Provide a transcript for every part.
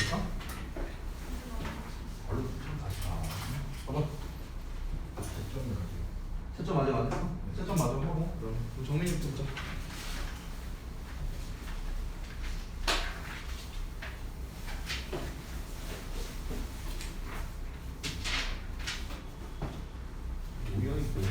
될까? 별로 좀 다시다. 봐봐. 채점 아직 안 했어? 채점 마저 하고 그럼 정민이부터 보자. 뭐야 이거?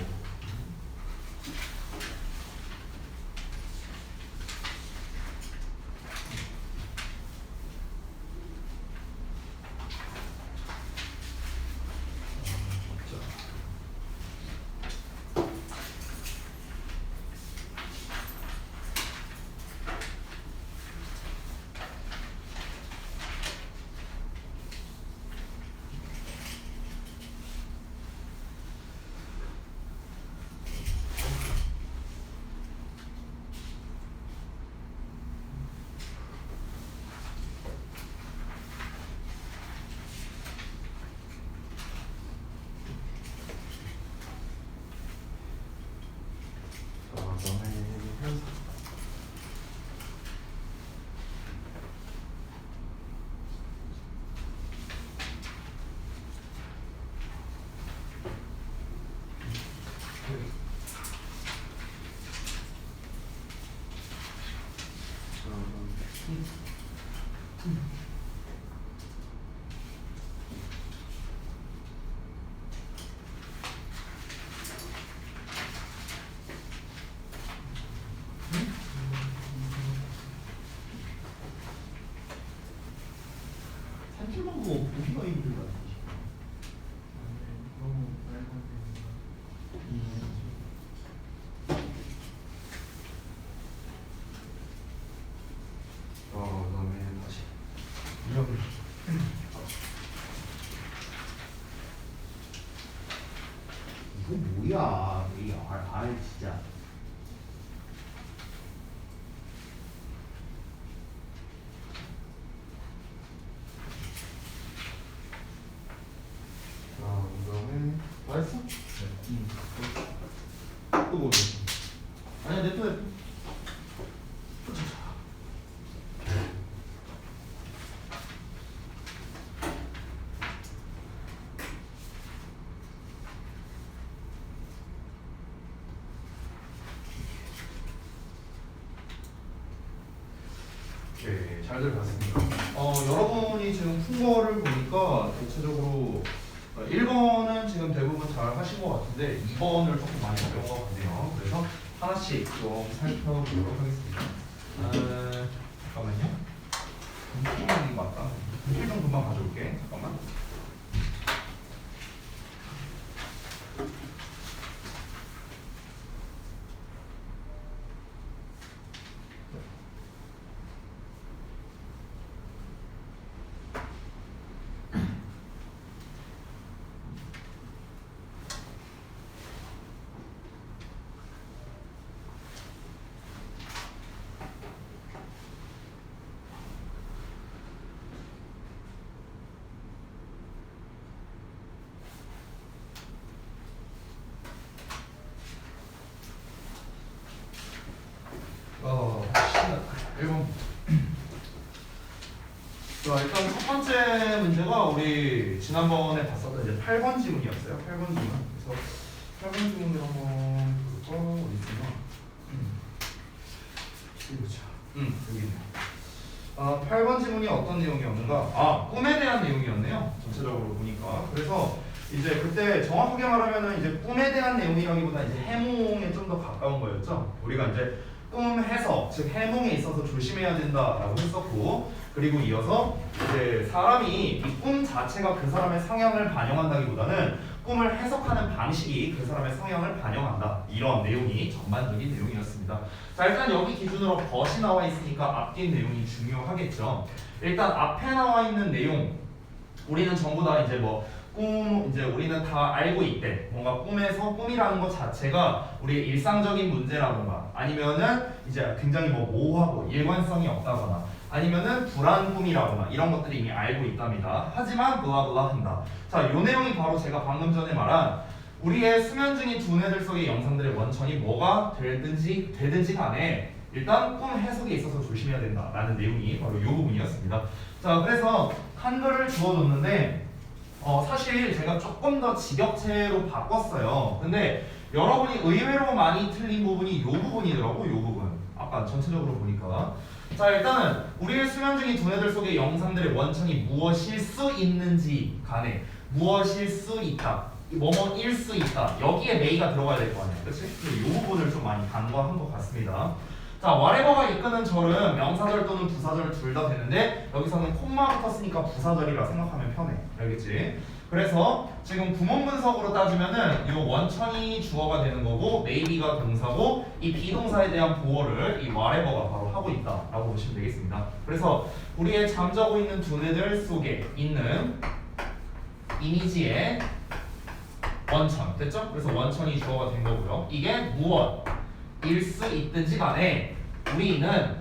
산출방법 보기가 힘들다. 너무 말만 그다음에 다시 이런. 이거 뭐야? 이 R 진짜. 그다음에 다 했어? 또 뭐? 아니야 냅둬. 오케이, 잘들 봤습니다. 여러분이 지금 푼 거를 보니까 대체적으로 1번은 지금 대부분 잘 하신 것 같은데 2번을 조금 많이 어려운 것 같네요. 그래서 하나씩 좀 살펴보도록 하겠습니다. 잠깐만요. 금방 맞다. 필좀 금방 가져올게. 잠깐만. 신났다. 1번. 자, 일단 첫 번째 문제가 우리 지난번에 봤었던 이제 8번 지문이었어요. 8번 지문. 그래서 8번 지문을 한번 볼까? 어디 있구나. 여기 보자. 여기 있네. 8번 지문이 어떤 내용이었는가? 꿈에 대한 내용이었네요. 전체적으로 보니까. 그래서 이제 그때 정확하게 말하면은 이제 꿈에 대한 내용이라기보다 이제 해몽에 좀 더 가까운 거였죠. 우리가 이제 꿈 해석, 즉 해몽에 있어서 조심해야 된다라고 했었고, 그리고 이어서 이제 사람이 이 꿈 자체가 그 사람의 성향을 반영한다기보다는 꿈을 해석하는 방식이 그 사람의 성향을 반영한다. 이런 내용이 전반적인 내용이었습니다. 자, 일단 여기 기준으로 벗이 나와 있으니까 앞뒤 내용이 중요하겠죠. 일단 앞에 나와 있는 내용, 우리는 전부 다 이제 이제 우리는 다 알고 있대. 뭔가 꿈에서 꿈이라는 것 자체가 우리의 일상적인 문제라던가 아니면은 이제 굉장히 모호하고 일관성이 없다거나 아니면은 불안 꿈이라거나 이런 것들이 이미 알고 있답니다. 하지만 블라블라 한다. 자, 요 내용이 바로 제가 방금 전에 말한 우리의 수면 중인 두뇌들 속의 영상들의 원천이 뭐가 되든지 간에 일단 꿈 해석에 있어서 조심해야 된다라는 내용이 바로 이 부분이었습니다. 자, 그래서 한글을 주어줬는데 사실 제가 조금 더 직역체로 바꿨어요. 근데 여러분이 의외로 많이 틀린 부분이 이 부분이더라고. 이 부분. 아까 전체적으로 보니까. 자, 일단은 우리의 수면 중인 두뇌들 속의 영상들의 원천이 무엇일 수 있는지 간에 무엇일 수 있다, 뭐뭐일 수 있다, 여기에 메이가 들어가야 될 거 아니야, 그렇지? 이 부분을 좀 많이 간과한 것 같습니다. 자, whatever가 이끄는 절은 명사절 또는 부사절 둘 다 되는데 여기서는 콤마 붙었으니까 부사절이라 생각하면 편해. 알겠지? 그래서 지금 구문 분석으로 따지면은 이 원천이 주어가 되는 거고 maybe가 동사고 이 비동사에 대한 보호를 이 whatever가 바로 하고 있다라고 보시면 되겠습니다. 그래서 우리의 잠자고 있는 두뇌들 속에 있는 이미지의 원천 됐죠? 그래서 원천이 주어가 된 거고요. 이게 무엇일 수 있든지 간에 우리는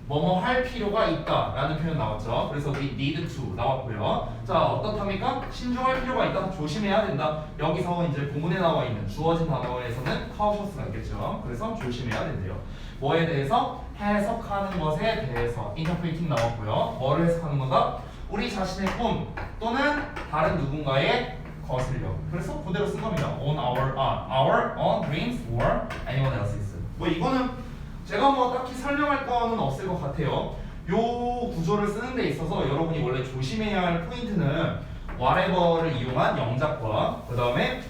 뭐뭐 할 필요가 있다 라는 표현 나왔죠. 그래서 we need to 나왔고요. 자, 어떻답니까? 신중할 필요가 있다, 조심해야 된다. 여기서 이제 본문에 나와 있는 주어진 단어에서는 cautious가 있겠죠. 그래서 조심해야 된대요. 뭐에 대해서? 해석하는 것에 대해서 interpreting 나왔고요. 뭐를 해석하는 거다? 우리 자신의 꿈 또는 다른 누군가의 거슬려. 그래서 그대로 쓴 겁니다. on our own dreams or anyone else's. 뭐 이거는 제가 뭐 딱히 설명할 거는 없을 것 같아요. 요 구조를 쓰는 데 있어서 여러분이 원래 조심해야 할 포인트는 whatever를 이용한 영작과 그 다음에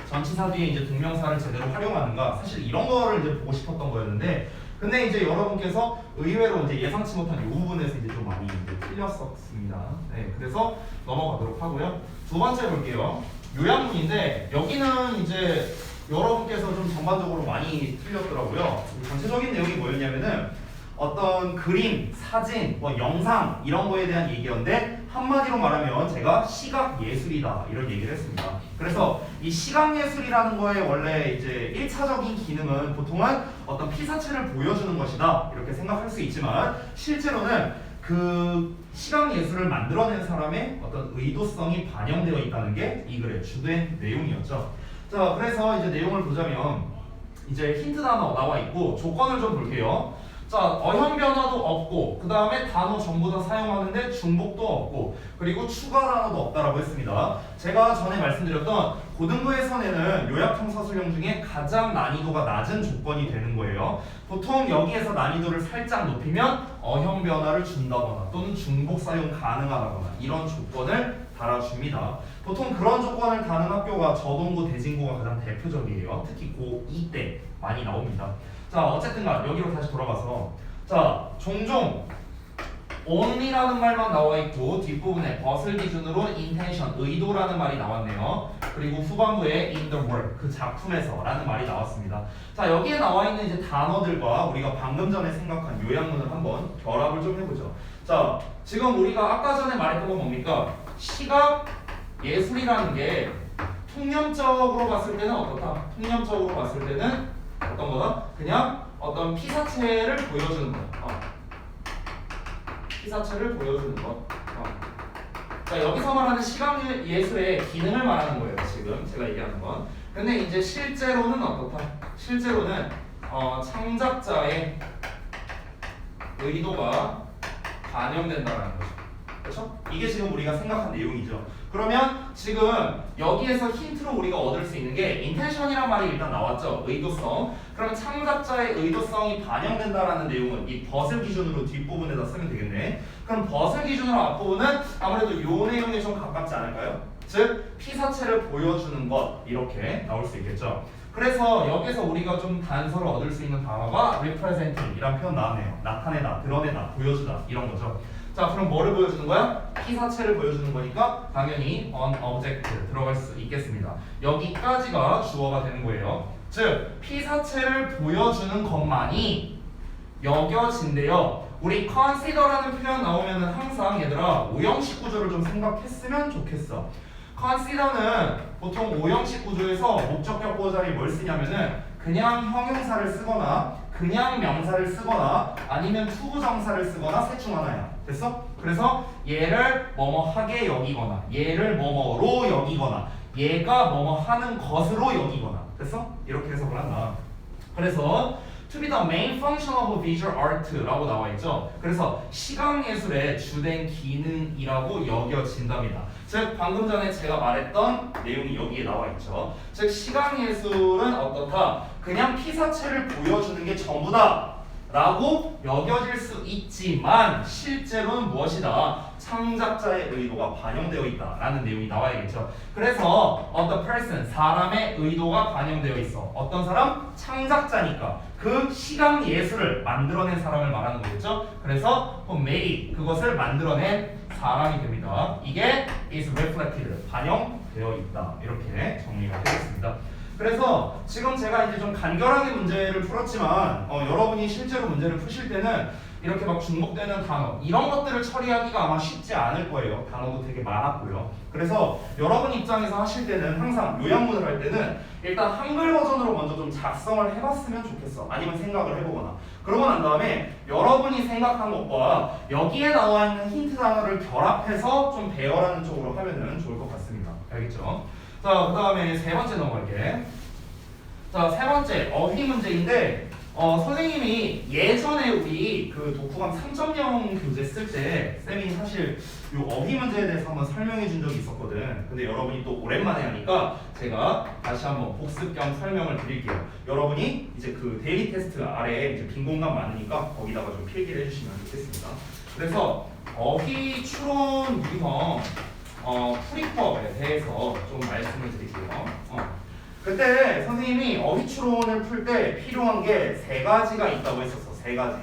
전치사 뒤에 이제 동명사를 제대로 활용하는가, 사실 이런 거를 이제 보고 싶었던 거였는데 근데 이제 여러분께서 의외로 이제 예상치 못한 이 부분에서 이제 좀 많이 이제 틀렸었습니다. 네, 그래서 넘어가도록 하고요. 두 번째 볼게요. 요약문인데 여기는 이제 여러분께서 좀 전반적으로 많이 틀렸더라고요. 전체적인 내용이 뭐였냐면은 어떤 그림, 사진, 뭐 영상 이런 거에 대한 얘기였는데 한마디로 말하면 제가 시각 예술이다 이런 얘기를 했습니다. 그래서 이 시각 예술이라는 거에 원래 이제 1차적인 기능은 보통은 어떤 피사체를 보여주는 것이다 이렇게 생각할 수 있지만 실제로는 그 시각 예술을 만들어낸 사람의 어떤 의도성이 반영되어 있다는 게 이 글의 주된 내용이었죠. 자, 그래서 이제 내용을 보자면 이제 힌트 단어 나와 있고 조건을 좀 볼게요. 자, 어형 변화도 없고 그 다음에 단어 전부 다 사용하는데 중복도 없고 그리고 추가 단어도 없다라고 했습니다. 제가 전에 말씀드렸던 고등부에서는 요약형사술형 중에 가장 난이도가 낮은 조건이 되는 거예요. 보통 여기에서 난이도를 살짝 높이면 어형 변화를 준다거나 또는 중복 사용 가능하다거나 이런 조건을 달아줍니다. 보통 그런 조건을 다는 학교가 저동고 대진고가 가장 대표적이에요. 특히 고2 때 많이 나옵니다. 자, 어쨌든간 여기로 다시 돌아가서 자, 종종 only라는 말만 나와 있고 뒷부분에 벗을 기준으로 intention, 의도라는 말이 나왔네요. 그리고 후반부에 in the work, 그 작품에서 라는 말이 나왔습니다. 자, 여기에 나와 있는 이제 단어들과 우리가 방금 전에 생각한 요약문을 한번 결합을 좀 해보죠. 자, 지금 우리가 아까 전에 말했던 건 뭡니까? 시각 예술이라는 게 통념적으로 봤을 때는 어떻다? 통념적으로 봤을 때는 어떤 거다? 그냥 어떤 피사체를 보여주는 거. 피사체를 보여주는 것. 자, 여기서 말하는 시각 예술의 기능을 말하는 거예요. 지금 제가 얘기하는 건. 근데 이제 실제로는 어떻다? 실제로는 창작자의 의도가 반영된다는 거죠. 그렇죠? 이게 지금 우리가 생각한 내용이죠. 그러면 지금 여기에서 힌트로 우리가 얻을 수 있는 게 intention이란 말이 일단 나왔죠. 의도성. 그러면 창작자의 의도성이 반영된다라는 내용은 이 벗을 기준으로 뒷부분에다 쓰면 되겠네. 그럼 벗을 기준으로 앞부분은 아무래도 이 내용에 좀 가깝지 않을까요? 즉 피사체를 보여주는 것 이렇게 나올 수 있겠죠. 그래서 여기서 우리가 좀 단서를 얻을 수 있는 단어가 representing 이란 표현 나왔네요. 나타내다, 드러내다, 보여주다 이런 거죠. 자, 그럼 뭐를 보여주는 거야? 피사체를 보여주는 거니까 당연히 on object 들어갈 수 있겠습니다. 여기까지가 주어가 되는 거예요. 즉 피사체를 보여주는 것만이 여겨진대요. 우리 consider라는 표현 나오면은 항상 얘들아 오형식 구조를 좀 생각했으면 좋겠어. consider는 보통 오형식 구조에서 목적격 보호자리 뭘 쓰냐면은 그냥 형용사를 쓰거나 그냥 명사를 쓰거나 아니면 투부정사를 쓰거나 셋 중 하나야. 됐어? 그래서 얘를 뭐뭐 하게 여기거나 얘를 뭐뭐로 여기거나 얘가 뭐뭐 하는 것으로 여기거나 됐어? 이렇게 해석을 한다. 그래서 to be the main function of visual art라고 나와 있죠. 그래서 시각예술의 주된 기능이라고 여겨진답니다. 즉 방금 전에 제가 말했던 내용이 여기에 나와 있죠. 즉 시각예술은 어떻다? 그냥 피사체를 보여주는 게 전부다 라고 여겨질 수 있지만 실제로는 무엇이다? 창작자의 의도가 반영되어 있다 라는 내용이 나와야겠죠. 그래서 the person, 사람의 의도가 반영되어 있어. 어떤 사람? 창작자니까 그 시각 예술을 만들어낸 사람을 말하는 거겠죠. 그래서 who made it, 그것을 만들어낸 사람이 됩니다. 이게 is reflected, 반영되어 있다. 이렇게 정리가 되겠습니다. 그래서 지금 제가 이제 좀 간결하게 문제를 풀었지만 여러분이 실제로 문제를 푸실 때는 이렇게 막 중복되는 단어 이런 것들을 처리하기가 아마 쉽지 않을 거예요. 단어도 되게 많았고요. 그래서 여러분 입장에서 하실 때는 항상 요약문을 할 때는 일단 한글 버전으로 먼저 좀 작성을 해봤으면 좋겠어. 아니면 생각을 해보거나. 그러고 난 다음에 여러분이 생각한 것과 여기에 나와 있는 힌트 단어를 결합해서 좀 배열하는 쪽으로 하면은 좋을 것 같습니다. 알겠죠? 자, 그 다음에 세 번째 넘어갈게. 자, 세 번째 어휘 문제인데 선생님이 예전에 우리 그 독후감 3.0 교재 쓸 때 쌤이 사실 요 어휘 문제에 대해서 한번 설명해 준 적이 있었거든. 근데 여러분이 또 오랜만에 하니까 제가 다시 한번 복습 겸 설명을 드릴게요. 여러분이 이제 그 데일리 테스트 아래에 이제 빈 공간 많으니까 거기다가 좀 필기를 해주시면 좋겠습니다. 그래서 어휘 추론 유형 풀이법에 대해서 좀 말씀을 드릴게요. 그때 선생님이 어휘 추론을 풀 때 필요한 게 세 가지가 있다고 했었어. 세 가지.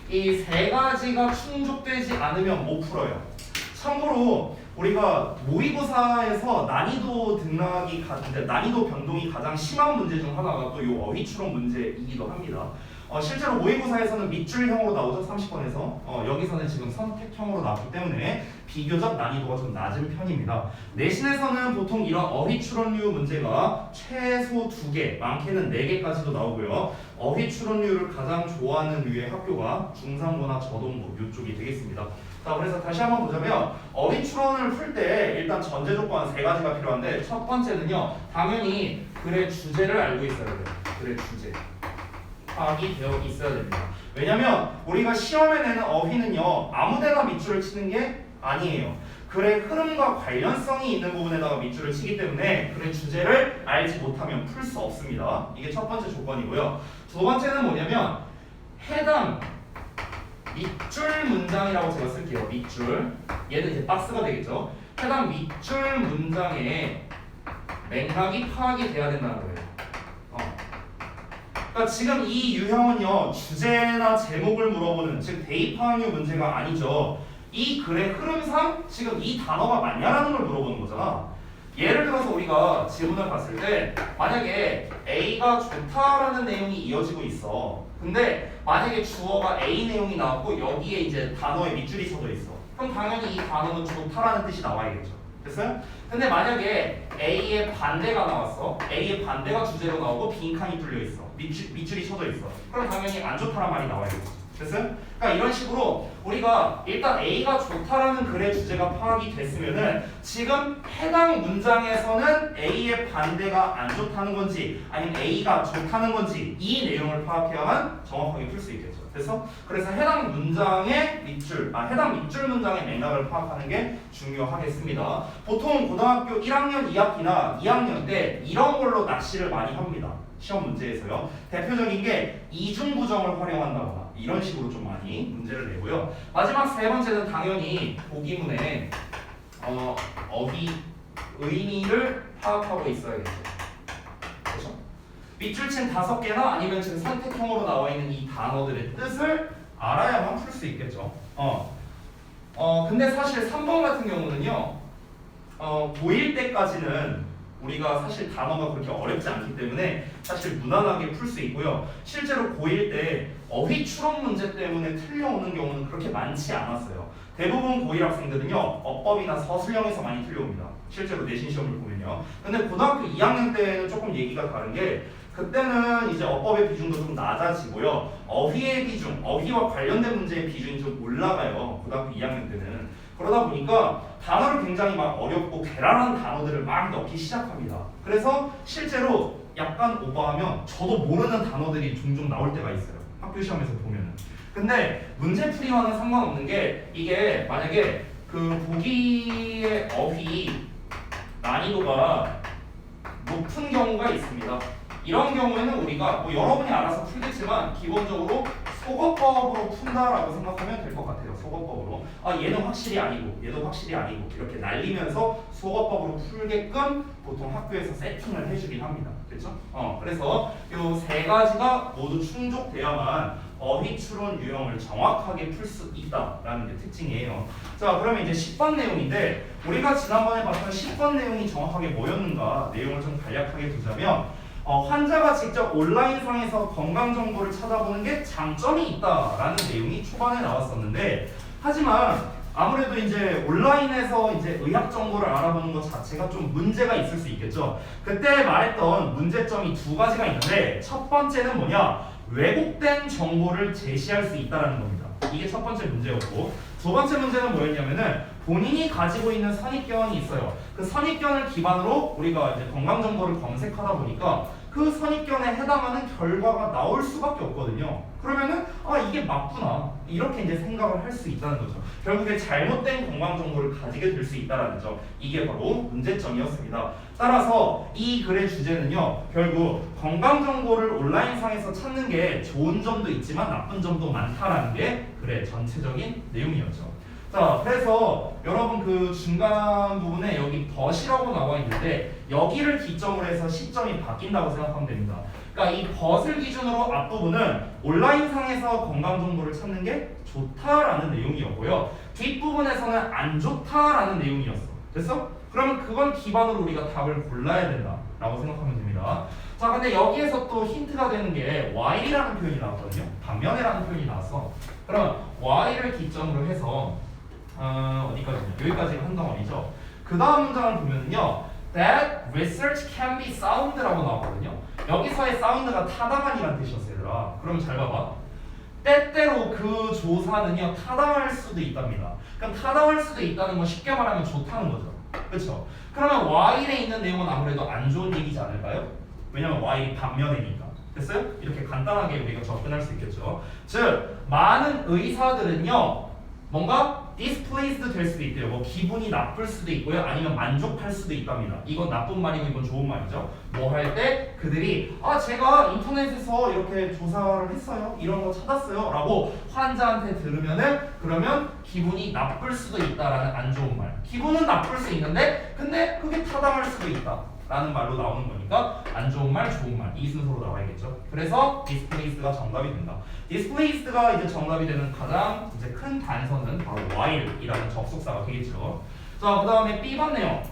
이 세 가지가 충족되지 않으면 못 풀어요. 참고로 우리가 모의고사에서 난이도 등락이 난이도 변동이 가장 심한 문제 중 하나가 또 이 어휘 추론 문제이기도 합니다. 실제로 모의고사에서는 밑줄형으로 나오죠. 30번에서 여기서는 지금 선택형으로 나왔기 때문에 비교적 난이도가 좀 낮은 편입니다. 내신에서는 보통 이런 어휘 추론류 문제가 최소 2개, 많게는 4개까지도 나오고요. 어휘 추론류를 가장 좋아하는 류의 학교가 중상고나 저동고 이쪽이 되겠습니다. 자, 그래서 다시 한번 보자면 어휘 추론을 풀 때 일단 전제 조건 3가지가 필요한데 첫 번째는요. 당연히 글의 주제를 알고 있어야 돼요. 글의 주제. 파악이 되어 있어야 됩니다. 왜냐면 우리가 시험에 내는 어휘는요 아무데나 밑줄을 치는 게 아니에요. 글의 흐름과 관련성이 있는 부분에다가 밑줄을 치기 때문에 글의 주제를 알지 못하면 풀 수 없습니다. 이게 첫 번째 조건이고요. 두 번째는 뭐냐면 해당 밑줄 문장이라고 제가 쓸게요. 밑줄. 얘는 이제 박스가 되겠죠. 해당 밑줄 문장의 맥락이 파악이 돼야 된다는 거예요. 그러니까 지금 이 유형은요 주제나 제목을 물어보는 즉 대입항유 문제가 아니죠. 이 글의 흐름상 지금 이 단어가 맞냐라는 걸 물어보는 거잖아. 예를 들어서 우리가 지문을 봤을 때 만약에 A가 좋다라는 내용이 이어지고 있어. 근데 만약에 주어가 A 내용이 나왔고 여기에 이제 단어에 밑줄이 서져 있어. 그럼 당연히 이 단어는 좋다라는 뜻이 나와야겠죠. 됐어요? 근데 만약에 A의 반대가 나왔어. A의 반대가 주제로 나오고 빈칸이 뚫려 있어. 밑줄이 쳐져 있어. 그럼 당연히 안 좋다란 말이 나와야겠지. 됐어요? 그러니까 이런 식으로 우리가 일단 A가 좋다라는 글의 주제가 파악이 됐으면은 지금 해당 문장에서는 A의 반대가 안 좋다는 건지 아니면 A가 좋다는 건지 이 내용을 파악해야만 정확하게 풀 수 있겠죠. 그래서 해당 문장의 해당 밑줄 문장의 맥락을 파악하는 게 중요하겠습니다. 보통 고등학교 1학년 2학기나 2학년 때 이런 걸로 낚시를 많이 합니다. 시험 문제에서요. 대표적인 게 이중부정을 활용한다거나 이런 식으로 좀 많이 문제를 내고요. 마지막 세 번째는 당연히 보기문에 어휘 의미를 파악하고 있어야겠죠. 그렇죠? 밑줄 친 5개나 아니면 지금 선택형으로 나와 있는 이 단어들의 뜻을 알아야만 풀 수 있겠죠. 근데 사실 3번 같은 경우는요. 고1 때까지는 우리가 사실 단어가 그렇게 어렵지 않기 때문에 사실 무난하게 풀 수 있고요. 실제로 고1 때 어휘 추론 문제 때문에 틀려오는 경우는 그렇게 많지 않았어요. 대부분 고1 학생들은요 어법이나 서술형에서 많이 틀려옵니다. 실제로 내신 시험을 보면요. 근데 고등학교 2학년 때는 조금 얘기가 다른 게 그때는 이제 어법의 비중도 좀 낮아지고요. 어휘의 비중, 어휘와 관련된 문제의 비중이 좀 올라가요. 고등학교 2학년 때는. 그러다 보니까 단어를 굉장히 막 어렵고 괴랄한 단어들을 막 넣기 시작합니다. 그래서 실제로 약간 오버하면 저도 모르는 단어들이 종종 나올 때가 있어요. 학교 시험에서 보면은. 근데 문제풀이와는 상관없는 게 이게 만약에 그 보기의 어휘 난이도가 높은 경우가 있습니다. 이런 경우에는 우리가 뭐 여러분이 알아서 풀겠지만 기본적으로 속어법으로 푼다라고 생각하면 될 것 같아요. 속어법으로. 아 얘는 확실히 아니고 얘도 확실히 아니고 이렇게 날리면서 속어법으로 풀게끔 보통 학교에서 세팅을 해주긴 합니다. 그렇죠? 그래서 이 세 가지가 모두 충족돼야만 어휘 추론 유형을 정확하게 풀 수 있다라는 게 특징이에요. 자 그러면 이제 10번 내용인데 우리가 지난번에 봤던 10번 내용이 정확하게 뭐였는가 내용을 좀 간략하게 두자면 환자가 직접 온라인상에서 건강 정보를 찾아보는 게 장점이 있다라는 내용이 초반에 나왔었는데 하지만 아무래도 이제 온라인에서 이제 의학 정보를 알아보는 것 자체가 좀 문제가 있을 수 있겠죠. 그때 말했던 문제점이 두 가지가 있는데 첫 번째는 뭐냐? 왜곡된 정보를 제시할 수 있다는 겁니다. 이게 첫 번째 문제였고 두 번째 문제는 뭐였냐면은 본인이 가지고 있는 선입견이 있어요. 그 선입견을 기반으로 우리가 이제 건강 정보를 검색하다 보니까 그 선입견에 해당하는 결과가 나올 수밖에 없거든요. 그러면은 이게 맞구나 이렇게 이제 생각을 할 수 있다는 거죠. 결국에 잘못된 건강 정보를 가지게 될 수 있다는 거죠. 이게 바로 문제점이었습니다. 따라서 이 글의 주제는요, 결국 건강 정보를 온라인상에서 찾는 게 좋은 점도 있지만 나쁜 점도 많다라는 게 글의 전체적인 내용이었죠. 자, 그래서 여러분 그 중간 부분에 여기 but이라고 나와 있는데 여기를 기점으로 해서 시점이 바뀐다고 생각하면 됩니다. 그러니까 이 but을 기준으로 앞부분은 온라인상에서 건강 정보를 찾는 게 좋다라는 내용이었고요. 뒷부분에서는 안 좋다라는 내용이었어. 됐어? 그러면 그걸 기반으로 우리가 답을 골라야 된다라고 생각하면 됩니다. 자, 근데 여기에서 또 힌트가 되는 게 while이라는 표현이 나왔거든요. 반면에라는 표현이 나왔어. 그러면 while을 기점으로 해서 어디까지냐? 여기까지가 한 덩어리죠. 그 다음 문장을 보면요, that research can be sound라고 나왔거든요. 여기서의 sound가 타당한이라는 뜻이었어요, 얘들아. 그럼 잘 봐봐. 때때로 그 조사는요 타당할 수도 있답니다. 그럼 타당할 수도 있다는 건 쉽게 말하면 좋다는 거죠. 그렇죠? 그러면 while에 있는 내용은 아무래도 안 좋은 얘기지 않을까요? 왜냐면 while이 반면이니까. 됐어요? 이렇게 간단하게 우리가 접근할 수 있겠죠. 즉 많은 의사들은요 뭔가 displeased 될 수도 있대요. 뭐 기분이 나쁠 수도 있고요. 아니면 만족할 수도 있답니다. 이건 나쁜 말이고 이건 좋은 말이죠. 뭐 할 때 그들이 제가 인터넷에서 이렇게 조사를 했어요. 이런 거 찾았어요. 라고 환자한테 들으면은 그러면 기분이 나쁠 수도 있다라는 안 좋은 말. 기분은 나쁠 수 있는데 근데 그게 타당할 수도 있다. 라는 말로 나오는 거니까 안 좋은 말, 좋은 말 이 순서로 나와야겠죠. 그래서 displeased가 정답이 된다. displeased가 이제 정답이 되는 가장 이제 큰 단서는 바로 while이라는 접속사가 되겠죠. 자, 그다음에 B번 내용.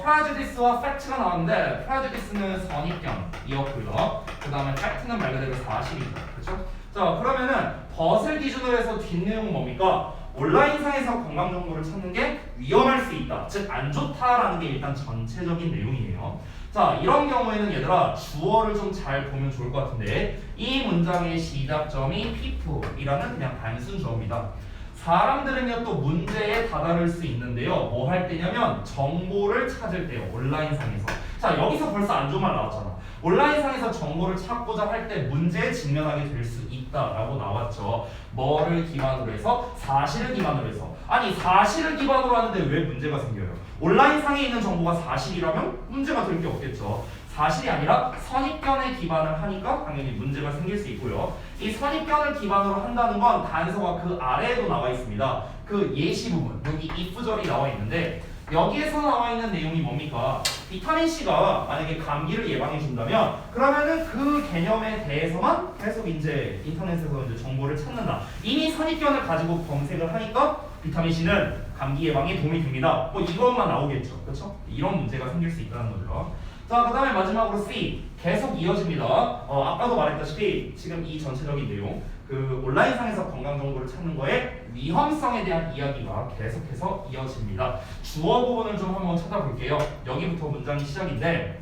prejudice와 fact가 나왔는데 prejudice는 선입견이었고요. 그다음에 fact는 말 그대로 사실이죠. 그렇죠? 자, 그러면은 but을 기준으로 해서 뒷내용은 뭡니까? 온라인상에서 건강 정보를 찾는 게 위험할 수 있다. 즉 안 좋다라는 게 일단 전체적인 내용이에요. 자, 이런 경우에는 얘들아 주어를 좀 잘 보면 좋을 것 같은데 이 문장의 시작점이 people이라는 그냥 단순 주어입니다. 사람들은요 또 문제에 다다를 수 있는데요. 뭐 할 때냐면 정보를 찾을 때요. 온라인상에서. 자, 여기서 벌써 안 좋은 말 나왔잖아. 온라인상에서 정보를 찾고자 할 때 문제에 직면하게 될 수 있다라고 나왔죠. 뭐를 기반으로 해서? 사실을 기반으로 해서. 아니 사실을 기반으로 하는데 왜 문제가 생겨요? 온라인상에 있는 정보가 사실이라면 문제가 될 게 없겠죠. 사실이 아니라 선입견에 기반을 하니까 당연히 문제가 생길 수 있고요. 이 선입견을 기반으로 한다는 건 단서가 그 아래에도 나와 있습니다. 그 예시 부분, 여기 if절이 나와 있는데 여기에서 나와 있는 내용이 뭡니까? 비타민 C가 만약에 감기를 예방해 준다면 그러면은 그 개념에 대해서만 계속 이제 인터넷에서 이제 정보를 찾는다. 이미 선입견을 가지고 검색을 하니까 비타민 C는 감기 예방에 도움이 됩니다. 뭐 이것만 나오겠죠. 그렇죠? 이런 문제가 생길 수 있다는 거죠. 자, 그 다음에 마지막으로 C 계속 이어집니다. 아까도 말했다시피 지금 이 전체적인 내용 그 온라인상에서 건강 정보를 찾는 거에 위험성에 대한 이야기가 계속해서 이어집니다. 주어 부분을 좀 한번 찾아볼게요. 여기부터 문장이 시작인데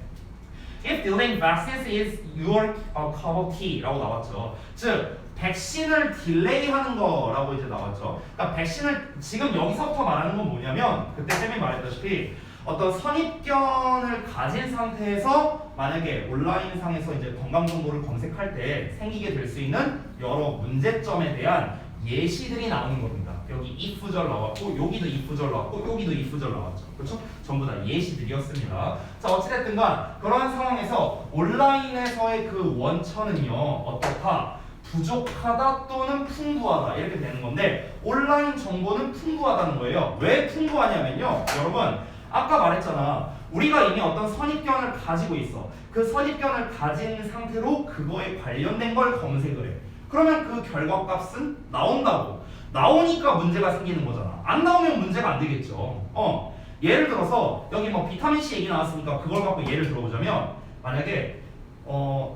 If delaying vaccines is your cup of tea 라고 나왔죠. 즉 백신을 딜레이하는 거라고 이제 나왔죠. 그러니까 백신을 지금 여기서부터 말하는 건 뭐냐면 그때 쌤이 말했다시피 어떤 선입견을 가진 상태에서 만약에 온라인상에서 이제 건강 정보를 검색할 때 생기게 될 수 있는 여러 문제점에 대한 예시들이 나오는 겁니다. 여기 if 절 나왔고 여기도 if 절 나왔고 여기도 if 절 나왔죠. 그렇죠? 전부 다 예시들이었습니다. 자, 어찌됐든간 그러한 상황에서 온라인에서의 그 원천은요 어떻다? 부족하다 또는 풍부하다 이렇게 되는 건데 온라인 정보는 풍부하다는 거예요. 왜 풍부하냐면요 여러분 아까 말했잖아 우리가 이미 어떤 선입견을 가지고 있어. 그 선입견을 가진 상태로 그거에 관련된 걸 검색을 해. 그러면 그 결과값은 나온다고. 나오니까 문제가 생기는 거잖아. 안 나오면 문제가 안 되겠죠. 예를 들어서 여기 뭐 비타민C 얘기 나왔으니까 그걸 갖고 예를 들어보자면 만약에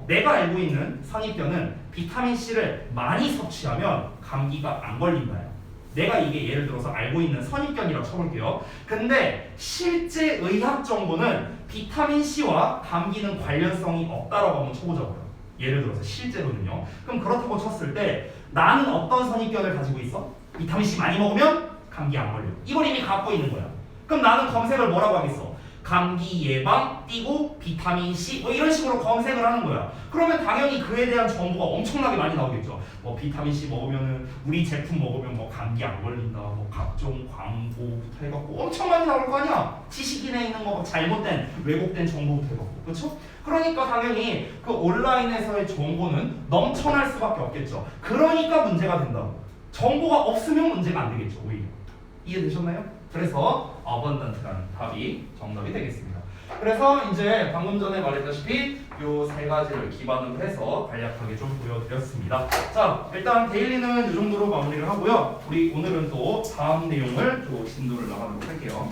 내가 알고 있는 선입견은 비타민C를 많이 섭취하면 감기가 안 걸린다요. 내가 이게 예를 들어서 알고 있는 선입견이라고 쳐볼게요. 근데 실제 의학 정보는 비타민C와 감기는 관련성이 없다라고 한번 쳐보자고요. 예를 들어서 실제로는요. 그럼 그렇다고 쳤을 때 나는 어떤 선입견을 가지고 있어? 비타민C 많이 먹으면 감기 안 걸려. 이걸 이미 갖고 있는 거야. 그럼 나는 검색을 뭐라고 하겠어? 감기 예방 띄고 비타민C 뭐 이런 식으로 검색을 하는 거야. 그러면 당연히 그에 대한 정보가 엄청나게 많이 나오겠죠. 뭐 비타민C 먹으면은 우리 제품 먹으면 뭐 감기 안 걸린다. 뭐 각종 광고부터 해갖고 엄청 많이 나올 거 아니야. 지식인에 있는 거 잘못된 왜곡된 정보부터 해갖고 그렇죠? 그러니까 당연히 그 온라인에서의 정보는 넘쳐날 수밖에 없겠죠. 그러니까 문제가 된다고. 정보가 없으면 문제가 안 되겠죠. 오히려 이해되셨나요? 그래서 abundant라는 답이 정답이 되겠습니다. 그래서 이제 방금 전에 말했다시피 요 세 가지를 기반으로 해서 간략하게 좀 보여드렸습니다. 자, 일단 데일리는 이 정도로 마무리를 하고요. 우리 오늘은 또 다음 내용을 또 진도를 나가도록 할게요.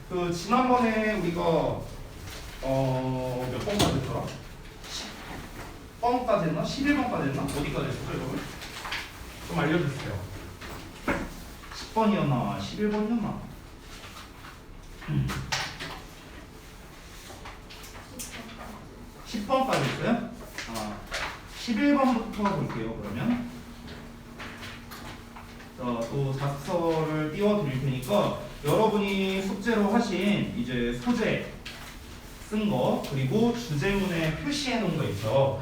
그 지난번에 우리가 몇 번까지 했더라? 10번까지 했나? 11번까지 했나? 어디까지 했었죠, 여러분? 좀 알려주세요. 10번이었나? 11번이었나? 10번까지 했어요? 11번부터 볼게요, 그러면. 자, 또 자습서를 띄워드릴 테니까 여러분이 숙제로 하신 이제 소재 쓴 거, 그리고 주제문에 표시해 놓은 거 있죠.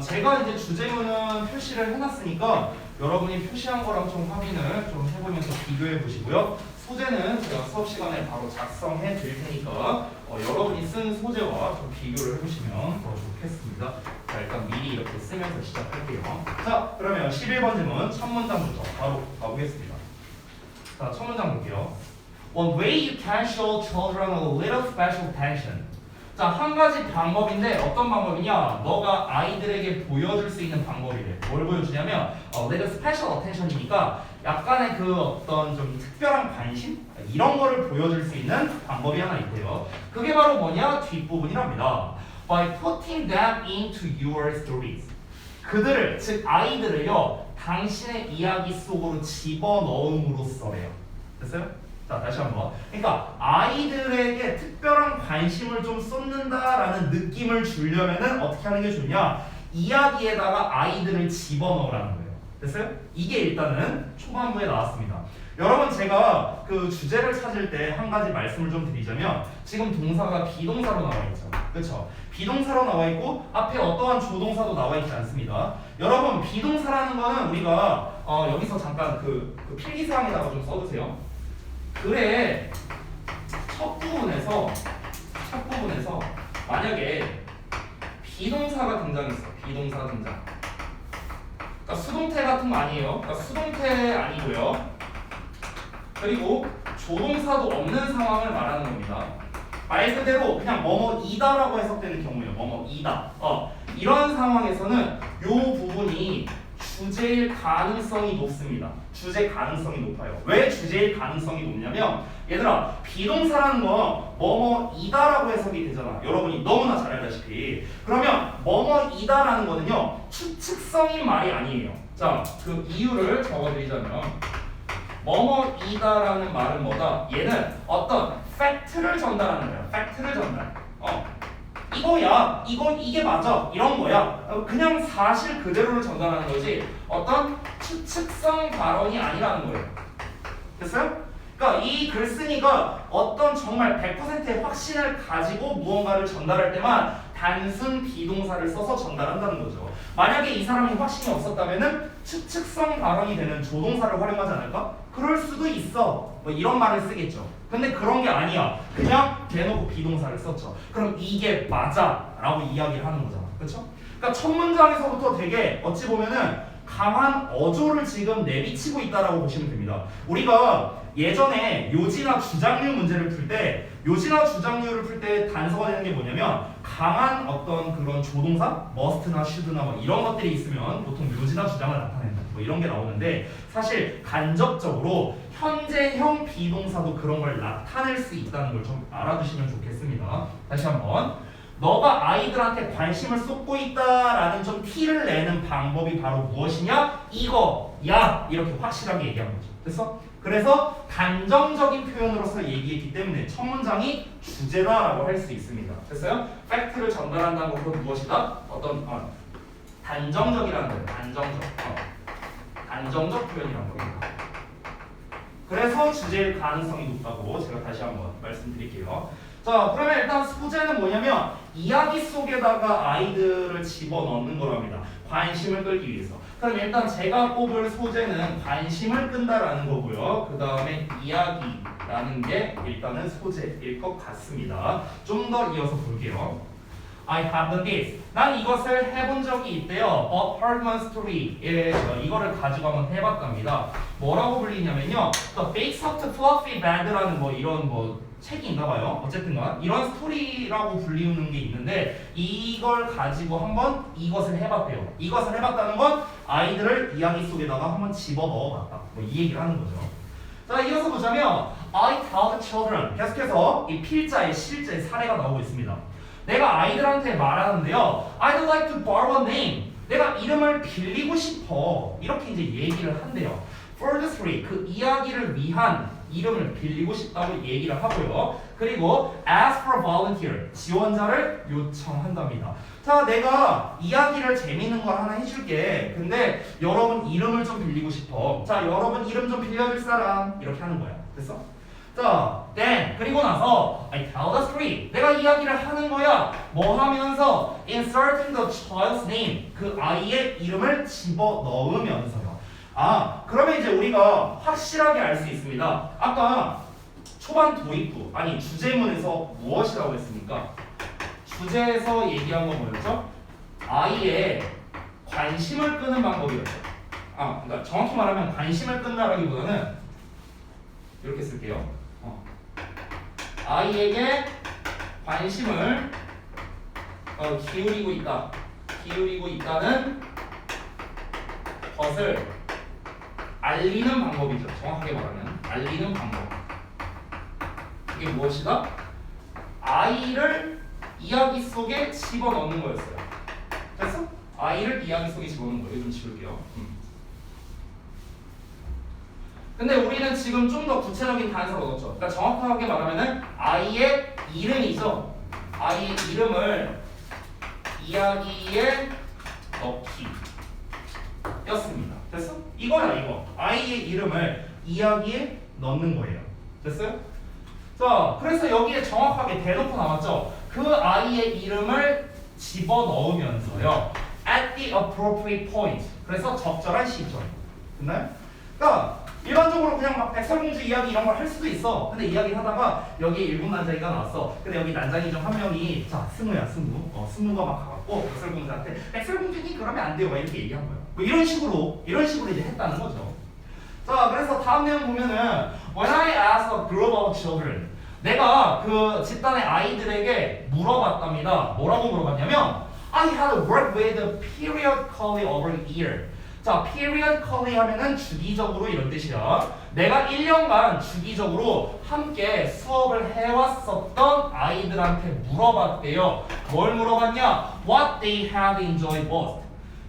제가 이제 주제문은 표시를 해놨으니까 여러분이 표시한 거랑 좀 확인을 좀 해보면서 비교해 보시고요. 소재는 제가 수업 시간에 바로 작성해 드릴 테니까 여러분이 쓴 소재와 좀 비교를 해보시면 더 좋겠습니다. 자, 일단 미리 이렇게 쓰면서 시작할게요. 자, 그러면 11번 질문 첫 문장부터 바로 가보겠습니다. 자, 첫 문장 볼게요. One way you can show children a little special attention. 자, 한 가지 방법인데 어떤 방법이냐? 너가 아이들에게 보여줄 수 있는 방법이래. 뭘 보여주냐면 little special attention이니까 약간의 그 어떤 좀 특별한 관심? 이런 거를 보여줄 수 있는 방법이 하나 있고요. 그게 바로 뭐냐? 뒷부분이랍니다. By putting them into your stories. 그들을, 즉 아이들을요, 당신의 이야기 속으로 집어넣음으로써래요. 됐어요? 자, 다시 한번. 그러니까 아이들에게 특별한 관심을 좀 쏟는다라는 느낌을 주려면은 어떻게 하는 게 좋냐? 이야기에다가 아이들을 집어넣으라는 거예요. 됐어요? 이게 일단은 초반부에 나왔습니다. 여러분, 제가 그 주제를 찾을 때 한 가지 말씀을 좀 드리자면 지금 동사가 비동사로 나와 있죠. 그렇죠? 비동사로 나와 있고 앞에 어떠한 조동사도 나와 있지 않습니다. 여러분, 비동사라는 거는 우리가 여기서 잠깐 그 필기사항에다가 좀 써두세요. 글의 첫 부분에서 만약에 비동사가 등장했어. 비동사 등장. 그러니까 수동태 같은 거 아니에요. 그러니까 수동태 아니고요. 그리고 조동사도 없는 상황을 말하는 겁니다. 말 그대로 그냥 뭐뭐이다라고 해석되는 경우예요. 뭐뭐이다. 이런 상황에서는 이 부분이 주제일 가능성이 높습니다. 주제 가능성이 높아요. 왜 주제일 가능성이 높냐면 얘들아, 비동사라는 건 뭐뭐이다라고 해석이 되잖아. 여러분이 너무나 잘 알다시피. 그러면 뭐뭐이다라는 거는요, 추측성인 말이 아니에요. 자, 그 이유를 적어드리자면 뭐뭐이다라는 말은 뭐다? 얘는 어떤 팩트를 전달하는 거야. 팩트를 전달. 이거야, 이게 맞아, 이런 거야. 그냥 사실 그대로를 전달하는 거지 어떤 추측성 발언이 아니라는 거예요. 됐어요? 그러니까 이 글쓴이가 어떤 정말 100%의 확신을 가지고 무언가를 전달할 때만 단순 비동사를 써서 전달한다는 거죠. 만약에 이 사람이 확신이 없었다면은 추측성 발언이 되는 조동사를 활용하지 않을까? 그럴 수도 있어. 뭐 이런 말을 쓰겠죠. 근데 그런 게 아니야. 그냥 대놓고 비동사를 썼죠. 그럼 이게 맞아 라고 이야기를 하는 거잖아. 그렇죠? 그러니까 첫 문장에서부터 되게 어찌 보면은 강한 어조를 지금 내비치고 있다라고 보시면 됩니다. 우리가 예전에 요지나 주장류 문제를 풀 때 요지나 주장류를 풀 때 단서가 되는 게 뭐냐면 강한 어떤 그런 조동사, must나 should나 뭐 이런 것들이 있으면 보통 요지나 주장을 나타낸다. 뭐 이런 게 나오는데 사실 간접적으로 현재형 비동사도 그런 걸 나타낼 수 있다는 걸 좀 알아두시면 좋겠습니다. 다시 한번. 너가 아이들한테 관심을 쏟고 있다라는 좀 티를 내는 방법이 바로 무엇이냐? 이거야! 이렇게 확실하게 얘기한 거죠. 됐어? 그래서 단정적인 표현으로서 얘기했기 때문에 첫 문장이 주제다라고 할 수 있습니다. 됐어요? 팩트를 전달한다는 것은 무엇이다? 어떤 단정적이라는 거예요. 단정적 표현이라는 겁니다. 그래서 주제일 가능성이 높다고 제가 다시 한번 말씀드릴게요. 자, 그러면 일단 소재는 뭐냐면 이야기 속에다가 아이들을 집어넣는 거랍니다. 관심을 끌기 위해서. 그럼 일단 제가 꼽을 소재는 관심을 끈다라는 거고요. 그 다음에 이야기라는 게 일단은 소재일 것 같습니다. 좀 더 이어서 볼게요. I have done this. 난 이것을 해본 적이 있대요. But heard one story. 이거를 가지고 한번 해봤답니다. 뭐라고 불리냐면요. The Big Soft Fluffy Bed라는 뭐 이런 뭐 책이 있나봐요. 어쨌든간 이런 스토리라고 불리우는 게 있는데 이걸 가지고 한번 이것을 해봤대요. 이것을 해봤다는 건 아이들을 이야기 속에다가 한번 집어 넣어봤다. 뭐 이 얘기를 하는 거죠. 자, 이어서 보자면 I tell the children. 계속해서 이 필자의 실제 사례가 나오고 있습니다. 내가 아이들한테 말하는데요. I'd like to borrow a name. 내가 이름을 빌리고 싶어. 이렇게 이제 얘기를 한대요. For the story. 그 이야기를 위한 이름을 빌리고 싶다고 얘기를 하고요. 그리고 ask for a volunteer. 지원자를 요청한답니다. 자, 내가 이야기를 재밌는 걸 하나 해줄게. 근데 여러분 이름을 좀 빌리고 싶어. 자, 여러분 이름 좀 빌려줄 사람. 이렇게 하는 거야. 됐어? 자, then 그리고 나서 I tell the story. 내가 이야기를 하는 거야. 뭐 하면서 inserting the child's name. 그 아이의 이름을 집어 넣으면서요. 아, 그러면 이제 우리가 확실하게 알 수 있습니다. 아까 초반 도입부, 아니 주제문에서 무엇이라고 했습니까? 주제에서 얘기한 건 뭐였죠? 아이의 관심을 끄는 방법이었죠. 아, 그러니까 정확히 말하면 관심을 끈다라기보다는 이렇게 쓸게요. 아이에게 관심을 기울이고 있다는 것을 알리는 방법이죠. 정확하게 말하면 알리는 방법. 이게 무엇이다? 아이를 이야기 속에 집어넣는 거였어요. 됐어? 아이를 이야기 속에 집어넣는 거예요. 좀 지울게요. 근데 우리는 지금 좀 더 구체적인 단서를 얻었죠. 그러니까 정확하게 말하면은 아이의 이름이죠. 아이의 이름을 이야기에 넣기 였습니다. 됐어? 이거야 이거. 아이의 이름을 이야기에 넣는 거예요. 됐어요? 자, 그래서 여기에 정확하게 대놓고 나왔죠. 그 아이의 이름을 집어넣으면서요. At the appropriate point. 그래서 적절한 시점. 됐나요? 그러니까 일반적으로 그냥 막 백설공주 이야기 이런 걸 할 수도 있어. 근데 이야기 하다가 여기 일곱 난장이가 나왔어. 근데 여기 난장이 중 한 명이 자 스무야 스무. 스무가 막 가갖고 백설공주한테 백설공주님 그러면 안 돼요. 막 이렇게 얘기한 거예요. 뭐 이런 식으로 이제 했다는 거죠. 자, 그래서 다음 내용 보면은 When I asked a group of children. 내가 그 집단의 아이들에게 물어봤답니다. 뭐라고 물어봤냐면 I had worked with periodically over a year. 자, periodically 하면은 주기적으로 이런 뜻이야. 내가 1년간 주기적으로 함께 수업을 해왔었던 아이들한테 물어봤대요. 뭘 물어봤냐? What they have enjoyed most.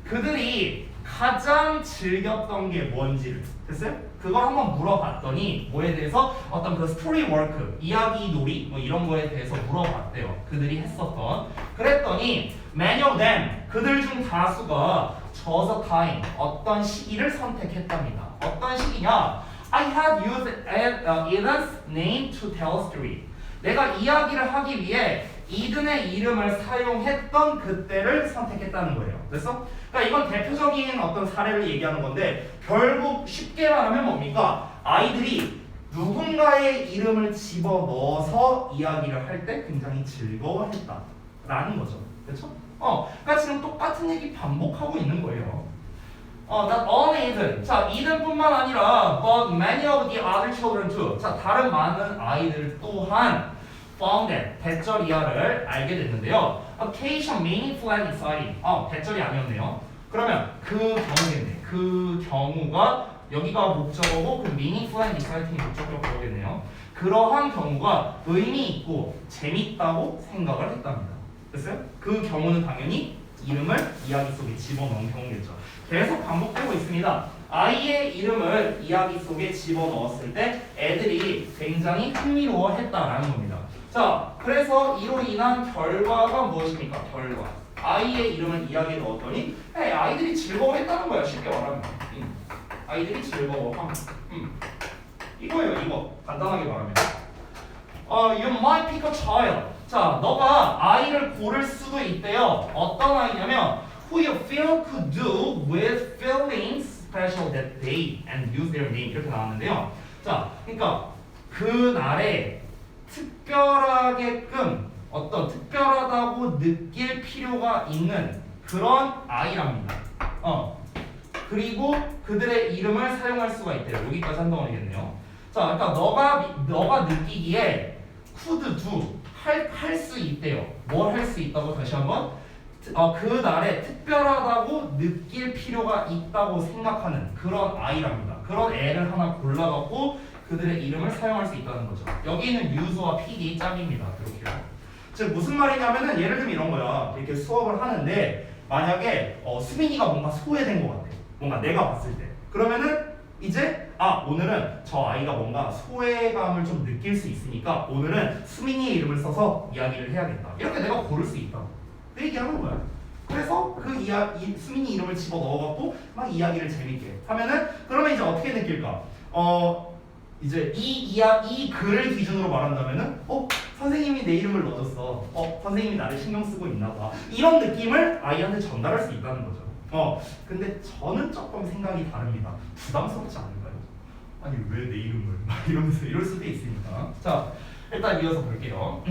그들이 가장 즐겼던 게 뭔지를. 됐어요? 그걸 한번 물어봤더니 뭐에 대해서 어떤 그 스토리 워크, 이야기 놀이 뭐 이런 거에 대해서 물어봤대요. 그들이 했었던. 그랬더니 many of them, 그들 중 다수가 chose a time, 어떤 시기를 선택했답니다. 어떤 시기냐? I had used Eden's name to tell a story. 내가 이야기를 하기 위해 이든의 이름을 사용했던 그때를 선택했다는 거예요. 됐어? 그러니까 이건 대표적인 어떤 사례를 얘기하는 건데 결국 쉽게 말하면 뭡니까? 아이들이 누군가의 이름을 집어넣어서 이야기를 할 때 굉장히 즐거워했다라는 거죠. 그렇죠? 그러니까 지금 똑같은 얘기 반복하고 있는 거예요. Not only Eden. 자, 이든뿐만 아니라 but many of the other children too. 자, 다른 많은 아이들 또한 found that 대절이야를 알게 됐는데요. Occasion meaningful and exciting. 대절이 아니었네요. 그러면 그 경우겠네. 그 경우가 여기가 목적어고 그 meaningful and exciting이 목적어가 오겠네요. 그러한 경우가 의미 있고 재밌다고 생각을 했답니다. 됐어요? 그 경우는 당연히 이름을 이야기 속에 집어넣은 경우겠죠. 계속 반복되고 있습니다. 아이의 이름을 이야기 속에 집어넣었을 때 애들이 굉장히 흥미로워했다라는 겁니다. 자, 그래서 이로 인한 결과가 무엇입니까? 결과. 아이의 이름을 이야기에 넣었더니 아이들이 즐거워했다는 거야. 쉽게 말하면. 아이들이 즐거워함. 이거예요. 이거. 간단하게 말하면. You might pick a child. 자, 너가 아이를 고를 수도 있대요. 어떤 아이냐면 who you feel could do with feelings special that day and use their name 이렇게 나왔는데요. 자, 그러니까 그 날에 특별하게끔 어떤 특별하다고 느낄 필요가 있는 그런 아이랍니다. 그리고 그들의 이름을 사용할 수가 있대요. 여기까지 한 덩어리겠네요. 자, 그러니까 너가 느끼기에 could do 할 수 있대요. 뭘 할 수 있다고 다시 한번 그 날에 특별하다고 느낄 필요가 있다고 생각하는 그런 아이랍니다. 그런 애를 하나 골라갖고 그들의 이름을 사용할 수 있다는 거죠. 여기는 유수와 PD 짝입니다. 그렇게요. 즉 무슨 말이냐면은 예를 들면 이런 거야. 이렇게 수업을 하는데 만약에 수빈이가 뭔가 소외된 것 같아. 뭔가 내가 봤을 때. 그러면은 이제 오늘은 저 아이가 뭔가 소외감을 좀 느낄 수 있으니까 오늘은 수민이의 이름을 써서 이야기를 해야겠다. 이렇게 내가 고를 수 있다고. 그 얘기하는 거야. 그래서 그 수민이 이름을 집어 넣어갖고 막 이야기를 재밌게 하면은 그러면 이제 어떻게 느낄까? 이제 이 글을 기준으로 말한다면은 선생님이 내 이름을 넣어줬어. 선생님이 나를 신경 쓰고 있나 봐. 이런 느낌을 아이한테 전달할 수 있다는 거죠. 근데 저는 조금 생각이 다릅니다. 부담스럽지 않을까요? 아니 왜 내 이름을 막 이러면서 이럴 수도 있으니까. 자, 일단 이어서 볼게요.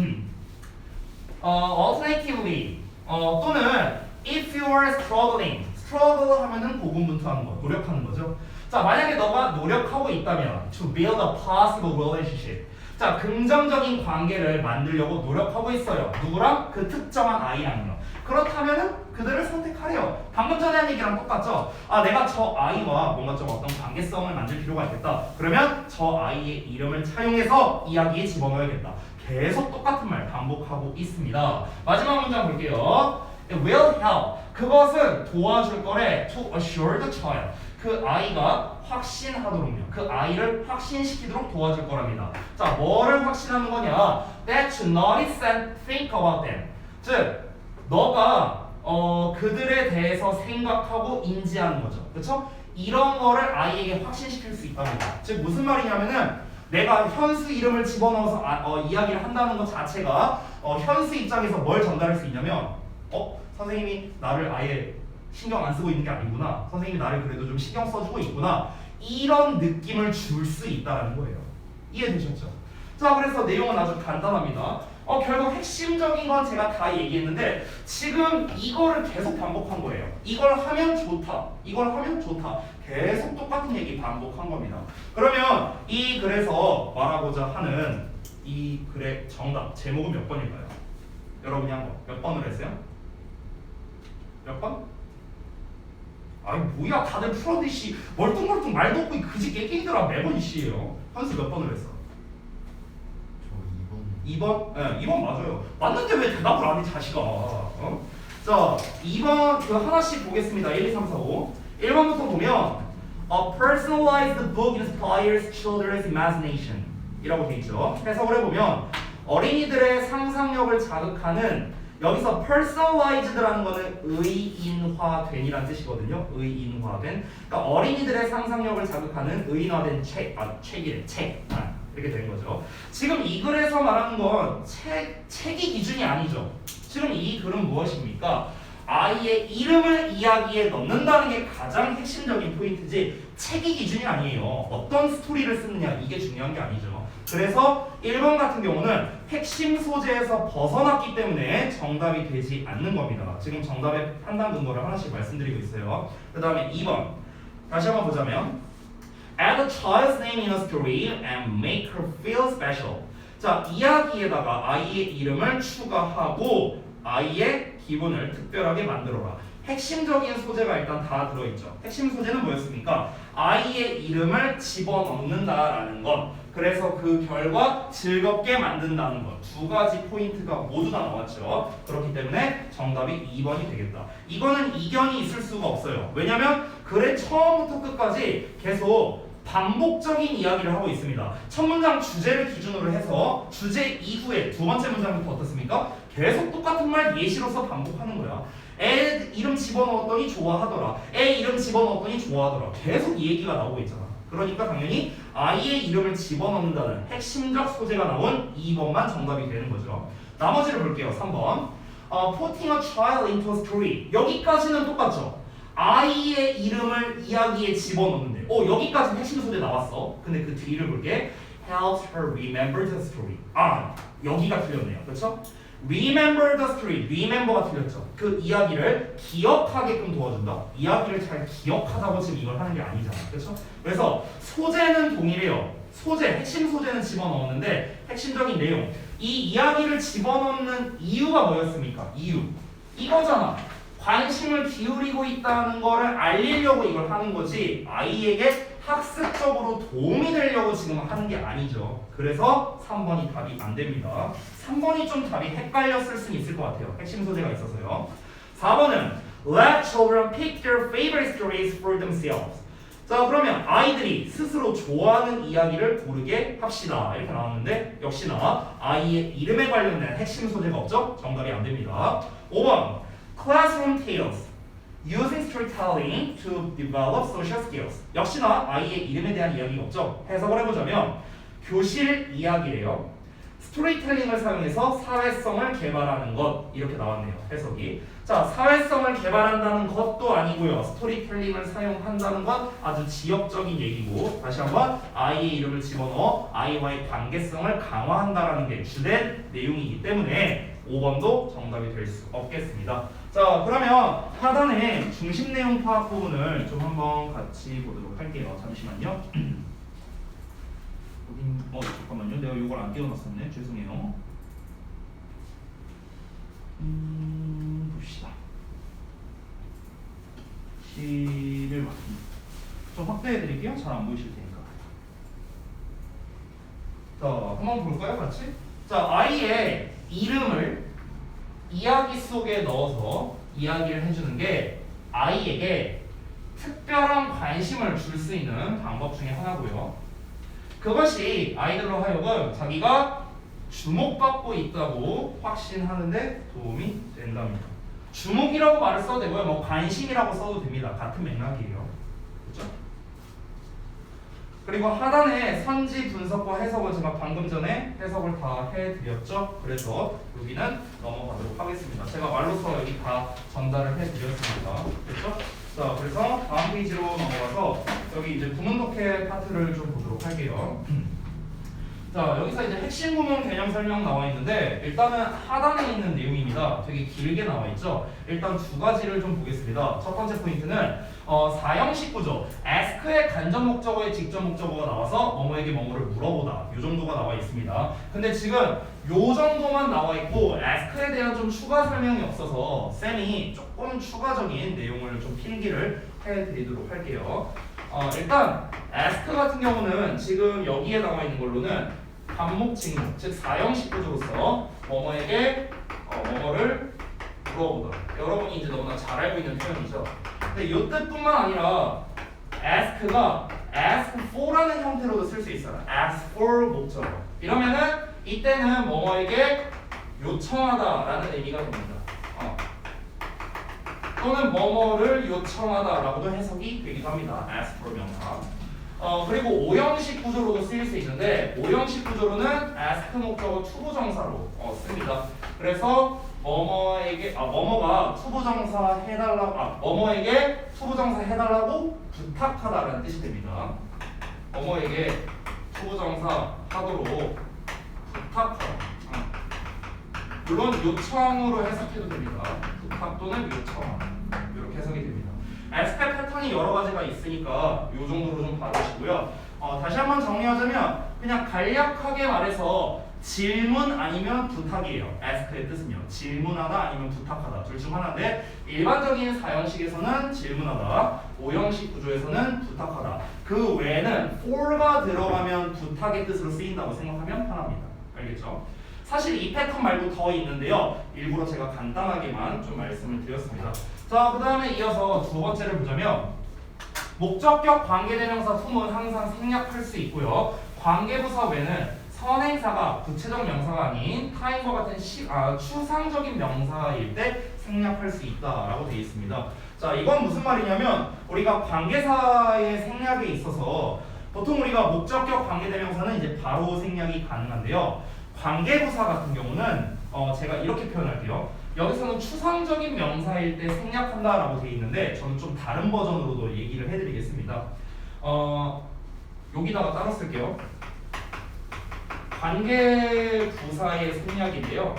Alternatively 또는 if you are struggling, struggle 하면은 고군분투하는 거, 노력하는 거죠. 자, 만약에 너가 노력하고 있다면 to build a possible relationship. 자, 긍정적인 관계를 만들려고 노력하고 있어요. 누구랑? 그 특정한 아이랑요. 그렇다면은 그들을 선택하래요. 방금 전에 한 얘기랑 똑같죠? 내가 저 아이와 뭔가 좀 어떤 관계성을 만들 필요가 있겠다. 그러면 저 아이의 이름을 차용해서 이야기에 집어넣어야겠다. 계속 똑같은 말 반복하고 있습니다. 마지막 문장 볼게요. It will help. 그것은 도와줄 거래. To assure the child. 그 아이가 확신하도록요. 그 아이를 확신시키도록 도와줄 거랍니다. 자, 뭐를 확신하는 거냐? That you notice and think about them. 즉, 너가 그들에 대해서 생각하고 인지하는 거죠. 그렇죠? 이런 거를 아이에게 확신시킬 수 있답니다. 즉 무슨 말이냐면은 내가 현수 이름을 집어넣어서 이야기를 한다는 것 자체가 현수 입장에서 뭘 전달할 수 있냐면 선생님이 나를 아예 신경 안 쓰고 있는 게 아니구나. 선생님이 나를 그래도 좀 신경 써주고 있구나. 이런 느낌을 줄 수 있다는 거예요. 이해되셨죠? 자, 그래서 내용은 아주 간단합니다. 결국 핵심적인 건 제가 다 얘기했는데 지금 이거를 계속 반복한 거예요. 이걸 하면 좋다. 이걸 하면 좋다. 계속 똑같은 얘기 반복한 겁니다. 그러면 이 글에서 말하고자 하는 이 글의 정답, 제목은 몇 번일까요? 여러분이 한 거 몇 번을 했어요? 몇 번? 아니 뭐야 다들 풀어듯이 멀뚱멀뚱 말도 없고 그지 깨끼더라 매번 이씨예요. 현수 몇 번을 했어? 2번? 네, 2번 맞아요. 맞는데 왜 대답을 안 해, 자식아. 자, 2번 그 하나씩 보겠습니다. 1, 2, 3, 4, 5. 1번부터 보면 A personalized book inspires children's imagination 이라고 돼 있죠. 해석을 해보면 어린이들의 상상력을 자극하는 여기서 personalized라는 거는 의인화된이라는 뜻이거든요. 의인화된. 그러니까 어린이들의 상상력을 자극하는 의인화된 책이래. 책. 이렇게 된 거죠. 지금 이 글에서 말하는 건 책이 기준이 아니죠. 지금 이 글은 무엇입니까? 아이의 이름을 이야기에 넣는다는 게 가장 핵심적인 포인트지 책이 기준이 아니에요. 어떤 스토리를 쓰느냐 이게 중요한 게 아니죠. 그래서 1번 같은 경우는 핵심 소재에서 벗어났기 때문에 정답이 되지 않는 겁니다. 지금 정답의 판단 근거를 하나씩 말씀드리고 있어요. 그 다음에 2번 다시 한번 보자면 Add a child's name in a story and make her feel special. 자, 이야기에다가 아이의 이름을 추가하고 아이의 기분을 특별하게 만들어라. 핵심적인 소재가 일단 다 들어있죠. 핵심 소재는 뭐였습니까? 아이의 이름을 집어넣는다라는 것. 그래서 그 결과 즐겁게 만든다는 것. 두 가지 포인트가 모두 다 나왔죠. 그렇기 때문에 정답이 2번이 되겠다. 이거는 이견이 있을 수가 없어요. 왜냐면 글의 처음부터 끝까지 계속 반복적인 이야기를 하고 있습니다. 첫 문장 주제를 기준으로 해서 주제 이후에 두 번째 문장부터 어떻습니까? 계속 똑같은 말 예시로서 반복하는 거야. 애 이름 집어넣었더니 좋아하더라. 애 이름 집어넣었더니 좋아하더라. 계속 이 얘기가 나오고 있잖아. 그러니까 당연히 아이의 이름을 집어넣는다는 핵심적 소재가 나온 2번만 정답이 되는 거죠. 나머지를 볼게요. 3번. Putting a child into a story. 여기까지는 똑같죠. 아이의 이름을 이야기에 집어넣는데 여기까지 핵심 소재 나왔어. 근데 그 뒤를 볼게. Helps her remember the story. 여기가 틀렸네요. 그렇죠? Remember the story. Remember가 틀렸죠. 그 이야기를 기억하게끔 도와준다. 이야기를 잘 기억하다고 지금 이걸 하는 게 아니잖아. 그렇죠? 그래서 소재는 동일해요. 핵심 소재는 집어넣었는데 핵심적인 내용. 이 이야기를 집어넣는 이유가 뭐였습니까? 이거잖아. 관심을 기울이고 있다는 거를 알리려고 이걸 하는 거지 아이에게 학습적으로 도움이 되려고 지금 하는 게 아니죠. 그래서 3번이 답이 안 됩니다. 3번이 좀 답이 헷갈렸을 수는 있을 것 같아요. 핵심 소재가 있어서요. 4번은 Let children pick their favorite stories for themselves. 자, 그러면 아이들이 스스로 좋아하는 이야기를 고르게 합시다. 이렇게 나왔는데 역시나 아이의 이름에 관련된 핵심 소재가 없죠? 정답이 안 됩니다. 5번 Classroom tales using storytelling to develop social skills. 역시나 아이의 이름에 대한 이야기가 없죠. 해석을 해보자면 교실 이야기래요. 스토리텔링을 사용해서 사회성을 개발하는 것 이렇게 나왔네요. 해석이. 자, 사회성을 개발한다는 것도 아니고요. 스토리텔링을 사용한다는 건 아주 지역적인 얘기고 다시 한번 아이의 이름을 집어넣어 아이와의 관계성을 강화한다라는 게 주된 내용이기 때문에 5번도 정답이 될 수 없겠습니다. 자, 그러면 하단에 중심 내용 파악 부분을 좀 한번 같이 보도록 할게요. 잠시만요. 잠깐만요. 내가 이걸 안 띄워놨었네. 죄송해요. 봅시다. 시를 좀 확대해드릴게요. 잘 안 보이실 테니까. 자, 한번 볼까요, 같이? 자, 아이의 이름을 이야기 속에 넣어서 이야기를 해주는 게 아이에게 특별한 관심을 줄 수 있는 방법 중에 하나고요. 그것이 아이들로 하여금 자기가 주목받고 있다고 확신하는데 도움이 된답니다. 주목이라고 말을 써도 되고요. 뭐 관심이라고 써도 됩니다. 같은 맥락이에요. 그렇죠? 그리고 하단에 선지 분석과 해석은 제가 방금 전에 해석을 다 해드렸죠. 그래서 여기는 넘어가도록 하겠습니다. 제가 말로써 여기 다 전달을 해드렸습니다. 그렇죠? 자, 그래서 다음 페이지로 넘어가서 여기 이제 구문 독해 파트를 좀 보도록 할게요. 자, 여기서 이제 핵심 구문 개념 설명 나와 있는데 일단은 하단에 있는 내용입니다. 되게 길게 나와 있죠. 일단 두 가지를 좀 보겠습니다. 첫 번째 포인트는 사형식 구조. ask의 간접 목적어의 직접 목적어가 나와서 뭐뭐에게 뭐뭐를 물어보다. 이 정도가 나와 있습니다. 근데 지금 요 정도만 나와 있고 ask에 대한 좀 추가 설명이 없어서 쌤이 조금 추가적인 내용을 좀 필기를 해드리도록 할게요. 일단 ask 같은 경우는 지금 여기에 나와 있는 걸로는 반목 직목, 즉 사형식 구조로서 뭐뭐에게 뭐뭐를 물어보다. 여러분이 이제 너무나 잘 알고 있는 표현이죠. 근데 이 뜻뿐만 아니라 ask가 ask for라는 형태로도 쓸 수 있어요. ask for 목적어. 이러면은 이때는 뭐뭐에게 요청하다라는 의미가 됩니다. 또는 뭐뭐를 요청하다라고도 해석이 되기도 합니다. ask for 명사. 그리고 오형식 구조로도 쓰일 수 있는데 오형식 구조로는 ask 목적어 투부정사로 씁니다. 그래서 뭐뭐가 투부정사 해달라고 뭐뭐에게 투부정사 해달라고 부탁하다라는 뜻이 됩니다. 뭐뭐에게 투부정사 하도록 부탁하다. 물론 요청으로 해석해도 됩니다. 부탁 또는 요청하다. 이렇게 해석이 됩니다. ask의 패턴이 여러 가지가 있으니까 이 정도로 좀 봐주시고요. 다시 한번 정리하자면 그냥 간략하게 말해서 질문 아니면 부탁이에요. ask의 뜻은요. 질문하다 아니면 부탁하다 둘 중 하나인데 일반적인 사형식에서는 질문하다, 오형식 구조에서는 부탁하다. 그 외에는 for가 들어가면 부탁의 뜻으로 쓰인다고 생각하면 편합니다. 알겠죠? 사실 이 패턴 말고 더 있는데요. 일부러 제가 간단하게만 좀 말씀을 드렸습니다. 자, 그 다음에 이어서 두 번째를 보자면 목적격 관계대명사 whom은 항상 생략할 수 있고요. 관계부사 외는 선행사가 구체적 명사가 아닌 타임과 같은 추상적인 명사일 때 생략할 수 있다라고 되어 있습니다. 자, 이건 무슨 말이냐면 우리가 관계사의 생략에 있어서 보통 우리가 목적격 관계대명사는 이제 바로 생략이 가능한데요. 관계부사 같은 경우는 제가 이렇게 표현할게요. 여기서는 추상적인 명사일 때 생략한다라고 되어 있는데 저는 좀 다른 버전으로도 얘기를 해드리겠습니다. 여기다가 따로 쓸게요. 관계부사의 생략인데요.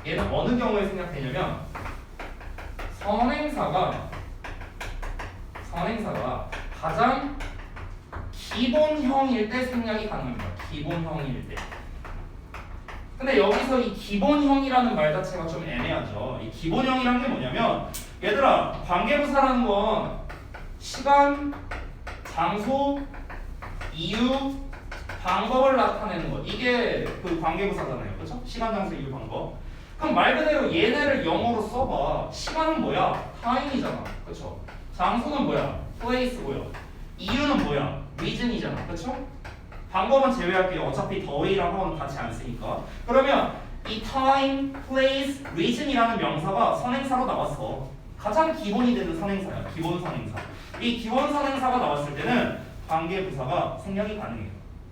얘는 어느 경우에 생략되냐면 선행사가 가장 기본형일 때 생략이 가능합니다. 기본형일 때. 근데 여기서 이 기본형이라는 말 자체가 좀 애매하죠. 이 기본형이란 게 뭐냐면 얘들아 관계부사라는 건 시간, 장소, 이유, 방법을 나타내는 것 이게 그 관계부사잖아요. 그렇죠? 시간, 장소, 이유, 방법. 그럼 말 그대로 얘네를 영어로 써봐. 시간은 뭐야? time이잖아. 그렇죠? 장소는 뭐야? place고요. 이유는 뭐야? reason이잖아. 그렇죠? 방법은 제외할게요. 어차피 the way랑 하고는 같이 안 쓰니까. 그러면 이 time, place, reason이라는 명사가 선행사로 나왔어. 가장 기본이 되는 선행사야. 기본 선행사. 이 기본 선행사가 나왔을 때는 관계부사가 생략이 가능해요.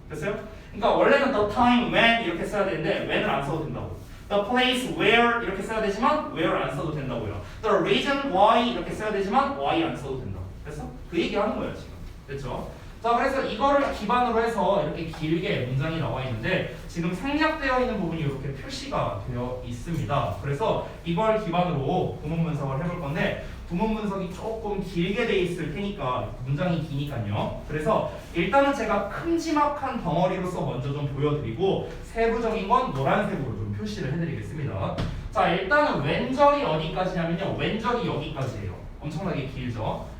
됐어요? 그러니까 원래는 the time, when 이렇게 써야 되는데 when을 안 써도 된다고. The place, where 이렇게 써야 되지만 where 안 써도 된다고요. The reason why 이렇게 써야 되지만 why 안 써도 된다고. 됐어? 그 얘기하는 거예요 지금. 됐죠? 자, 그래서 이거를 기반으로 해서 이렇게 길게 문장이 나와 있는데 지금 생략되어 있는 부분이 이렇게 표시가 되어 있습니다. 그래서 이걸 기반으로 구문 분석을 해볼 건데 구문 분석이 조금 길게 돼 있을 테니까 문장이 기니까요. 그래서 일단은 제가 큼지막한 덩어리로서 먼저 좀 보여드리고 세부적인 건 노란색으로 좀 표시를 해드리겠습니다. 자, 일단은 왼절이 어디까지냐면요. 왼절이 여기까지예요. 엄청나게 길죠.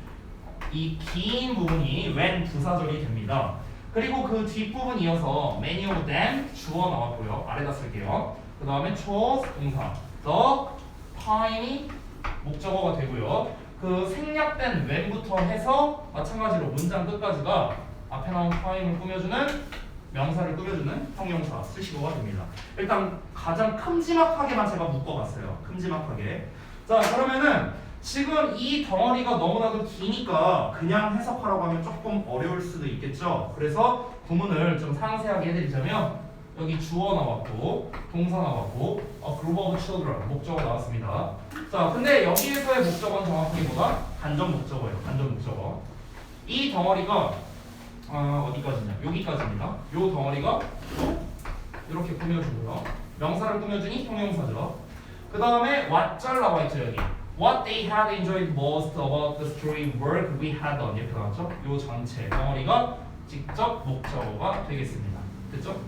이 긴 부분이 when 부사절이 됩니다. 그리고 그 뒷부분 이어서 many of them 주어 나왔고요. 아래다 쓸게요. 그 다음에 chose 동사 the time이 목적어가 되고요. 그 생략된 when부터 해서 마찬가지로 문장 끝까지가 앞에 나온 time을 꾸며주는 명사를 꾸며주는 형용사 쓰시고가 됩니다. 일단 가장 큼지막하게만 제가 묶어봤어요. 큼지막하게. 자, 그러면은 지금 이 덩어리가 너무나도 기니까 그냥 해석하라고 하면 조금 어려울 수도 있겠죠. 그래서 구문을 좀 상세하게 해드리자면 여기 주어 나왔고 동사 나왔고 group of children 목적어 나왔습니다. 자, 근데 여기에서의 목적어는 정확하게 뭐다? 간접 목적어예요. 간접 목적어. 이 덩어리가 어디까지냐? 여기까지입니다. 요 덩어리가 이렇게 꾸며주고요. 명사를 꾸며주니 형용사죠. 그 다음에 what 잘 나와 있죠 여기. What they had enjoyed most about the story work we had done 이렇게 나왔죠? 요 전체 덩어리가 직접 목적어가 되겠습니다. 됐죠?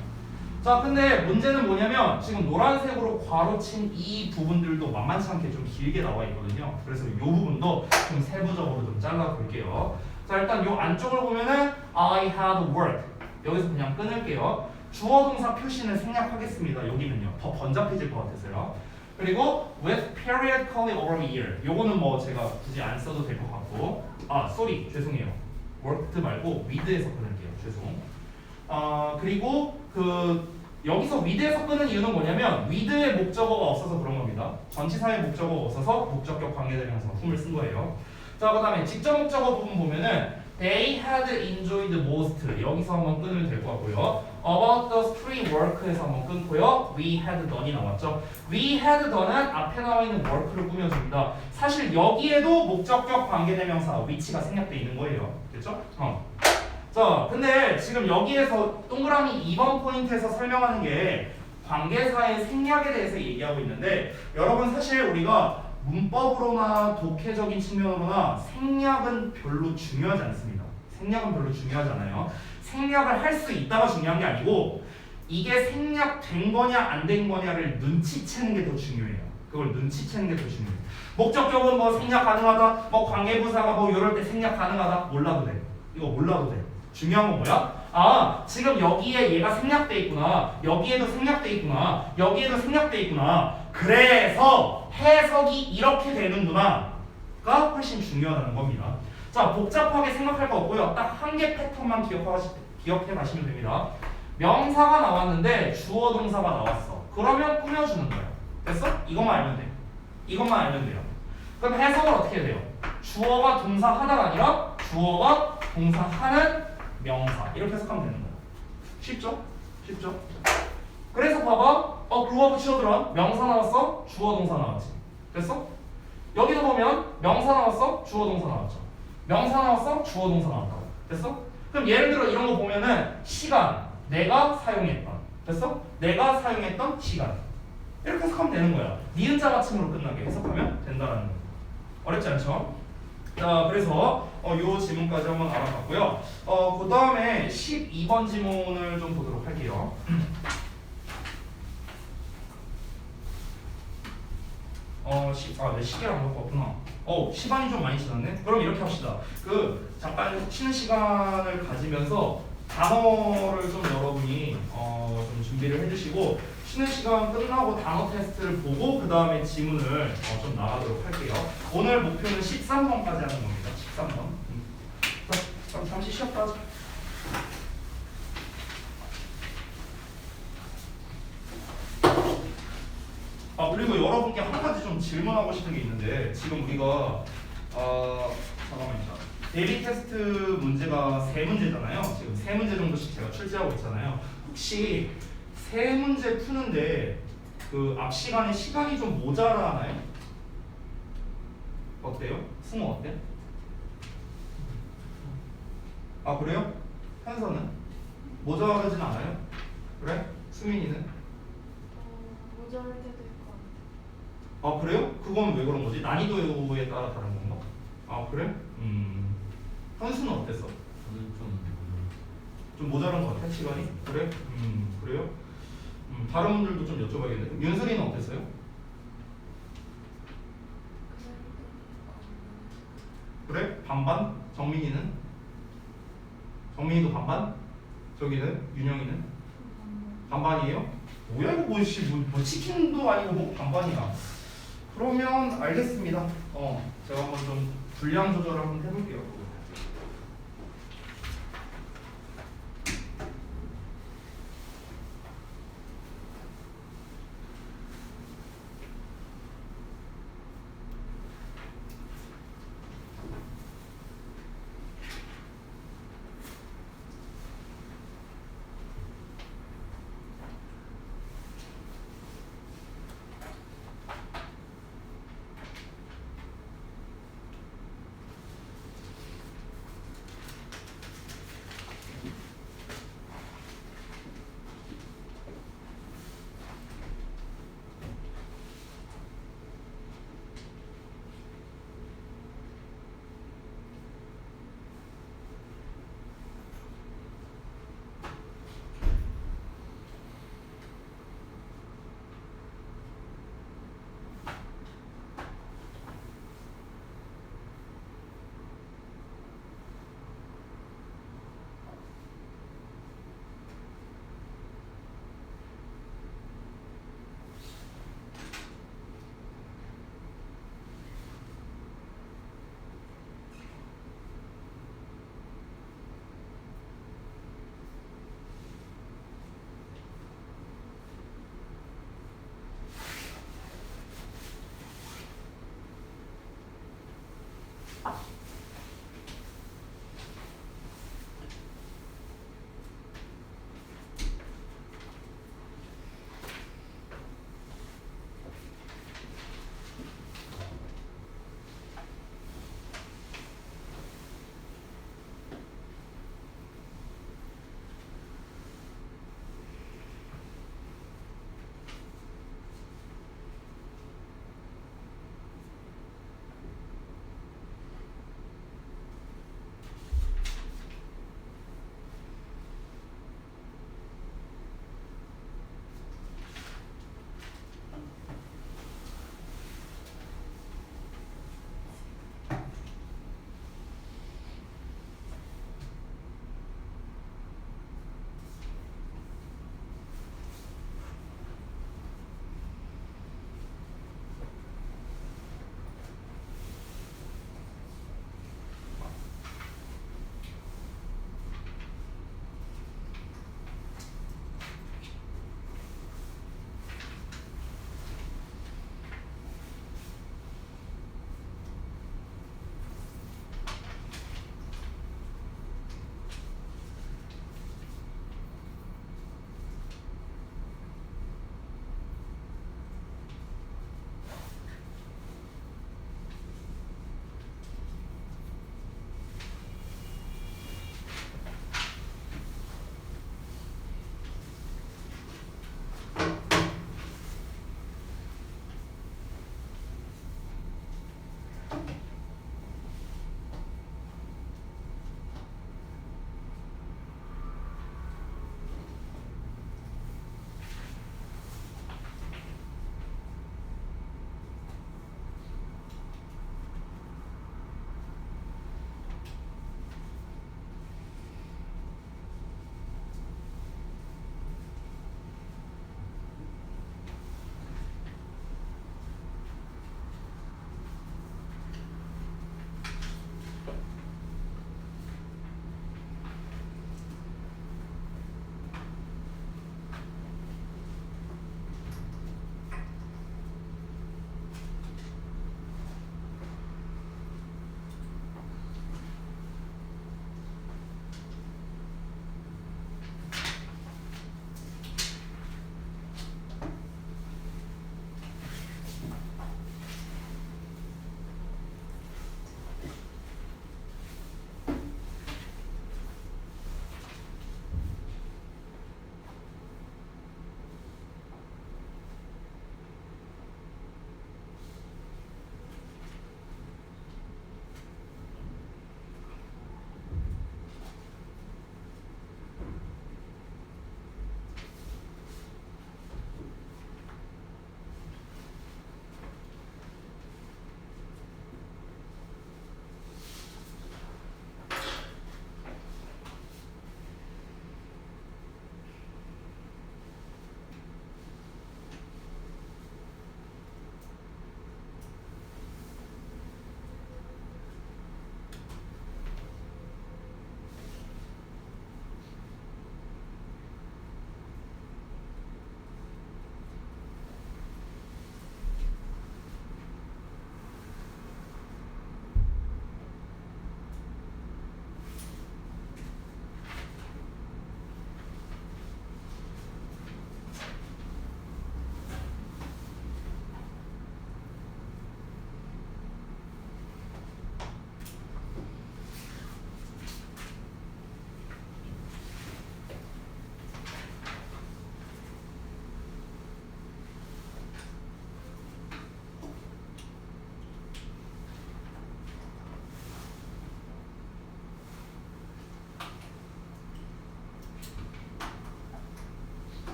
자, 근데 문제는 뭐냐면 지금 노란색으로 괄호친 이 부분들도 만만치 않게 좀 길게 나와 있거든요. 그래서 이 부분도 좀 세부적으로 좀 잘라 볼게요. 자, 일단 요 안쪽을 보면은 I had worked 여기서 그냥 끊을게요. 주어 동사 표시는 생략하겠습니다. 여기는요. 더 번잡해질 것 같아서요. 그리고 with periodically over a year 요거는 뭐 제가 굳이 안 써도 될 것 같고 죄송해요. worked 말고 with에서 끊을게요. 죄송. 그리고 그 여기서 with에서 끄는 이유는 뭐냐면 with의 목적어가 없어서 그런 겁니다. 전치사의 목적어가 없어서 목적격 관계대명사 whom을 쓴 거예요. 자, 그 다음에 직접 목적어 부분 보면은 they had enjoyed most 여기서 한번 끊으면 될 것 같고요. about the street work에서 한번 끊고요. we had done이 나왔죠. we had done은 앞에 나와 있는 work를 꾸며줍니다. 사실 여기에도 목적격 관계대명사 which가 생략돼 있는 거예요. 됐죠? 자, 근데 지금 여기에서 동그라미 2번 포인트에서 설명하는 게 관계사의 생략에 대해서 얘기하고 있는데 여러분 사실 우리가 문법으로나 독해적인 측면으로나 생략은 별로 중요하지 않습니다. 생략은 별로 중요하지 않아요. 생략을 할 수 있다가 중요한 게 아니고 이게 생략된 거냐 안 된 거냐를 눈치채는 게 더 중요해요. 그걸 눈치채는 게 더 중요해요. 목적격은 뭐 생략 가능하다, 뭐 관계부사가 뭐 이럴 때 생략 가능하다 몰라도 돼. 이거 몰라도 돼. 중요한 건 뭐야? 아, 지금 여기에 얘가 생략돼 있구나. 여기에도 생략돼 있구나. 여기에도 생략돼 있구나. 그래서 해석이 이렇게 되는구나가 훨씬 중요하다는 겁니다. 자, 복잡하게 생각할 거 없고요. 딱 한 개 패턴만 기억해 가시면 됩니다. 명사가 나왔는데 주어 동사가 나왔어. 그러면 꾸며주는 거야. 됐어? 이것만 알면 돼. 이것만 알면 돼요. 그럼 해석을 어떻게 해야 돼요? 주어가 동사하다가 아니라 주어가 동사하는 명사 이렇게 해석하면 되는 거야. 쉽죠? 쉽죠? 그래서 봐봐. 그거 붙여들어. 명사 나왔어? 주어 동사 나왔지. 됐어? 여기도 보면 명사 나왔어? 주어 동사 나왔죠. 명사 나왔어? 주어 동사 나왔다고. 됐어? 그럼 예를 들어 이런 거 보면은 시간 내가 사용했던. 됐어? 내가 사용했던 시간 이렇게 해석하면 되는 거야. 니은자 받침으로 끝나게 해석하면 된다라는 거. 어렵지 않죠? 자, 그래서 요 지문까지 한번 알아봤고요. 그 다음에 12번 지문을 좀 보도록 할게요. 네, 시계를 안 갖고 왔구나. 시간이 좀 많이 지났네. 그럼 이렇게 합시다. 잠깐 쉬는 시간을 가지면서 단어를 좀 여러분이 좀 준비를 해주시고 쉬는 시간 끝나고 단어 테스트를 보고 그 다음에 지문을 좀 나가도록 할게요. 오늘 목표는 13번까지 하는 겁니다. 13번. 그럼 잠시 쉬었다 하자. 그리고 여러분께 한 가지 좀 질문하고 싶은 게 있는데 지금 우리가 잠깐만요. 대비 테스트 문제가 3문제잖아요. 지금 3문제 정도씩 제가 출제하고 있잖아요. 혹시 3문제 푸는데 앞 시간에 시간이 좀 모자라나요? 어때요? 승우 어때? 그래요? 현서는? 모자라진 않아요? 그래? 수민이는? 모자랄 때도 있고. 그래요? 그건 왜 그런 거지? 난이도에 따라 다른 건가? 그래? 현수는 어땠어? 저는 좀 모자란 것 같아 시간이? 그래? 그래요? 다른 분들도 좀 여쭤봐야겠네. 윤슬이는 어땠어요? 그래? 반반? 정민이는? 정민이도 반반? 저기는? 윤영이는? 반반이에요? 뭐야 이거 뭐 치킨도 아니고 뭐 반반이야. 그러면 알겠습니다. 제가 한번 좀 분량 조절을 한번 해볼게요.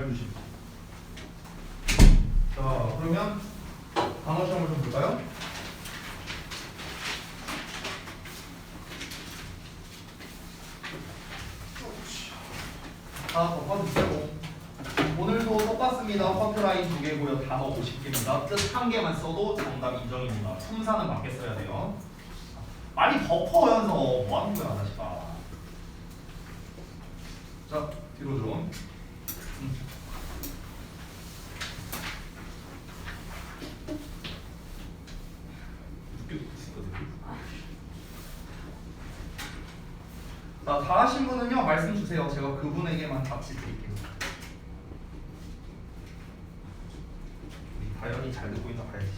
해주시죠. 자, 그러면 단어 시험을 좀 볼까요? 다 덮어주세요. 오늘도 똑같습니다. 커트라인 2개고요. 단어 50개입니다. 뜻 1개만 써도 정답 인정입니다. 품사는 맞게 써야 돼요. 많이 덮어 연서 뭐 하는 거야 다시가. 자 뒤로 좀. 자, 다 하신 분은요 말씀 주세요. 제가 그분에게만 답지 드릴게요. 우리 다현이 잘 듣고 있나 봐야지.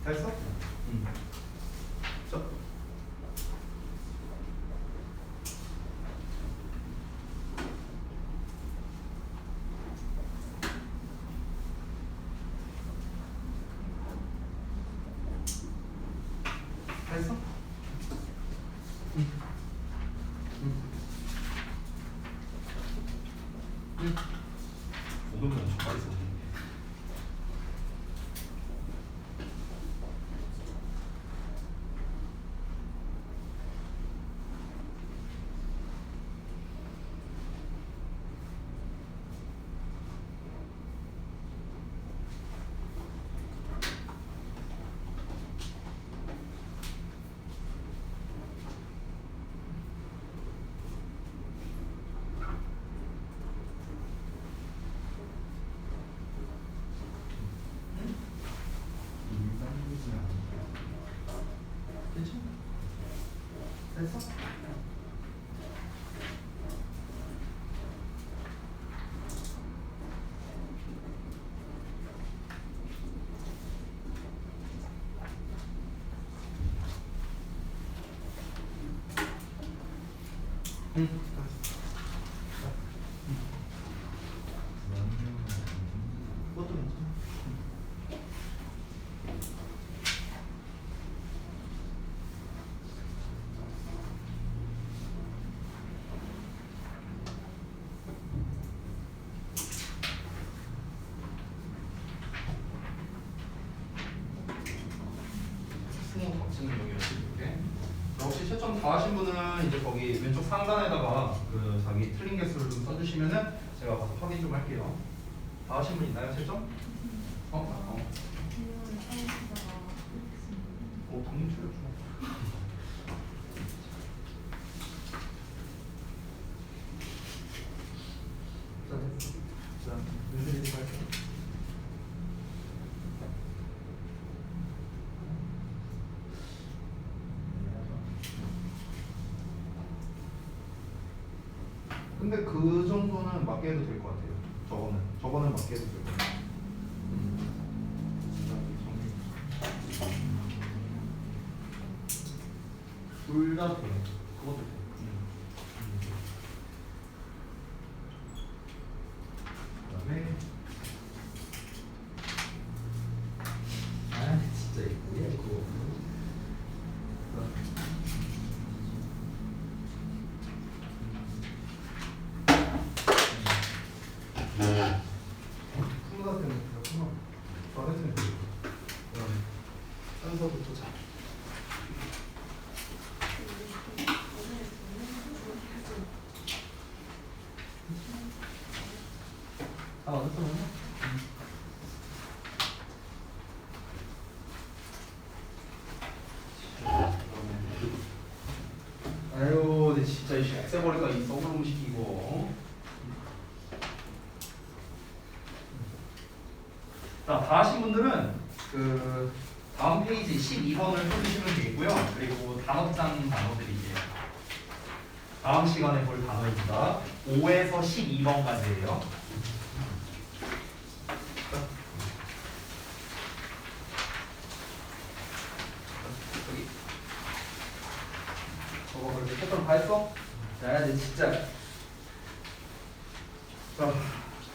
됐어? 자. 됐어? 오늘은 엄청 빨리 썼네. 그것도 괜찮아. 승호 덮치는 용이었지 이렇게. 혹시 채점 다 하신 분은 이제 거기 왼쪽 상단에다가 그 자기 틀린 개수를 좀 써주시면은 제가 가서 확인 좀 할게요. 다 하신 분 있나요 채점? 당연히 틀렸죠. 자, 됐어. 자, 윤슬이 할게요. 근데 그 정도는 맞게 해도 될 것 같아요. 저거는 맞게 해도 될 것 같아요. 둘 다 돼. 그것도 돼. 그다음에 아 진짜 뭐야 그거. 풍가 때문에 그렇구나. 바게트는 되고. 그다음에 산서부터 자. 아 어떻게 보면 아유, 내 진짜 이 액세버리가 이 썩은 음식 이거. 자, 다 하신 분들은 그 다음 페이지 12번을 펴주시면 되겠고요. 그리고 단어장 단어들이 이제 다음 시간에 볼 단어입니다. 5에서 12번까지예요. 여기. 저거 그렇게 패턴 다 했어? 야, 내 진짜. 자,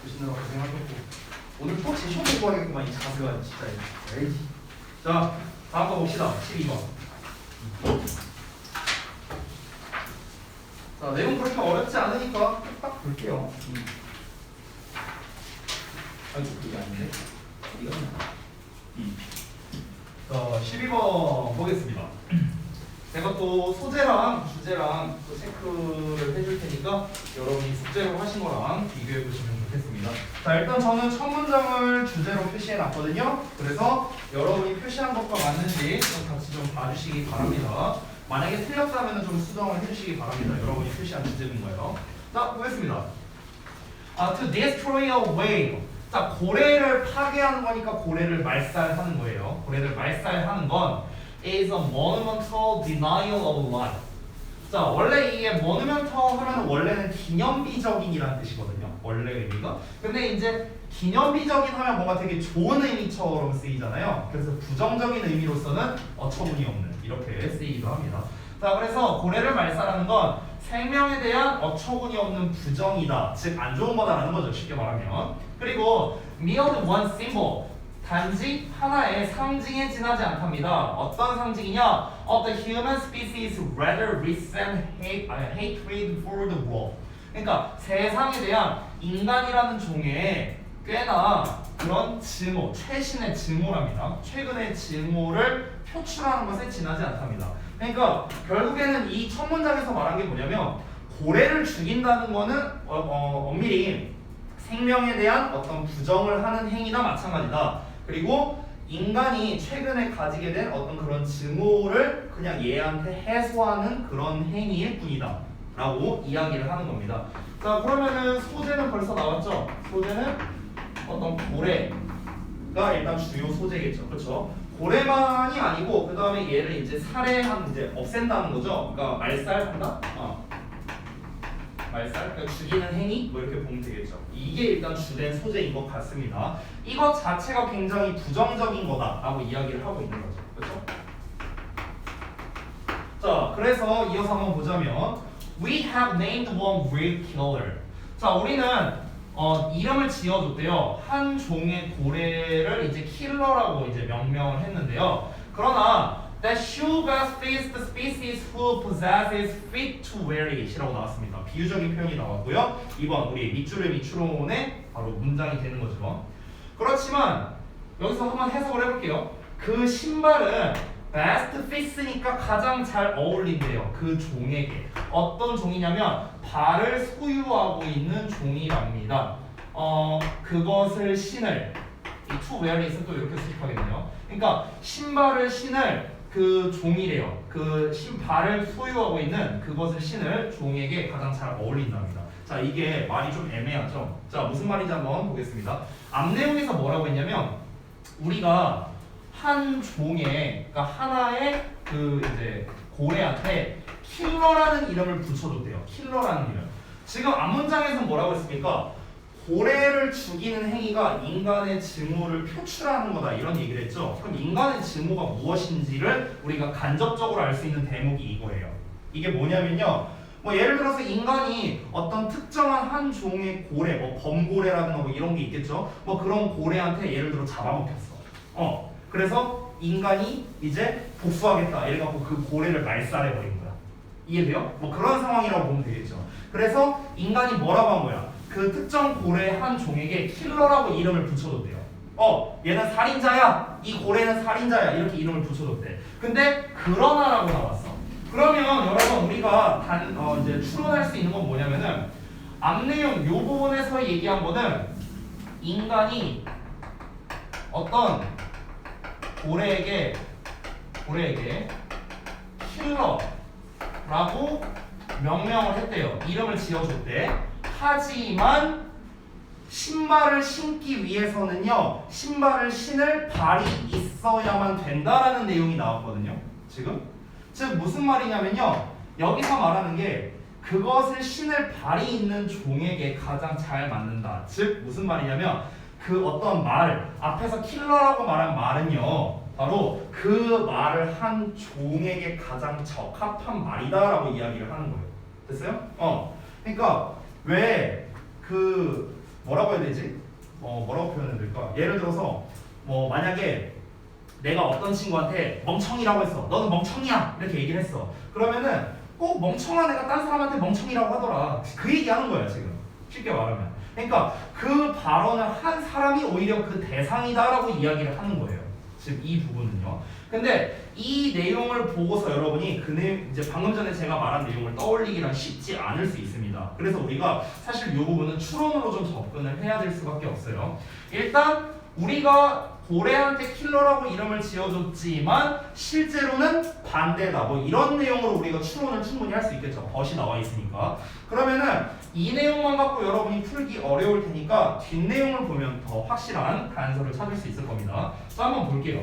보시느라 고생하셨고. 오늘 또 제 시험 보고 하겠구만, 이 자세가 진짜. 에이. 자, 다음 거 봅시다. 12번. 자, 내용 그렇게 어렵지 않으니까 딱 볼게요. 아이고 그게 아닌데. 이거는 자, 12번 보겠습니다. 제가 또 소재랑 주제랑 또 체크를 해줄 테니까 여러분이 숙제로 하신 거랑 비교해 보시면 좋겠습니다. 자, 일단 저는 첫 문장을 주제로 표시해 놨거든요. 그래서 여러분이 표시한 것과 맞는지 좀 같이 좀 봐주시기 바랍니다. 만약에 틀렸다면 좀 수정을 해주시기 바랍니다. 여러분이 표시한 주제는 거예요. 자, 보겠습니다. To destroy a whale. 자, 고래를 파괴하는 거니까 고래를 말살하는 거예요. 고래를 말살하는 건 is a monumental denial of life. 자, 원래 이게 monumental 하면 원래는 기념비적인이라는 뜻이거든요. 원래 의미가. 근데 이제 기념비적인 하면 뭔가 되게 좋은 의미처럼 쓰이잖아요. 그래서 부정적인 의미로서는 어처구니 없는 이렇게 쓰이기도 합니다. 자, 그래서 고래를 말살하는 건 생명에 대한 어처구니 없는 부정이다. 즉 안 좋은 거다라는 거죠. 쉽게 말하면. 그리고 merely one symbol. 단지 하나의 상징에 지나지 않답니다. 어떤 상징이냐? Of the human species rather resent hatred for the world. 그러니까 세상에 대한 인간이라는 종의 꽤나 그런 증오, 최신의 증오랍니다. 최근의 증오를 표출하는 것에 지나지 않답니다. 그러니까 결국에는 이 첫 문장에서 말한 게 뭐냐면 고래를 죽인다는 거는 엄밀히 생명에 대한 어떤 부정을 하는 행위나 마찬가지다. 그리고 인간이 최근에 가지게 된 어떤 그런 증오를 그냥 얘한테 해소하는 그런 행위일 뿐이다 라고 이야기를 하는 겁니다. 자, 그러면은 소재는 벌써 나왔죠? 소재는 어떤 고래가 일단 주요 소재겠죠. 그렇죠? 고래만이 아니고 그 다음에 얘를 이제 살해한 이제 없앤다는 거죠. 그러니까 말살한다? 말살, 그러니까 죽이는 행위 뭐 이렇게 보면 되겠죠. 이게 일단 주된 소재인 것 같습니다. 이것 자체가 굉장히 부정적인 거다라고 이야기를 하고 있는 거죠. 그렇죠? 자, 그래서 이어서 한번 보자면 We have named one real killer. 자, 우리는 이름을 지어줬대요. 한 종의 고래를 이제 킬러라고 이제 명명을 했는데요. 그러나 that should best fits the species who possesses fit to wear it이라고 나왔습니다. 비유적인 표현이 나왔고요. 2번 우리 밑줄의 밑줄론의 바로 문장이 되는 거죠. 그렇지만 여기서 한번 해석을 해볼게요. 그 신발은 best fits니까 가장 잘 어울린대요. 그 종에게. 어떤 종이냐면 발을 소유하고 있는 종이랍니다. 그것을 신을 이 to wear it은 또 이렇게 수집하겠네요. 그러니까 신발을 신을 그 종이래요. 그 발을 소유하고 있는 그것을 신을 종에게 가장 잘 어울린답니다. 자, 이게 말이 좀 애매하죠. 자, 무슨 말인지 한번 보겠습니다. 앞 내용에서 뭐라고 했냐면 우리가 한 종의, 그러니까 하나의 그 이제 고래한테 킬러라는 이름을 붙여줬대요. 킬러라는 이름. 지금 앞 문장에서 뭐라고 했습니까? 고래를 죽이는 행위가 인간의 증오를 표출하는 거다 이런 얘기를 했죠. 그럼 인간의 증오가 무엇인지를 우리가 간접적으로 알 수 있는 대목이 이거예요. 이게 뭐냐면요. 뭐 예를 들어서 인간이 어떤 특정한 한 종의 고래, 뭐 범고래라든가 뭐 이런 게 있겠죠. 뭐 그런 고래한테 예를 들어 잡아먹혔어. 그래서 인간이 이제 복수하겠다. 이래갖고 그 고래를 말살해버린 거야. 이해돼요? 뭐 그런 상황이라고 보면 되겠죠. 그래서 인간이 뭐라고 한 거야? 그 특정 고래 한 종에게 킬러라고 이름을 붙여줬대요. 얘는 살인자야. 이 고래는 살인자야. 이렇게 이름을 붙여줬대. 근데 그러나라고 나왔어. 그러면 여러분 우리가 이제 추론할 수 있는 건 뭐냐면은 앞 내용 요 부분에서 얘기한 거는 인간이 어떤 고래에게 킬러라고 명명을 했대요. 이름을 지어줬대. 하지만 신발을 신기 위해서는요, 신발을 신을 발이 있어야만 된다라는 내용이 나왔거든요. 지금 즉 무슨 말이냐면요, 여기서 말하는 게 그것을 신을 발이 있는 종에게 가장 잘 맞는다. 즉 무슨 말이냐면 그 어떤 말 앞에서 킬러라고 말한 말은요, 바로 그 말을 한 종에게 가장 적합한 말이다라고 이야기를 하는 거예요. 됐어요? 그러니까 왜 그 뭐라고 해야 되지? 뭐라고 표현해야 될까? 예를 들어서 뭐 만약에 내가 어떤 친구한테 멍청이라고 했어. 너는 멍청이야. 이렇게 얘기를 했어. 그러면은 꼭 멍청한 애가 딴 사람한테 멍청이라고 하더라. 그 얘기하는 거야 지금. 쉽게 말하면. 그러니까 그 발언을 한 사람이 오히려 그 대상이다라고 이야기를 하는 거예요. 지금 이 부분은요. 근데 이 내용을 보고서 여러분이 그 내용 이제 방금 전에 제가 말한 내용을 떠올리기란 쉽지 않을 수 있습니다. 그래서 우리가 사실 이 부분은 추론으로 좀 접근을 해야 될 수밖에 없어요. 일단 우리가 고래한테 킬러라고 이름을 지어줬지만 실제로는 반대다. 뭐 이런 내용으로 우리가 추론을 충분히 할 수 있겠죠. 덫이 나와 있으니까. 그러면은 이 내용만 갖고 여러분이 풀기 어려울 테니까 뒷내용을 보면 더 확실한 단서를 찾을 수 있을 겁니다. 자, 한번 볼게요.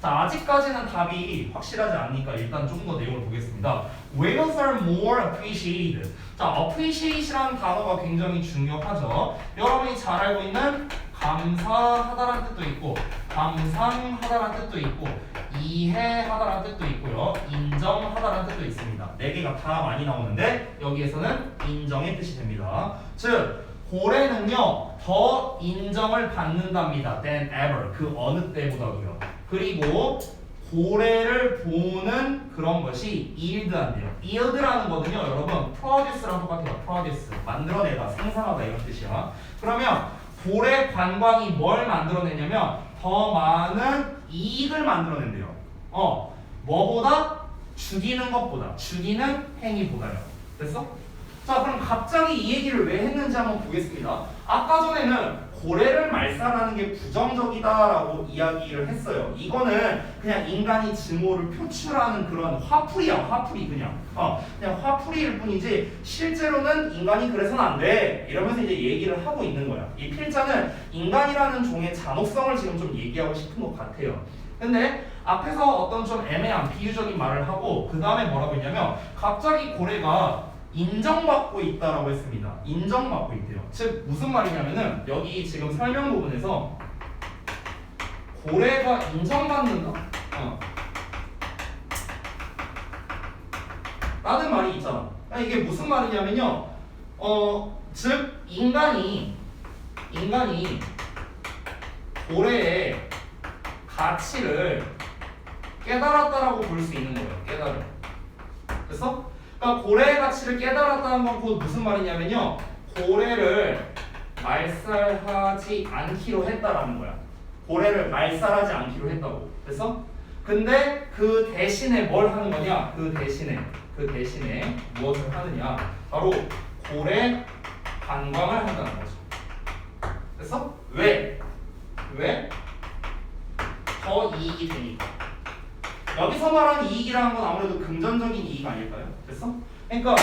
자, 아직까지는 답이 확실하지 않으니까 일단 좀 더 내용을 보겠습니다. Whales are more appreciated. 자, appreciate이라는 단어가 굉장히 중요하죠. 여러분이 잘 알고 있는 감사하다라는 뜻도 있고, 감상하다라는 뜻도 있고, 이해하다라는 뜻도 있고요, 인정하다라는 뜻도 있습니다. 네 개가 다 많이 나오는데 여기에서는 인정의 뜻이 됩니다. 즉 고래는요 더 인정을 받는답니다. than ever. 그 어느 때보다도요. 그리고 고래를 보는 그런 것이 yield한대요. yield라는 거는요 여러분 produce랑 똑같아요. produce 만들어내다, 생산하다 이런 뜻이야. 그러면 고래 관광이 뭘 만들어내냐면 더 많은 이익을 만들어낸대요. 뭐보다? 죽이는 것보다, 죽이는 행위보다요. 됐어? 자, 그럼 갑자기 이 얘기를 왜 했는지 한번 보겠습니다. 아까 전에는 고래를 말살하는 게 부정적이다라고 이야기를 했어요. 이거는 그냥 인간이 증오를 표출하는 그런 화풀이야, 화풀이 그냥. 그냥 화풀이일 뿐이지 실제로는 인간이 그래서는 안 돼. 이러면서 이제 얘기를 하고 있는 거야. 이 필자는 인간이라는 종의 잔혹성을 지금 좀 얘기하고 싶은 것 같아요. 근데 앞에서 어떤 좀 애매한 비유적인 말을 하고 그 다음에 뭐라고 했냐면 갑자기 고래가 인정받고 있다라고 했습니다. 인정받고 있대요. 즉 무슨 말이냐면은 여기 지금 설명 부분에서 고래가 인정받는다? 라는 말이 있잖아. 이게 무슨 말이냐면요. 즉 인간이 고래의 가치를 깨달았다라고 볼 수 있는 거예요. 깨달음. 그래서 그러니까 고래의 가치를 깨달았다는 건 곧 무슨 말이냐면요. 고래를 말살하지 않기로 했다라는 거야. 고래를 말살하지 않기로 했다고. 그래서 근데 그 대신에 뭘 하는 거냐? 그 대신에 무엇을 하느냐? 바로 고래 관광을 한다는 거죠. 그래서 왜? 더 이익이 되니까. 여기서 말하는 이익이라는 건 아무래도 금전적인 이익 아닐까요? 그래서 그러니까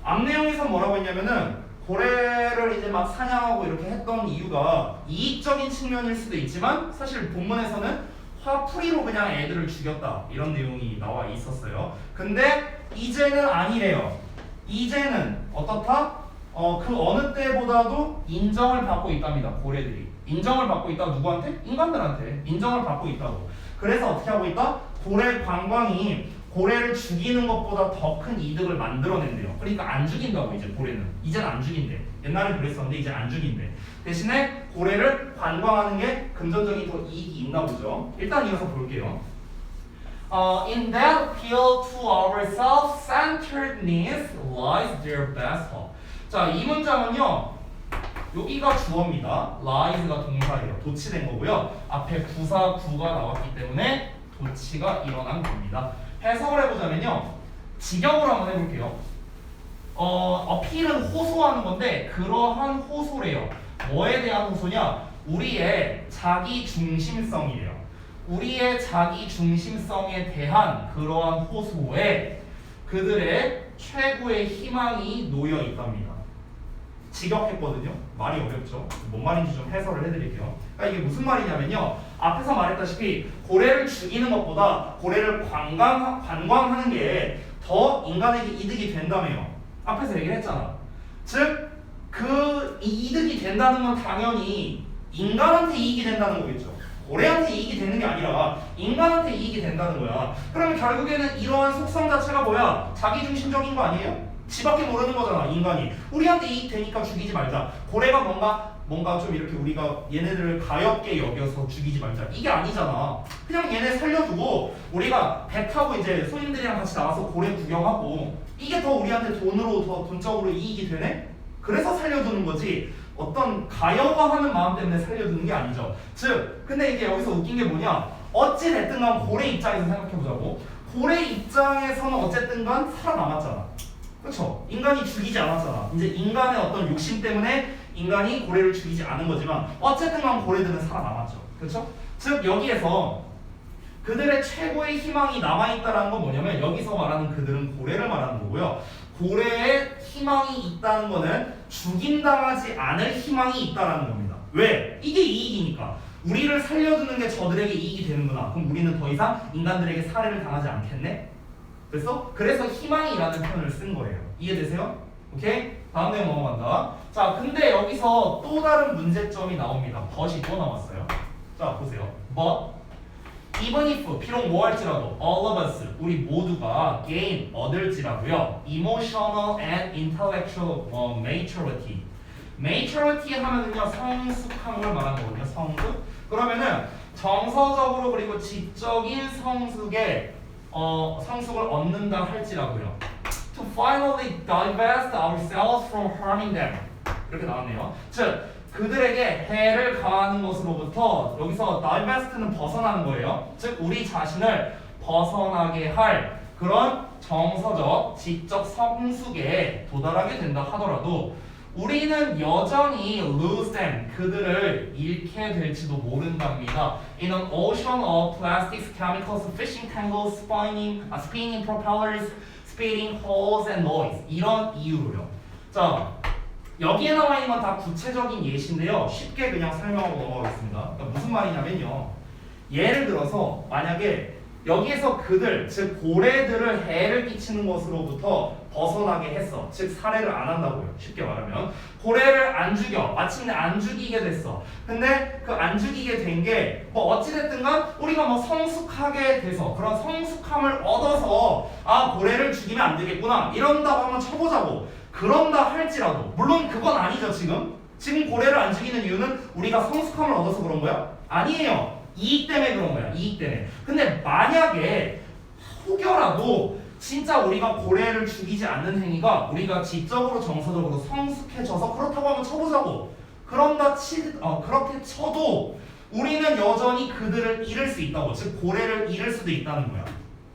앞 내용에서 뭐라고 했냐면은 고래를 이제 막 사냥하고 이렇게 했던 이유가 이익적인 측면일 수도 있지만 사실 본문에서는 화풀이로 그냥 애들을 죽였다 이런 내용이 나와 있었어요. 근데 이제는 아니래요. 이제는 어떻다? 그 어느 때보다도 인정을 받고 있답니다. 고래들이 인정을 받고 있다. 누구한테? 인간들한테 인정을 받고 있다고. 그래서 어떻게 하고 있다? 고래 관광이 고래를 죽이는 것보다 더 큰 이득을 만들어낸대요. 그러니까 안 죽인다고. 이제 고래는 이제는 안 죽인대. 옛날엔 그랬었는데 이제 안 죽인대. 대신에 고래를 관광하는 게 금전적인 더 이익이 있나 보죠. 일단 이어서 볼게요. In that appeal to our self-centeredness lies their best hope. 자, 이 문장은요. 여기가 주어입니다. lies가 동사예요. 도치된 거고요. 앞에 부사 구가 나왔기 때문에 도치가 일어난 겁니다. 해석을 해보자면요. 직역으로 한번 해볼게요. 어필은 호소하는 건데 그러한 호소래요. 뭐에 대한 호소냐? 우리의 자기 중심성이래요. 우리의 자기 중심성에 대한 그러한 호소에 그들의 최고의 희망이 놓여 있답니다. 직역했거든요. 말이 어렵죠. 뭔 말인지 좀 해설을 해드릴게요. 그러니까 이게 무슨 말이냐면요. 앞에서 말했다시피 고래를 죽이는 것보다 고래를 관광하는 게 더 인간에게 이득이 된다며요. 앞에서 얘기를 했잖아. 즉, 그 이득이 된다는 건 당연히 인간한테 이익이 된다는 거겠죠. 고래한테 이익이 되는 게 아니라 인간한테 이익이 된다는 거야. 그러면 결국에는 이러한 속성 자체가 뭐야? 자기중심적인 거 아니에요? 지밖에 모르는 거잖아. 인간이 우리한테 이익 되니까 죽이지 말자. 고래가 뭔가 좀 이렇게 우리가 얘네들을 가엽게 여겨서 죽이지 말자. 이게 아니잖아. 그냥 얘네 살려두고 우리가 배 타고 이제 손님들이랑 같이 나와서 고래 구경하고 이게 더 우리한테 더 돈적으로 이익이 되네? 그래서 살려두는 거지. 어떤 가여워하는 마음 때문에 살려두는 게 아니죠. 즉, 근데 이게 여기서 웃긴 게 뭐냐? 어찌 됐든 간 고래 입장에서 생각해보자고. 고래 입장에서는 어쨌든 간 살아남았잖아. 그렇죠? 인간이 죽이지 않았잖아. 이제 인간의 어떤 욕심 때문에 인간이 고래를 죽이지 않은 거지만 어쨌든 간 고래들은 살아남았죠. 그렇죠? 즉 여기에서 그들의 최고의 희망이 남아있다는 건 뭐냐면 여기서 말하는 그들은 고래를 말하는 거고요. 고래의 희망이 있다는 거는 죽임당하지 않을 희망이 있다는 겁니다. 왜? 이게 이익이니까. 우리를 살려두는 게 저들에게 이익이 되는구나. 그럼 우리는 더 이상 인간들에게 살해를 당하지 않겠네? 그래서 희망이라는 표현을 쓴 거예요. 이해되세요? 오케이? 다음 내용 넘어간다. 자, 근데 여기서 또 다른 문제점이 나옵니다. but이 또 나왔어요. 자, 보세요. but even if 비록 뭐 할지라도 all of us 우리 모두가 gain 얻을지라도요. emotional and intellectual maturity. maturity 하면은요 성숙한 걸 말하는 거거든요. 성숙. 그러면은 정서적으로 그리고 지적인 성숙을 얻는다 할지라고요. To finally divest ourselves from harming them. 이렇게 나왔네요. 즉 그들에게 해를 가하는 것으로부터 여기서 divest는 벗어나는 거예요. 즉 우리 자신을 벗어나게 할 그런 정서적, 지적 성숙에 도달하게 된다 하더라도 우리는 여전히 lose them, 그들을 잃게 될지도 모른답니다. In an ocean of plastics, chemicals, fishing tangles, spinning propellers, speeding holes and noise. 이런 이유로요. 자, 여기에 나와 있는 건 다 구체적인 예시인데요. 쉽게 그냥 설명하고 넘어가겠습니다. 그러니까 무슨 말이냐면요. 예를 들어서 만약에 여기에서 그들, 즉 고래들을 해를 끼치는 것으로부터 벗어나게 했어. 즉 살해를 안 한다고요. 쉽게 말하면 고래를 안 죽여. 마침내 안 죽이게 됐어. 근데 그 안 죽이게 된 게 뭐 어찌됐든간 우리가 뭐 성숙하게 돼서 그런 성숙함을 얻어서 아 고래를 죽이면 안 되겠구나 이런다고 한번 쳐보자고. 그런다 할지라도 물론 그건 아니죠. 지금 고래를 안 죽이는 이유는 우리가 성숙함을 얻어서 그런 거야? 아니에요. 이익 때문에 그런 거야. 이익 때문에. 근데 만약에 혹여라도 진짜 우리가 고래를 죽이지 않는 행위가 우리가 지적으로 정서적으로 성숙해져서 그렇다고 한번 쳐보자고. 그렇게 쳐도 우리는 여전히 그들을 잃을 수 있다고. 즉 고래를 잃을 수도 있다는 거야.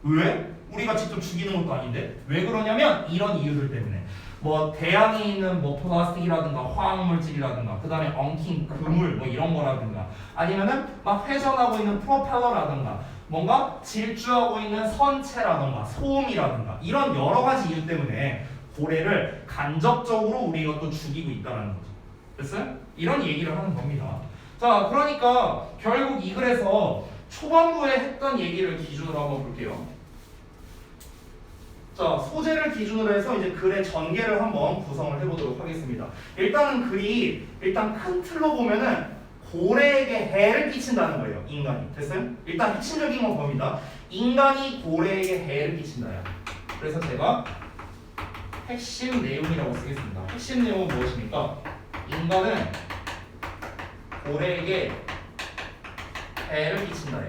왜? 우리가 직접 죽이는 것도 아닌데. 왜 그러냐면 이런 이유들 때문에. 뭐 대양에 있는 뭐 플라스틱이라든가 화학물질이라든가 그 다음에 엉킨 그물 뭐 이런 거라든가 아니면은 막 회전하고 있는 프로펠러라든가 뭔가 질주하고 있는 선체라든가 소음이라든가 이런 여러 가지 이유 때문에 고래를 간접적으로 우리가 또 죽이고 있다는 거죠. 됐어요? 이런 얘기를 하는 겁니다. 자, 그러니까 결국 이 글에서 초반부에 했던 얘기를 기준으로 한번 볼게요. 자, 소재를 기준으로 해서 이제 글의 전개를 한번 구성을 해보도록 하겠습니다. 일단은 글이 일단 큰 틀로 보면은 고래에게 해를 끼친다는 거예요. 인간이. 됐어요? 일단 핵심적인 건 봅니다. 인간이 고래에게 해를 끼친다요. 그래서 제가 핵심 내용이라고 쓰겠습니다. 핵심 내용은 무엇입니까? 인간은 고래에게 해를 끼친다요.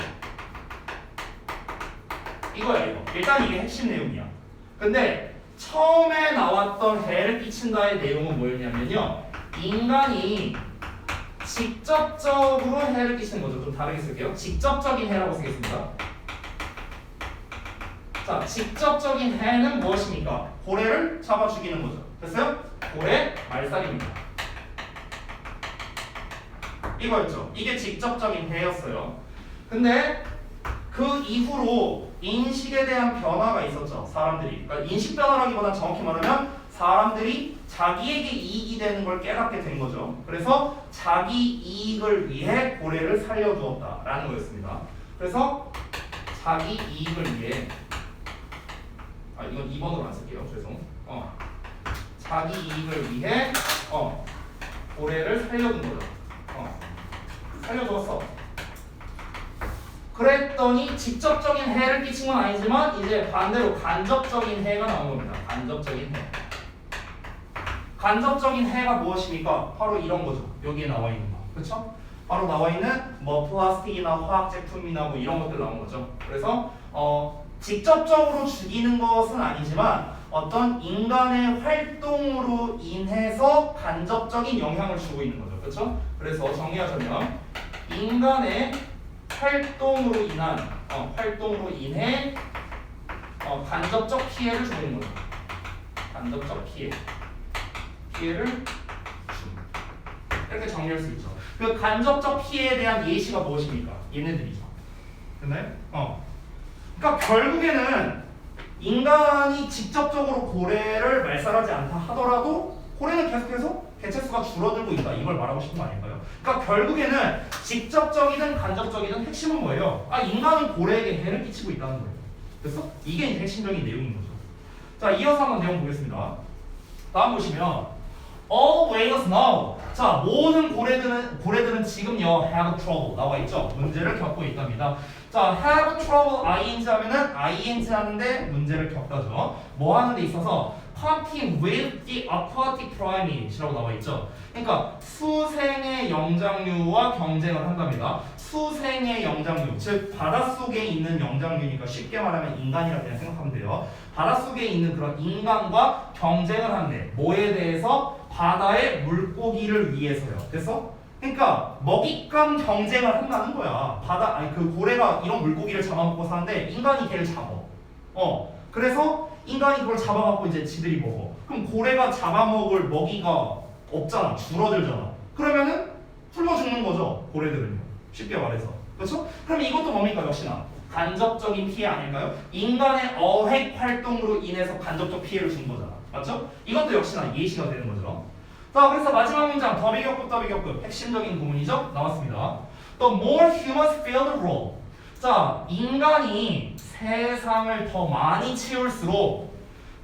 이거야 이거. 일단 이게 핵심 내용이야. 근데 처음에 나왔던 해를 끼친다의 내용은 뭐였냐면요. 인간이 직접적으로 해를 끼치는 거죠. 좀 다르게 쓸게요. 직접적인 해라고 쓰겠습니다. 자, 직접적인 해는 무엇입니까? 고래를 잡아 죽이는 거죠. 됐어요? 고래 말살입니다. 이거였죠. 이게 직접적인 해였어요. 근데 그 이후로 인식에 대한 변화가 있었죠. 사람들이. 그러니까 인식 변화라기보다 정확히 말하면 사람들이 자기에게 이익이 되는 걸 깨닫게 된 거죠. 그래서 자기 이익을 위해 고래를 살려주었다라는 거였습니다. 그래서 자기 이익을 위해 이건 2번으로 안 쓸게요. 죄송. 자기 이익을 위해 고래를 살려준 거죠. 살려줬어. 그랬더니 직접적인 해를 끼친 건 아니지만 이제 반대로 간접적인 해가 나온 겁니다. 간접적인 해. 간접적인 해가 무엇입니까? 바로 이런 거죠. 여기에 나와 있는 거. 그렇죠? 바로 나와 있는 뭐 플라스틱이나 화학 제품이나 뭐 이런 것들 나온 거죠. 그래서 직접적으로 죽이는 것은 아니지만 어떤 인간의 활동으로 인해서 간접적인 영향을 주고 있는 거죠. 그렇죠? 그래서 정리하자면 인간의 활동으로 인해 간접적 피해를 주는 거죠. 간접적 피해를 줍니다. 이렇게 정리할 수 있죠. 그 간접적 피해에 대한 예시가 무엇입니까? 얘네들이죠. 됐나요? 그러니까 결국에는 인간이 직접적으로 고래를 말살하지 않다 하더라도 고래는 계속해서 개체수가 줄어들고 있다. 이걸 말하고 싶은 거 아닐까요? 그러니까 결국에는 직접적이든 간접적이든 핵심은 뭐예요? 인간은 고래에게 해를 끼치고 있다는 거예요. 됐어? 이게 이제 핵심적인 내용인 거죠. 자, 이어서 한번 내용 보겠습니다. 다음 보시면 all whales know. 자, 모든 고래들은 지금요 have trouble 나와 있죠. 문제를 겪고 있답니다. 자, have trouble ing 하면은 ing 하는데 문제를 겪다죠. 뭐 하는 데 있어서 competing with the aquatic primates라고 나와 있죠. 그러니까 수생의 영장류와 경쟁을 한답니다. 수생의 영장류, 즉 바닷속에 있는 영장류니까 쉽게 말하면 인간이라고 그냥 생각하면 돼요. 바닷속에 있는 그런 인간과 경쟁을 한대. 뭐에 대해서? 바다의 물고기를 위해서요. 됐어? 그러니까 먹잇감 경쟁을 한다는 거야. 그 고래가 이런 물고기를 잡아먹고 사는데 인간이 걔를 잡아. 그래서 인간이 그걸 잡아갖고 이제 지들이 먹어. 그럼 고래가 잡아먹을 먹이가 없잖아. 줄어들잖아. 그러면은 굶어 죽는 거죠. 고래들은요. 쉽게 말해서. 그렇죠? 그럼 이것도 뭡니까? 역시나 간접적인 피해 아닐까요? 인간의 어획 활동으로 인해서 간접적 피해를 준 거잖아. 맞죠? 이것도 역시나 예시가 되는 거죠. 자, 그래서 마지막 문장 더비격급 핵심적인 부분이죠. 나왔습니다. The more humans fill the role. 자, 인간이 세상을 더 많이 채울수록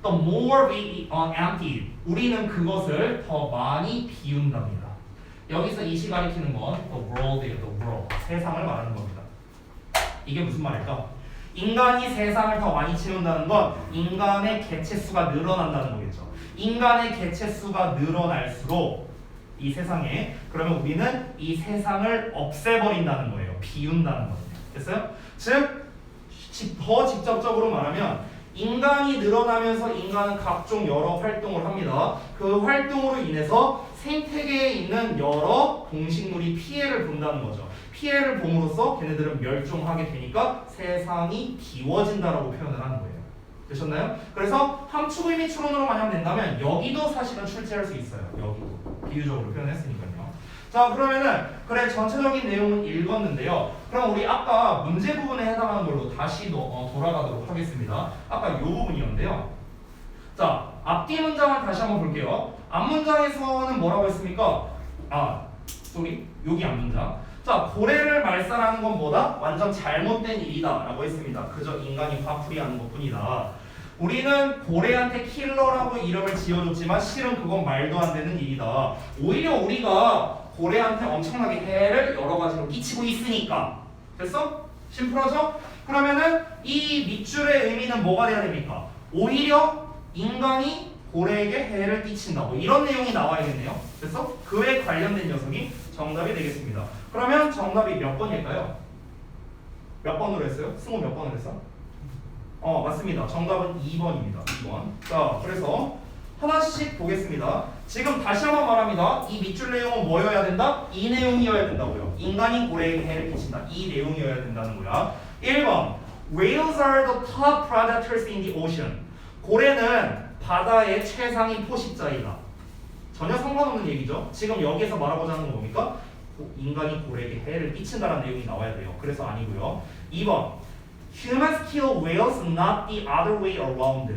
the more we empty, 우리는 그것을 더 많이 비운답니다. 여기서 이시 가리키는 건 the world이에요. the world. 세상을 말하는 겁니다. 이게 무슨 말일까? 인간이 세상을 더 많이 채운다는 건 인간의 개체수가 늘어난다는 거겠죠. 인간의 개체수가 늘어날수록 이 세상에, 그러면 우리는 이 세상을 없애버린다는 거예요. 비운다는 거예요. 됐어요? 즉, 더 직접적으로 말하면 인간이 늘어나면서 인간은 각종 여러 활동을 합니다. 그 활동으로 인해서 생태계에 있는 여러 동식물이 피해를 본다는 거죠. 피해를 봄으로써 걔네들은 멸종하게 되니까 세상이 비워진다라고 표현을 하는 거예요. 되셨나요? 그래서 함축 의미 추론으로 만약 낸다면 여기도 사실은 출제할 수 있어요. 여기도 비유적으로 표현했으니까요. 자, 그러면은 그래 전체적인 내용은 읽었는데요. 그럼 우리 아까 문제 부분에 해당하는 걸로 다시 돌아가도록 하겠습니다. 아까 이 부분이었는데요. 자, 앞뒤 문장을 다시 한번 볼게요. 앞 문장에서는 뭐라고 했습니까? 여기 앞 문장. 자, 고래를 말살하는 건 뭐다? 완전 잘못된 일이다 라고 했습니다. 그저 인간이 화풀이하는 것뿐이다. 우리는 고래한테 킬러라고 이름을 지어줬지만 실은 그건 말도 안 되는 일이다. 오히려 우리가 고래한테 엄청나게 해를 여러 가지로 끼치고 있으니까. 됐어? 심플하죠? 그러면은 이 밑줄의 의미는 뭐가 돼야 됩니까? 오히려 인간이 고래에게 해를 끼친다. 뭐 이런 내용이 나와야겠네요. 됐어? 그에 관련된 녀석이 정답이 되겠습니다. 그러면 정답이 몇 번일까요? 몇 번으로 했어요? 승우 몇 번으로 했어? 맞습니다. 정답은 2번입니다. 2번. 자, 그래서 하나씩 보겠습니다. 지금 다시 한번 말합니다. 이 밑줄 내용은 뭐여야 된다? 이 내용이어야 된다고요. 인간이 고래에게 해를 끼친다. 이 내용이어야 된다는 거야. 1번. Whales are the top predators in the ocean. 고래는 바다의 최상위 포식자이다. 전혀 상관없는 얘기죠. 지금 여기에서 말하고자 하는 건 뭡니까? 인간이 고래에게 해를 끼친다는 내용이 나와야 돼요. 그래서 아니고요. 2번. Humans kill whales, not the other way around.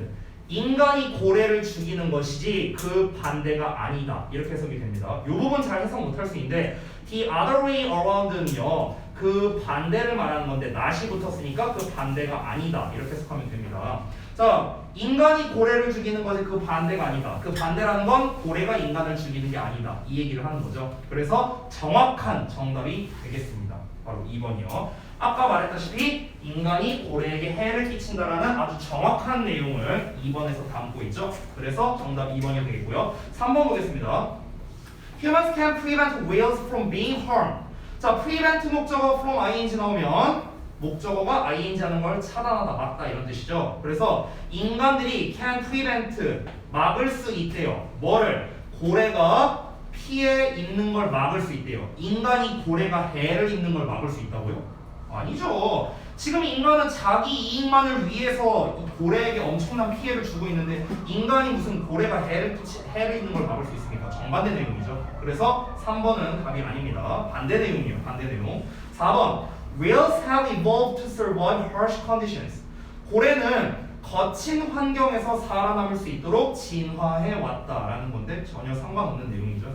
인간이 고래를 죽이는 것이지 그 반대가 아니다. 이렇게 해석이 됩니다. 이 부분 잘 해석 못할 수 있는데 the other way around는요. 그 반대를 말하는 건데 not이 붙었으니까 그 반대가 아니다. 이렇게 해석하면 됩니다. 자, 인간이 고래를 죽이는 것이 그 반대가 아니다. 그 반대라는 건 고래가 인간을 죽이는 게 아니다. 이 얘기를 하는 거죠. 그래서 정확한 정답이 되겠습니다. 바로 2번이요. 아까 말했다시피 인간이 고래에게 해를 끼친다라는 아주 정확한 내용을 2번에서 담고 있죠. 그래서 정답 2번이 되겠고요. 3번 보겠습니다. Humans can prevent whales from being harmed. 자, prevent 목적어 from ing 나오면 목적어가 ing 하는 걸 차단하다, 막다 이런 뜻이죠. 그래서 인간들이 can prevent, 막을 수 있대요. 뭐를? 고래가 피해 입는 걸 막을 수 있대요. 인간이 고래가 해를 입는 걸 막을 수 있다고요? 아니죠. 지금 인간은 자기 이익만을 위해서 이 고래에게 엄청난 피해를 주고 있는데 인간이 무슨 고래가 해를 입는 걸 막을 수 있습니까? 정반대 내용이죠. 그래서 3번은 답이 아닙니다. 반대 내용이에요. 반대 내용. 4번. Whales have evolved to survive harsh conditions. 고래는 거친 환경에서 살아남을 수 있도록 진화해 왔다라는 건데 전혀 상관없는 내용이죠.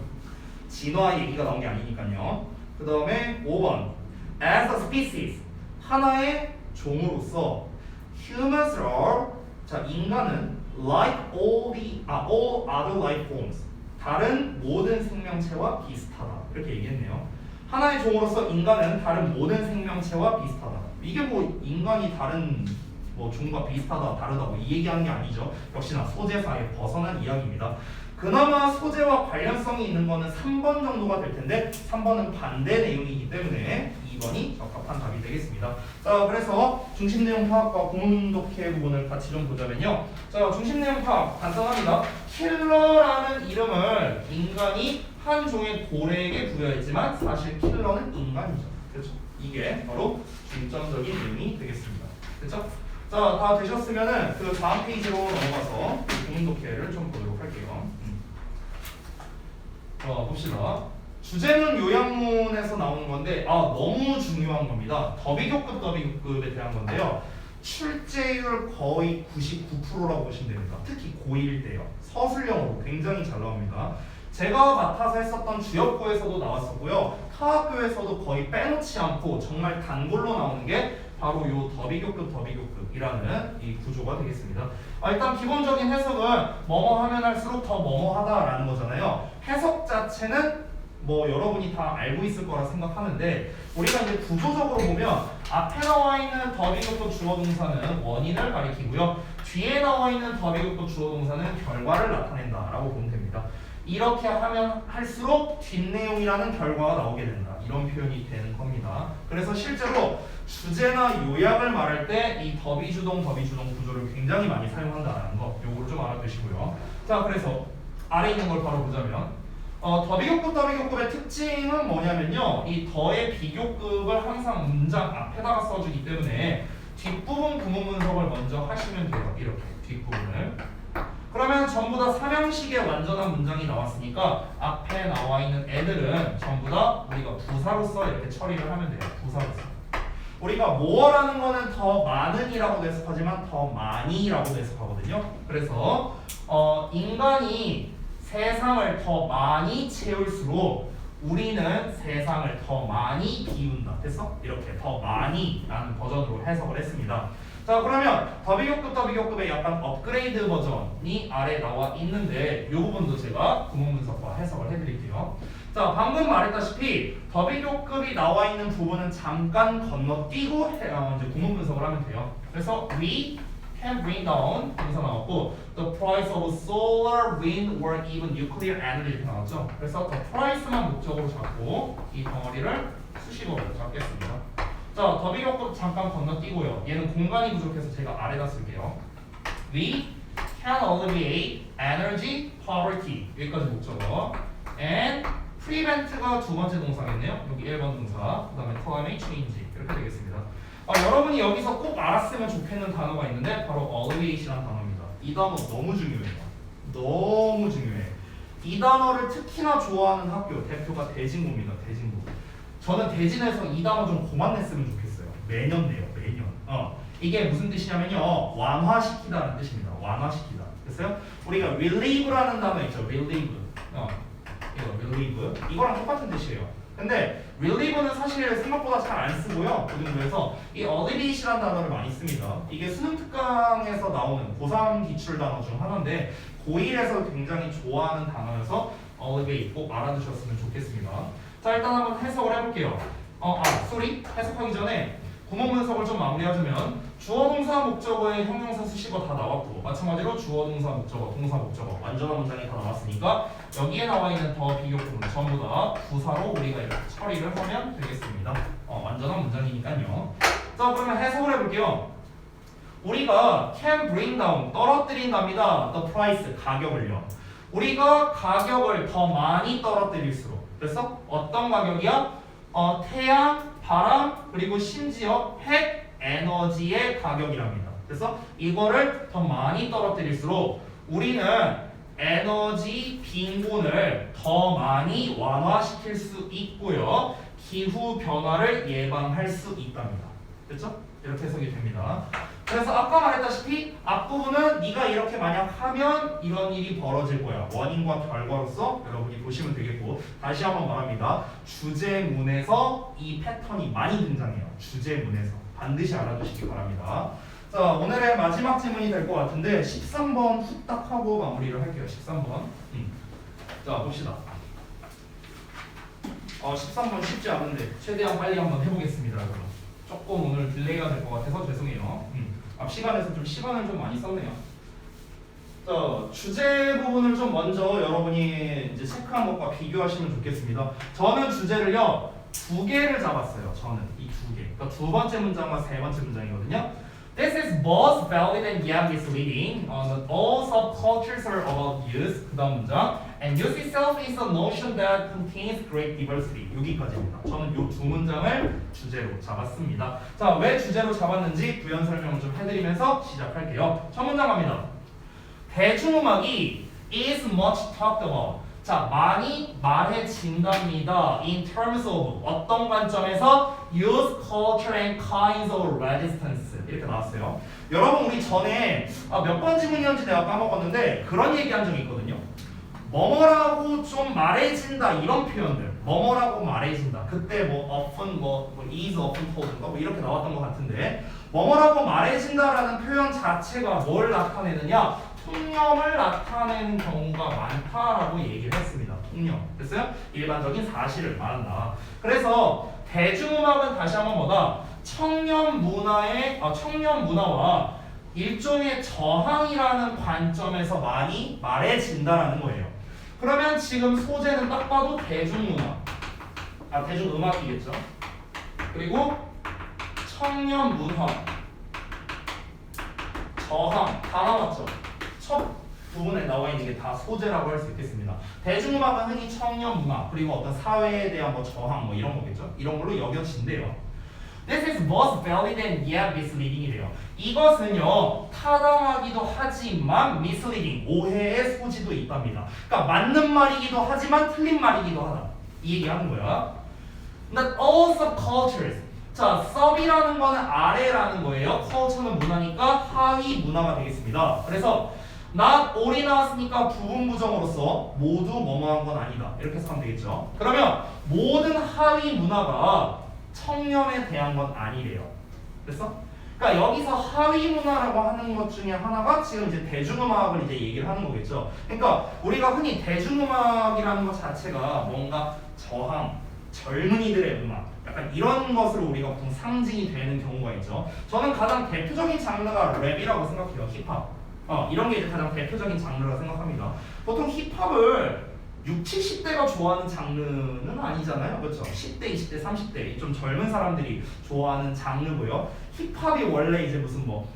진화 얘기가 나온 게 아니니까요. 그 다음에 5번. As a species, 하나의 종으로서 humans are, 자, 인간은 like all other life forms, 다른 모든 생명체와 비슷하다. 이렇게 얘기했네요. 하나의 종으로서 인간은 다른 모든 생명체와 비슷하다. 이게 뭐 인간이 다른 뭐 종과 비슷하다, 다르다 뭐 이 얘기하는 게 아니죠. 역시나 소재사에 벗어난 이야기입니다. 그나마 소재와 관련성이 있는 거는 3번 정도가 될 텐데 3번은 반대 내용이기 때문에 2번이 적합한 답이 되겠습니다. 자, 그래서 중심 내용 파악과 구문 독해 부분을 같이 좀 보자면요. 자, 중심 내용 파악 간단합니다. 킬러라는 이름을 인간이 한 종의 고래에게 부여했지만 사실 킬러는 인간이죠. 그렇죠? 이게 바로 중점적인 내용이 되겠습니다. 그렇죠? 자, 다 되셨으면은 그 다음 페이지로 넘어가서 구문 독해를 좀 보도록 할게요. 봅시다. 주제는 요약문에서 나오는 건데 너무 중요한 겁니다. 더비교급 더비급에 대한 건데요. 출제율 거의 99%라고 보시면 됩니다. 특히 고1 때요. 서술형으로 굉장히 잘 나옵니다. 제가 맡아서 했었던 주역고에서도 나왔었고요. 타학교에서도 거의 빼놓지 않고 정말 단골로 나오는 게 바로 요 더비교급이라는 이 구조가 되겠습니다. 일단 기본적인 해석은 뭐뭐 하면 할수록 더 뭐뭐 하다라는 거잖아요. 해석 자체는 뭐 여러분이 다 알고 있을 거라 생각하는데 우리가 이제 구조적으로 보면 앞에 나와 있는 더비교급 주어 동사는 원인을 가리키고요. 뒤에 나와 있는 더비교급 주어 동사는 결과를 나타낸다라고 보면 됩니다. 이렇게 하면 할수록 뒷내용이라는 결과가 나오게 된다. 이런 표현이 되는 겁니다. 그래서 실제로 주제나 요약을 말할 때 이 더비주동 구조를 굉장히 많이 사용한다는 거 요거를 좀 알아두시고요. 자, 그래서 아래 있는 걸 바로 보자면 더비교급의 특징은 뭐냐면요. 이 더의 비교급을 항상 문장 앞에다가 써주기 때문에 뒷부분 구문 분석을 먼저 하시면 돼요. 이렇게 뒷부분을. 그러면 전부 다 삼형식의 완전한 문장이 나왔으니까 앞에 나와 있는 애들은 전부 다 우리가 부사로서 이렇게 처리를 하면 돼요. 부사로서. 우리가 more라는 거는 더 많은이라고도 해석하지만 더 많이라고도 해석하거든요. 그래서 인간이 세상을 더 많이 채울수록 우리는 세상을 더 많이 비운다. 됐어? 이렇게 더 많이라는 버전으로 해석을 했습니다. 자, 그러면 더비교급의 약간 업그레이드 버전이 아래 나와 있는데 이 부분도 제가 구문 분석과 해석을 해드릴게요. 자, 방금 말했다시피 더비교급이 나와 있는 부분은 잠깐 건너뛰고 이제 구문 분석을 하면 돼요. 그래서 we can bring down 동사 나왔고 the price of solar, wind, or even nuclear energy 이렇게 나왔죠. 그래서 the price만 목적으로 잡고 이 덩어리를 수식어로 잡겠습니다. 자, 더비교급 잠깐 건너뛰고요. 얘는 공간이 부족해서 제가 아래다 쓸게요. We can alleviate energy poverty 여기까지 목적어. And prevent가 두 번째 동사겠네요. 여기 1번 동사. 그 다음에 climate change 이렇게 되겠습니다. 여러분이 여기서 꼭 알았으면 좋겠는 단어가 있는데 바로 alleviate이라는 단어입니다. 이 단어 너무 중요해요. 너무 중요해. 이 단어를 특히나 좋아하는 학교 대표가 대진고입니다. 대진고. 저는 대진에서 이 단어 좀 그만 냈으면 좋겠어요. 매년 내요. 매년. 이게 무슨 뜻이냐면요. 완화시키다라는 뜻입니다. 완화시키다. 됐어요? 우리가 relieve라는 단어 있죠. relieve. 이거 relieve. 이거랑 똑같은 뜻이에요. 근데 relieve는 사실 생각보다 잘 안 쓰고요. 고등부에서 이 alleviate이라는 단어를 많이 씁니다. 이게 수능 특강에서 나오는 고3 기출 단어 중 하나인데 고1에서 굉장히 좋아하는 단어여서 alleviate 꼭 알아두셨으면 좋겠습니다. 자, 일단 한번 해석을 해볼게요. 해석하기 전에 구문 분석을 좀 마무리하자면 주어 동사 목적어의 형용사 수식어 다 나왔고 마찬가지로 주어 동사 목적어 동사 목적어 완전한 문장이 다 나왔으니까 여기에 나와 있는 더 비교급은 전부 다 부사로 우리가 이렇게 처리를 하면 되겠습니다. 완전한 문장이니까요. 자, 그러면 해석을 해볼게요. 우리가 can bring down 떨어뜨린답니다. the price 가격을요. 우리가 가격을 더 많이 떨어뜨릴수록 그래서 어떤 가격이야? 태양, 바람, 그리고 심지어 핵 에너지의 가격이랍니다. 그래서 이거를 더 많이 떨어뜨릴수록 우리는 에너지 빈곤을 더 많이 완화시킬 수 있고요. 기후 변화를 예방할 수 있답니다. 됐죠? 이렇게 해석이 됩니다. 그래서 아까 말했다시피 앞부분은 네가 이렇게 만약 하면 이런 일이 벌어질 거야. 원인과 결과로서 여러분이 보시면 되겠고 다시 한번 말합니다. 주제문에서 이 패턴이 많이 등장해요. 주제문에서 반드시 알아두시기 바랍니다. 자, 오늘의 마지막 질문이 될 것 같은데 13번 후딱 하고 마무리를 할게요. 13번. 자, 봅시다. 13번 쉽지 않은데 최대한 빨리 한번 해보겠습니다. 그럼. 조금 오늘 딜레이가 될 것 같아서 죄송해요. 앞 시간에서 좀 시간을 좀 많이 썼네요. 자, 주제 부분을 좀 먼저 여러분이 이제 체크한 것과 비교하시면 좋겠습니다. 저는 주제를요 2개를 잡았어요. 저는 이 2개. 그러니까 두 번째 문장과 세 번째 문장이거든요. This is both valid and yet misleading. All subcultures are about use. 그 다음 문장. And use itself is a notion that contains great diversity. 여기까지입니다. 저는 이 두 문장을 주제로 잡았습니다. 자, 왜 주제로 잡았는지 부연 설명을 좀 해드리면서 시작할게요. 첫 문장 갑니다. 대중음악이 is much talked about. 자, 많이 말해진답니다. In terms of 어떤 관점에서 use culture and kinds of resistance 이렇게 나왔어요. 여러분 우리 전에 몇 번 지문이었는지 내가 까먹었는데 그런 얘기한 적이 있거든요. 뭐뭐라고 좀 말해진다 이런 표현들 뭐뭐라고 말해진다. 그때 뭐 often 뭐 is often told인가 뭐 이렇게 나왔던 것 같은데 뭐뭐라고 말해진다라는 표현 자체가 뭘 나타내느냐? 통념을 나타내는 경우가 많다라고 얘기를 했습니다. 통념. 됐어요? 일반적인 사실을 말한다. 그래서 대중음악은 다시 한번 뭐다? 청년 문화와 일종의 저항이라는 관점에서 많이 말해진다라는 거예요. 그러면 지금 소재는 딱 봐도 대중문화, 대중음악이겠죠. 그리고 청년 문화, 저항 다 나왔죠. 첫 부분에 나와 있는 게 다 소재라고 할 수 있겠습니다. 대중음악은 흔히 청년 문화 그리고 어떤 사회에 대한 뭐 저항 뭐 이런 거겠죠. 이런 걸로 여겨진대요. This is both valid and yet misleading이래요. 이것은요 타당하기도 하지만 misleading 오해의 소지도 있답니다. 그러니까 맞는 말이기도 하지만 틀린 말이기도 하다. 이 얘기하는 거야. Not all subcultures. 자, sub이라는 거는 아래라는 거예요. culture는 문화니까 하위 문화가 되겠습니다. 그래서 not all이 나왔으니까 부분 부정으로서 모두 뭐뭐한 건 아니다. 이렇게 해서 하면 되겠죠. 그러면 모든 하위 문화가 청렴에 대한 건 아니래요. 됐어? 그러니까 여기서 하위 문화라고 하는 것 중에 하나가 지금 이제 대중음악을 이제 얘기를 하는 거겠죠. 그러니까 우리가 흔히 대중음악이라는 것 자체가 뭔가 저항, 젊은이들의 음악, 약간 이런 것으로 우리가 보통 상징이 되는 경우가 있죠. 저는 가장 대표적인 장르가 랩이라고 생각해요. 힙합. 이런 게 이제 가장 대표적인 장르라 생각합니다. 보통 힙합을 60, 70대가 좋아하는 장르는 아니잖아요. 그렇죠? 10대, 20대, 30대 좀 젊은 사람들이 좋아하는 장르고요. 힙합이 원래 이제 무슨 뭐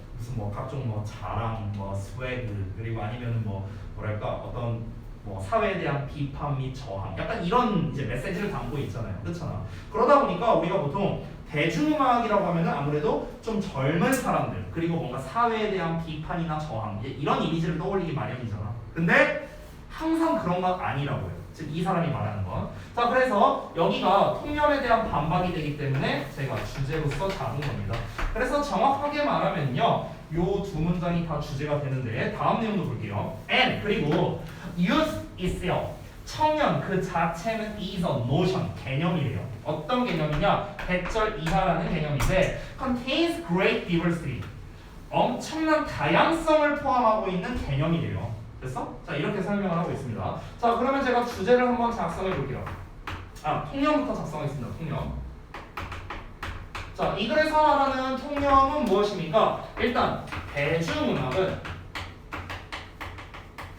각종 뭐 자랑, 뭐 스웨그 그리고 아니면 뭐 뭐랄까 어떤 뭐 사회에 대한 비판 및 저항 약간 이런 이제 메시지를 담고 있잖아요. 그렇잖아. 그러다 보니까 우리가 보통 대중음악이라고 하면은 아무래도 좀 젊은 사람들 그리고 뭔가 사회에 대한 비판이나 저항 이런 이미지를 떠올리기 마련이잖아. 근데 항상 그런 건 아니라고요. 즉 이 사람이 말하는 건. 자, 그래서 여기가 통념에 대한 반박이 되기 때문에 제가 주제로서 잡은 겁니다. 그래서 정확하게 말하면요, 요 두 문장이 다 주제가 되는데 다음 내용도 볼게요. And 그리고 youth itself 청년 그 자체는 is a notion 개념이래요. 어떤 개념이냐? 대절 이하라는 개념인데 contains great diversity 엄청난 다양성을 포함하고 있는 개념이래요. 됐어? 자, 이렇게 설명을 하고 있습니다. 자, 그러면 제가 주제를 한번 작성해 볼게요. 통념부터 작성하겠습니다. 통념. 자, 이 글에서 말하는 통념은 무엇입니까? 일단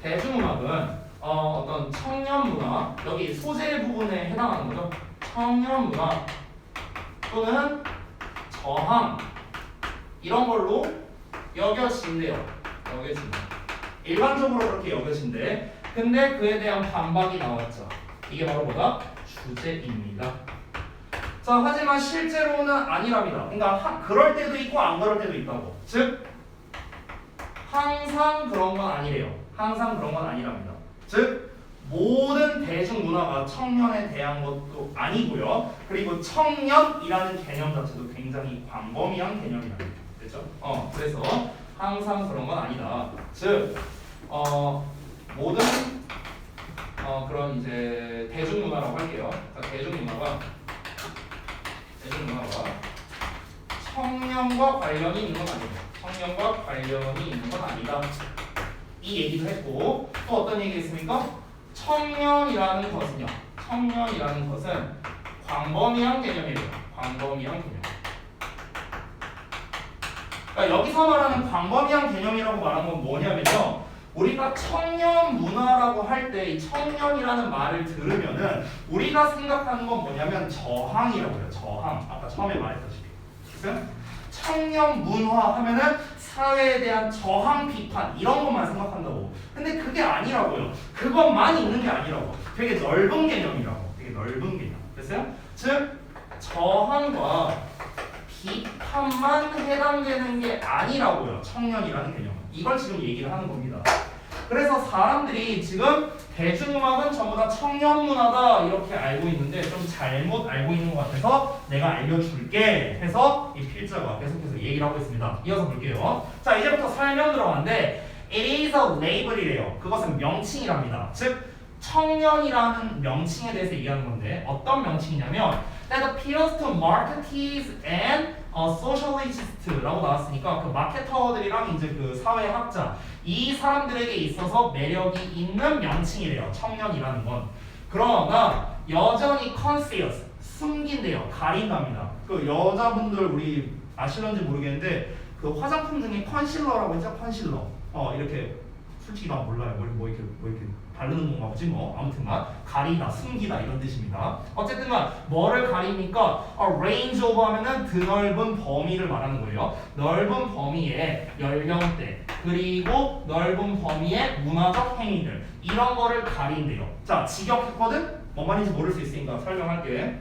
대중음악은 어떤 청년 문화, 여기 소재 부분에 해당하는 거죠. 청년 문화 또는 저항 이런 걸로 여겨진대요. 일반적으로 그렇게 여겨진대. 근데 그에 대한 반박이 나왔죠. 이게 바로 뭐다? 주제입니다. 자, 하지만 실제로는 아니랍니다. 그러니까 그럴 때도 있고 안 그럴 때도 있다고. 즉 항상 그런 건 아니래요. 항상 그런 건 아니랍니다. 즉 모든 대중문화가 청년에 대한 것도 아니고요. 그리고 청년이라는 개념 자체도 굉장히 광범위한 개념이랍니다. 됐죠? 그래서 항상 그런 건 아니다. 즉 모든 그런 이제 대중문화라고 할게요. 대중문화가 청년과 관련이 있는 건 아니다. 청년과 관련이 있는 건 아니다. 이 얘기도 했고 또 어떤 얘기 있습니까? 청년이라는 것은 광범위한 개념이래요. 광범위한 개념. 그러니까 여기서 말하는 광범위한 개념이라고 말한 건 뭐냐면요. 우리가 청년 문화라고 할 때 이 청년이라는 말을 들으면은 우리가 생각하는 건 뭐냐면 저항이라고요. 저항. 아까 처음에 말했다시피. 그래서 청년 문화 하면은 사회에 대한 저항 비판 이런 것만 생각한다고. 근데 그게 아니라고요. 그것만 있는 게 아니라고. 되게 넓은 개념이라고. 되게 넓은 개념. 됐어요? 즉 저항과 비판만 해당되는 게 아니라고요. 청년이라는 개념은. 이걸 지금 얘기를 하는 겁니다. 그래서 사람들이 지금 대중음악은 전부 다 청년 문화다 이렇게 알고 있는데 좀 잘못 알고 있는 것 같아서 내가 알려줄게 해서 이 필자가 계속해서 얘기를 하고 있습니다. 이어서 볼게요. 자, 이제부터 설명 들어가는데 It is a label이래요. 그것은 명칭이랍니다. 즉 청년이라는 명칭에 대해서 얘기하는 건데 어떤 명칭이냐면 that appeals to marketers and socialist라고 나왔으니까 그 마케터들이랑 이제 그 사회학자 이 사람들에게 있어서 매력이 있는 명칭이래요. 청년이라는 건. 그러나 여전히 conceals 숨긴대요. 가린답니다. 그 여자분들 우리 아실런지 모르겠는데 그 화장품 중에 컨실러라고 있죠? 컨실러. 이렇게 솔직히 나 몰라요. 뭐 이렇게 바르는 건가 보지 뭐. 아무튼간 가리다, 숨기다 이런 뜻입니다. 어쨌든간 뭐를 가리니까 range of 하면은 드넓은 범위를 말하는 거예요. 넓은 범위의 연령대 그리고 넓은 범위의 문화적 행위들 이런 거를 가린대요. 자, 직역했거든? 뭔 말인지 모를 수 있으니까 설명할게.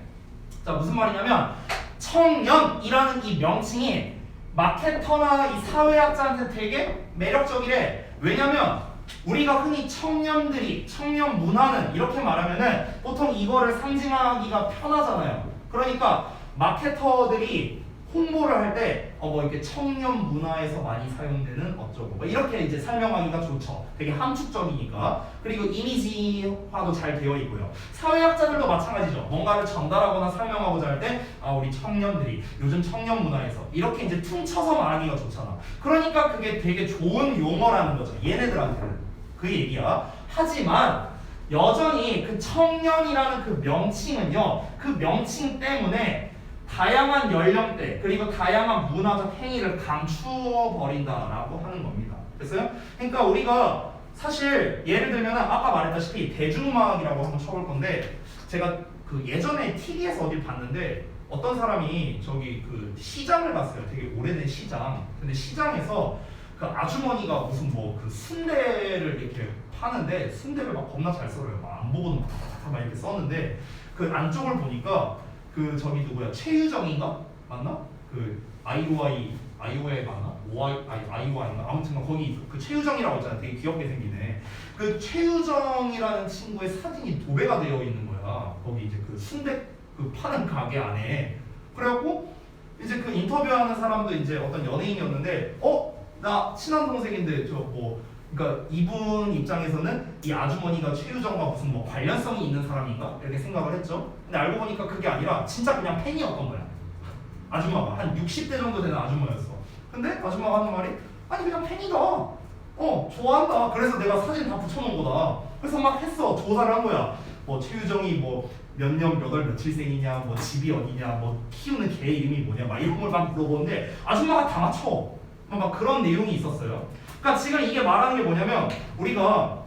자, 무슨 말이냐면 청년이라는 이 명칭이 마케터나 이 사회학자한테 되게 매력적이래. 왜냐면 우리가 흔히 청년들이 청년 문화는 이렇게 말하면은 보통 이거를 상징하기가 편하잖아요. 그러니까 마케터들이 홍보를 할 때 뭐 이렇게 청년 문화에서 많이 사용되는 어쩌고 뭐 이렇게 이제 설명하기가 좋죠. 되게 함축적이니까. 그리고 이미지화도 잘 되어 있고요. 사회학자들도 마찬가지죠. 뭔가를 전달하거나 설명하고자 할 때 우리 청년들이 요즘 청년 문화에서 이렇게 이제 퉁쳐서 말하기가 좋잖아. 그러니까 그게 되게 좋은 용어라는 거죠. 얘네들한테는. 그 얘기야. 하지만 여전히 그 청년이라는 그 명칭은요. 그 명칭 때문에 다양한 연령대 그리고 다양한 문화적 행위를 감추어 버린다라고 하는 겁니다. 됐어요? 그러니까 우리가 사실 예를 들면 아까 말했다시피 대중음악이라고 한번 쳐볼 건데 제가 그 예전에 TV에서 어딜 봤는데 어떤 사람이 저기 그 시장을 갔어요. 되게 오래된 시장. 근데 시장에서 그 아주머니가 무슨 뭐 그 순대를 이렇게 파는데 순대를 막 겁나 잘 썰어요. 막 안 보고는 막 이렇게 썼는데 그 안쪽을 보니까 그 저기 누구야 최유정인가 맞나? 그 아이오아이 맞나? 아이오아이인가? 아무튼 거기 그 최유정이라고 있잖아. 되게 귀엽게 생기네. 그 최유정이라는 친구의 사진이 도배가 되어 있는 거야. 거기 이제 그 순대 그 파는 가게 안에. 그래갖고 이제 그 인터뷰하는 사람도 이제 어떤 연예인이었는데 나 친한 동생인데 저 뭐 그러니까 이분 입장에서는 이 아주머니가 최유정과 무슨 뭐 관련성이 있는 사람인가 이렇게 생각을 했죠. 근데 알고 보니까 그게 아니라 진짜 그냥 팬이었던 거야. 아줌마가 한 60대 정도 되는 아줌마였어. 근데 아줌마가 하는 말이 아니 그냥 팬이다. 좋아한다. 그래서 내가 사진 다 붙여놓은 거다. 그래서 막 했어. 조사를 한 거야. 뭐 최유정이 뭐 몇 년 몇 월 며칠생이냐, 뭐 집이 어디냐, 뭐 키우는 개 이름이 뭐냐, 막 이런 걸 막 물어보는데 아줌마가 다 맞춰. 막 그런 내용이 있었어요. 그러니까 지금 이게 말하는 게 뭐냐면 우리가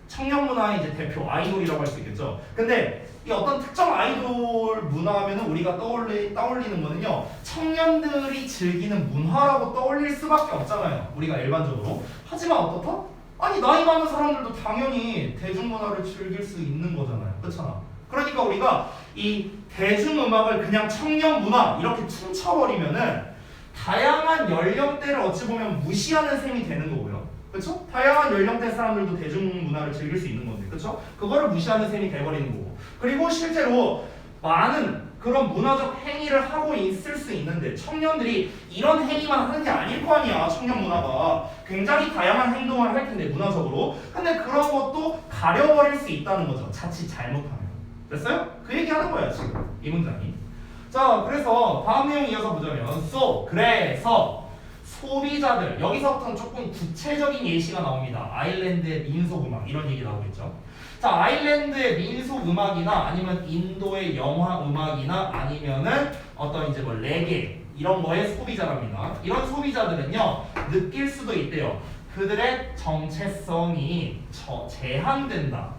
청년 문화의 이제 대표 아이돌이라고 할 수 있겠죠. 근데 이 어떤 특정 아이돌 문화하면은 우리가 떠올리는 거는요. 청년들이 즐기는 문화라고 떠올릴 수밖에 없잖아요. 우리가 일반적으로. 하지만 어떻다? 아니 나이 많은 사람들도 당연히 대중문화를 즐길 수 있는 거잖아요. 그렇잖아. 그러니까 우리가 이 대중음악을 그냥 청년 문화 이렇게 퉁쳐버리면은 다양한 연령대를 어찌 보면 무시하는 셈이 되는 거고요. 그렇죠? 다양한 연령대 사람들도 대중문화를 즐길 수 있는 건데, 그렇죠? 그거를 무시하는 셈이 돼버리는 거고. 그리고 실제로 많은 그런 문화적 행위를 하고 있을 수 있는데 청년들이 이런 행위만 하는 게 아닐 거 아니야. 청년 문화가 굉장히 다양한 행동을 할 텐데 문화적으로. 근데 그런 것도 가려버릴 수 있다는 거죠. 자칫 잘못하면. 됐어요? 그 얘기하는 거야 지금 이 문장이. 자, 그래서 다음 내용 이어서 보자면 그래서 소비자들 여기서부터는 조금 구체적인 예시가 나옵니다. 아일랜드의 민속음악 이런 얘기 나오겠죠. 자, 아일랜드의 민속음악이나 아니면 인도의 영화음악이나 아니면은 어떤 이제 뭐 레게 이런 거의 소비자랍니다. 이런 소비자들은요 느낄 수도 있대요. 그들의 정체성이 제한된다.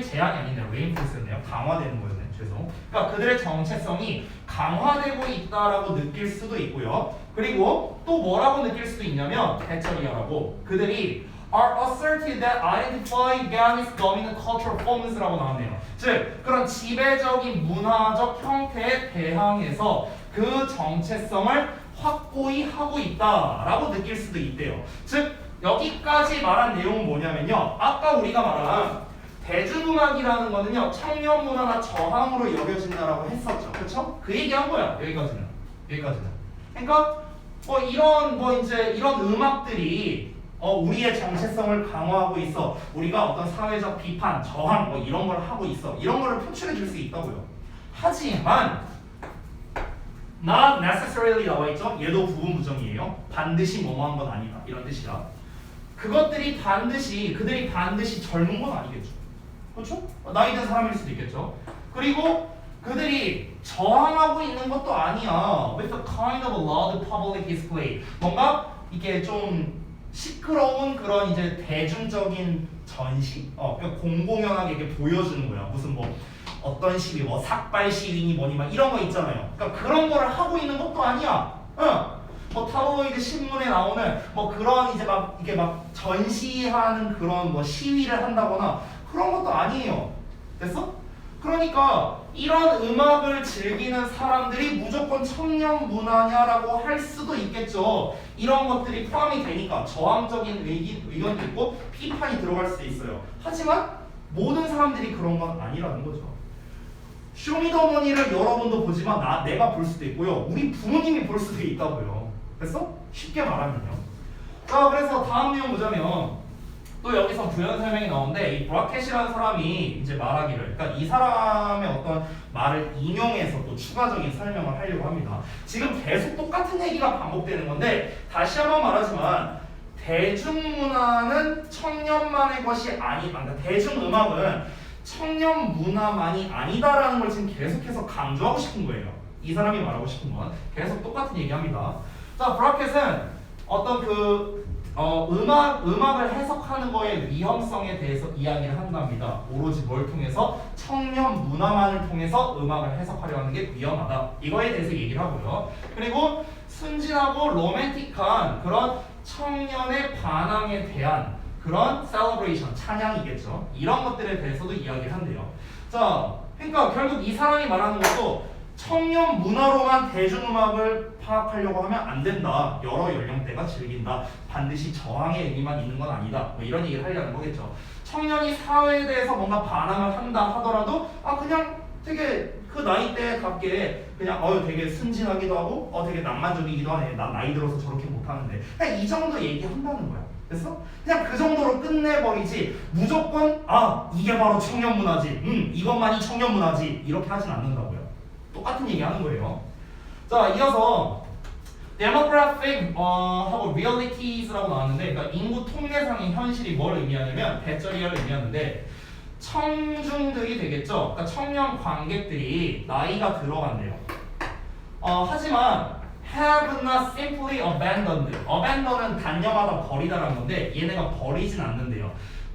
제한이 아니네요. 레인포스였네요. 강화되는 거였네. 죄송. 그러니까 그들의 정체성이 강화되고 있다라고 느낄 수도 있고요. 그리고 또 뭐라고 느낄 수도 있냐면 대처리하라고 그들이 are asserted that identify against dominant cultural forms,라고 나왔네요. 즉 그런 지배적인 문화적 형태에 대항해서 그 정체성을 확고히 하고 있다라고 느낄 수도 있대요. 즉 여기까지 말한 내용은 뭐냐면요. 아까 우리가 말한 대중음악이라는 거는요 청년 문화나 저항으로 여겨진다라고 했었죠. 그렇죠? 그 얘기한 거야. 여기까지는. 그러니까 이런 이런 음악들이 우리의 정체성을 강화하고 있어. 우리가 어떤 사회적 비판, 저항 뭐 이런 걸 하고 있어. 이런 거를 표출해 줄 수 있다고요. 하지만 not necessarily 나와 있죠. 얘도 부분 부정이에요. 반드시 뭐뭐한 건 아니다. 이런 뜻이야. 그들이 반드시 젊은 건 아니겠죠. 그렇죠? 나이 든 사람일 수도 있겠죠. 그리고 그들이 저항하고 있는 것도 아니야. With a kind of loud public display. 뭔가 이게 좀 시끄러운 그런 이제 대중적인 전시, 그러니까 공공연하게 이렇게 보여주는 거야. 무슨 뭐 어떤 시위, 뭐 삭발 시위니 뭐니 막 이런 거 있잖아요. 그러니까 그런 거를 하고 있는 것도 아니야. 뭐 타블로이드 신문에 나오는 뭐 그런 이제 막 이게 막 전시하는 그런 뭐 시위를 한다거나 그런 것도 아니에요. 됐어? 그러니까 이런 음악을 즐기는 사람들이 무조건 청년 문화냐라고 할 수도 있겠죠. 이런 것들이 포함이 되니까 저항적인 의견도 있고 비판이 들어갈 수도 있어요. 하지만 모든 사람들이 그런 건 아니라는 거죠. 쇼미더머니를 여러분도 보지만 내가 볼 수도 있고요. 우리 부모님이 볼 수도 있다고요. 됐어? 쉽게 말하면요. 자, 그래서 다음 내용 보자면 또 여기서 부연 설명이 나오는데 이 브라켓이라는 사람이 이제 말하기를, 그러니까 이 사람의 어떤 말을 인용해서 또 추가적인 설명을 하려고 합니다. 지금 계속 똑같은 얘기가 반복되는 건데 다시 한번 말하지만 대중문화는 청년만의 것이 그러니까 대중음악은 청년 문화만이 아니다라는 걸 지금 계속해서 강조하고 싶은 거예요. 이 사람이 말하고 싶은 건 계속 똑같은 얘기합니다. 자, 브라켓은 어떤 음악을 해석하는 거의 위험성에 대해서 이야기를 한답니다. 오로지 뭘 통해서? 청년 문화만을 통해서 음악을 해석하려 하는 게 위험하다. 이거에 대해서 얘기를 하고요. 그리고 순진하고 로맨틱한 그런 청년의 반항에 대한 그런 셀러브레이션, 찬양이겠죠. 이런 것들에 대해서도 이야기를 한대요. 자, 그러니까 결국 이 사람이 말하는 것도 청년 문화로만 대중음악을 파악하려고 하면 안 된다. 여러 연령대가 즐긴다. 반드시 저항의 의미만 있는 건 아니다. 뭐 이런 얘기를 하려는 거겠죠. 청년이 사회에 대해서 뭔가 반항을 한다 하더라도 그냥 되게 그 나이대답게 그냥 되게 순진하기도 하고 되게 낭만적이기도 하네. 난 나이 들어서 저렇게 못하는데. 그냥 이 정도 얘기한다는 거야. 됐어? 그냥 그 정도로 끝내버리지 무조건 이게 바로 청년 문화지. 이것만이 청년 문화지. 이렇게 하진 않는다고요. 똑같은 얘기 하는 거예요. 자, 이어서 demographic 하고 realitties라고 나왔는데, 그러니까 인구 통계상의 현실이 뭘 의미하냐면 배터리를 의미하는데 청중들이 되겠죠. 그러니까 청년 관객들이 나이가 들어간대요. 하지만 have not simply abandoned. abandon은 단념하다 버리다라는 건데 얘네가 버리진 않는데요.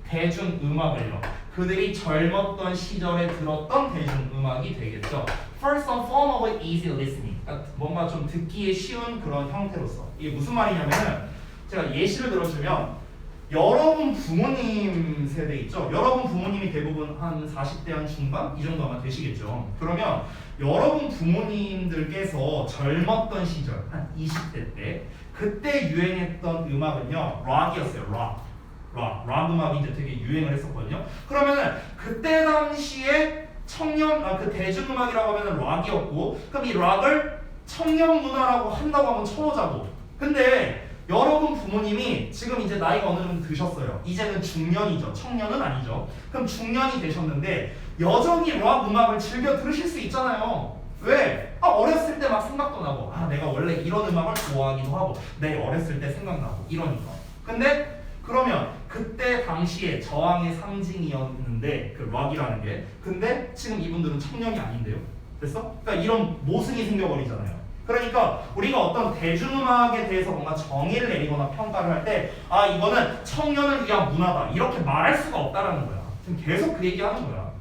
대중음악을요. 그들이 젊었던 시절에 들었던 대중음악이 되겠죠. First a form of easy listening. 그러니까 뭔가 좀 듣기에 쉬운 그런 형태로서. 이게 무슨 말이냐면은 제가 예시를 들어주면 여러분 부모님 세대 있죠? 여러분 부모님이 대부분 한 40대 한 중반? 이 정도 아마 되시겠죠? 그러면 여러분 부모님들께서 젊었던 시절 한 20대 때 그때 유행했던 음악은요 락이었어요. 락 음악이 이제 되게 유행을 했었거든요. 그러면은 그때 당시에 그 대중음악이라고 하면은 락이었고, 그럼 이 락을 청년 문화라고 한다고 한번 쳐보자고. 근데 여러분 부모님이 지금 이제 나이가 어느 정도 드셨어요. 이제는 중년이죠. 청년은 아니죠. 그럼 중년이 되셨는데 여전히 락 음악을 즐겨 들으실 수 있잖아요. 왜? 어렸을 때 막 생각도 나고 내가 원래 이런 음악을 좋아하기도 하고 내 어렸을 때 생각나고 이러니까. 근데 그러면 그때 당시에 저항의 상징이었는데 그 락이라는 게, 근데 지금 이분들은 청년이 아닌데요. 됐어? 그러니까 이런 모순이 생겨버리잖아요. 그러니까 우리가 어떤 대중음악에 대해서 뭔가 정의를 내리거나 평가를 할 때 이거는 청년을 위한 문화다 이렇게 말할 수가 없다라는 거야. 지금 계속 그 얘기하는 거야.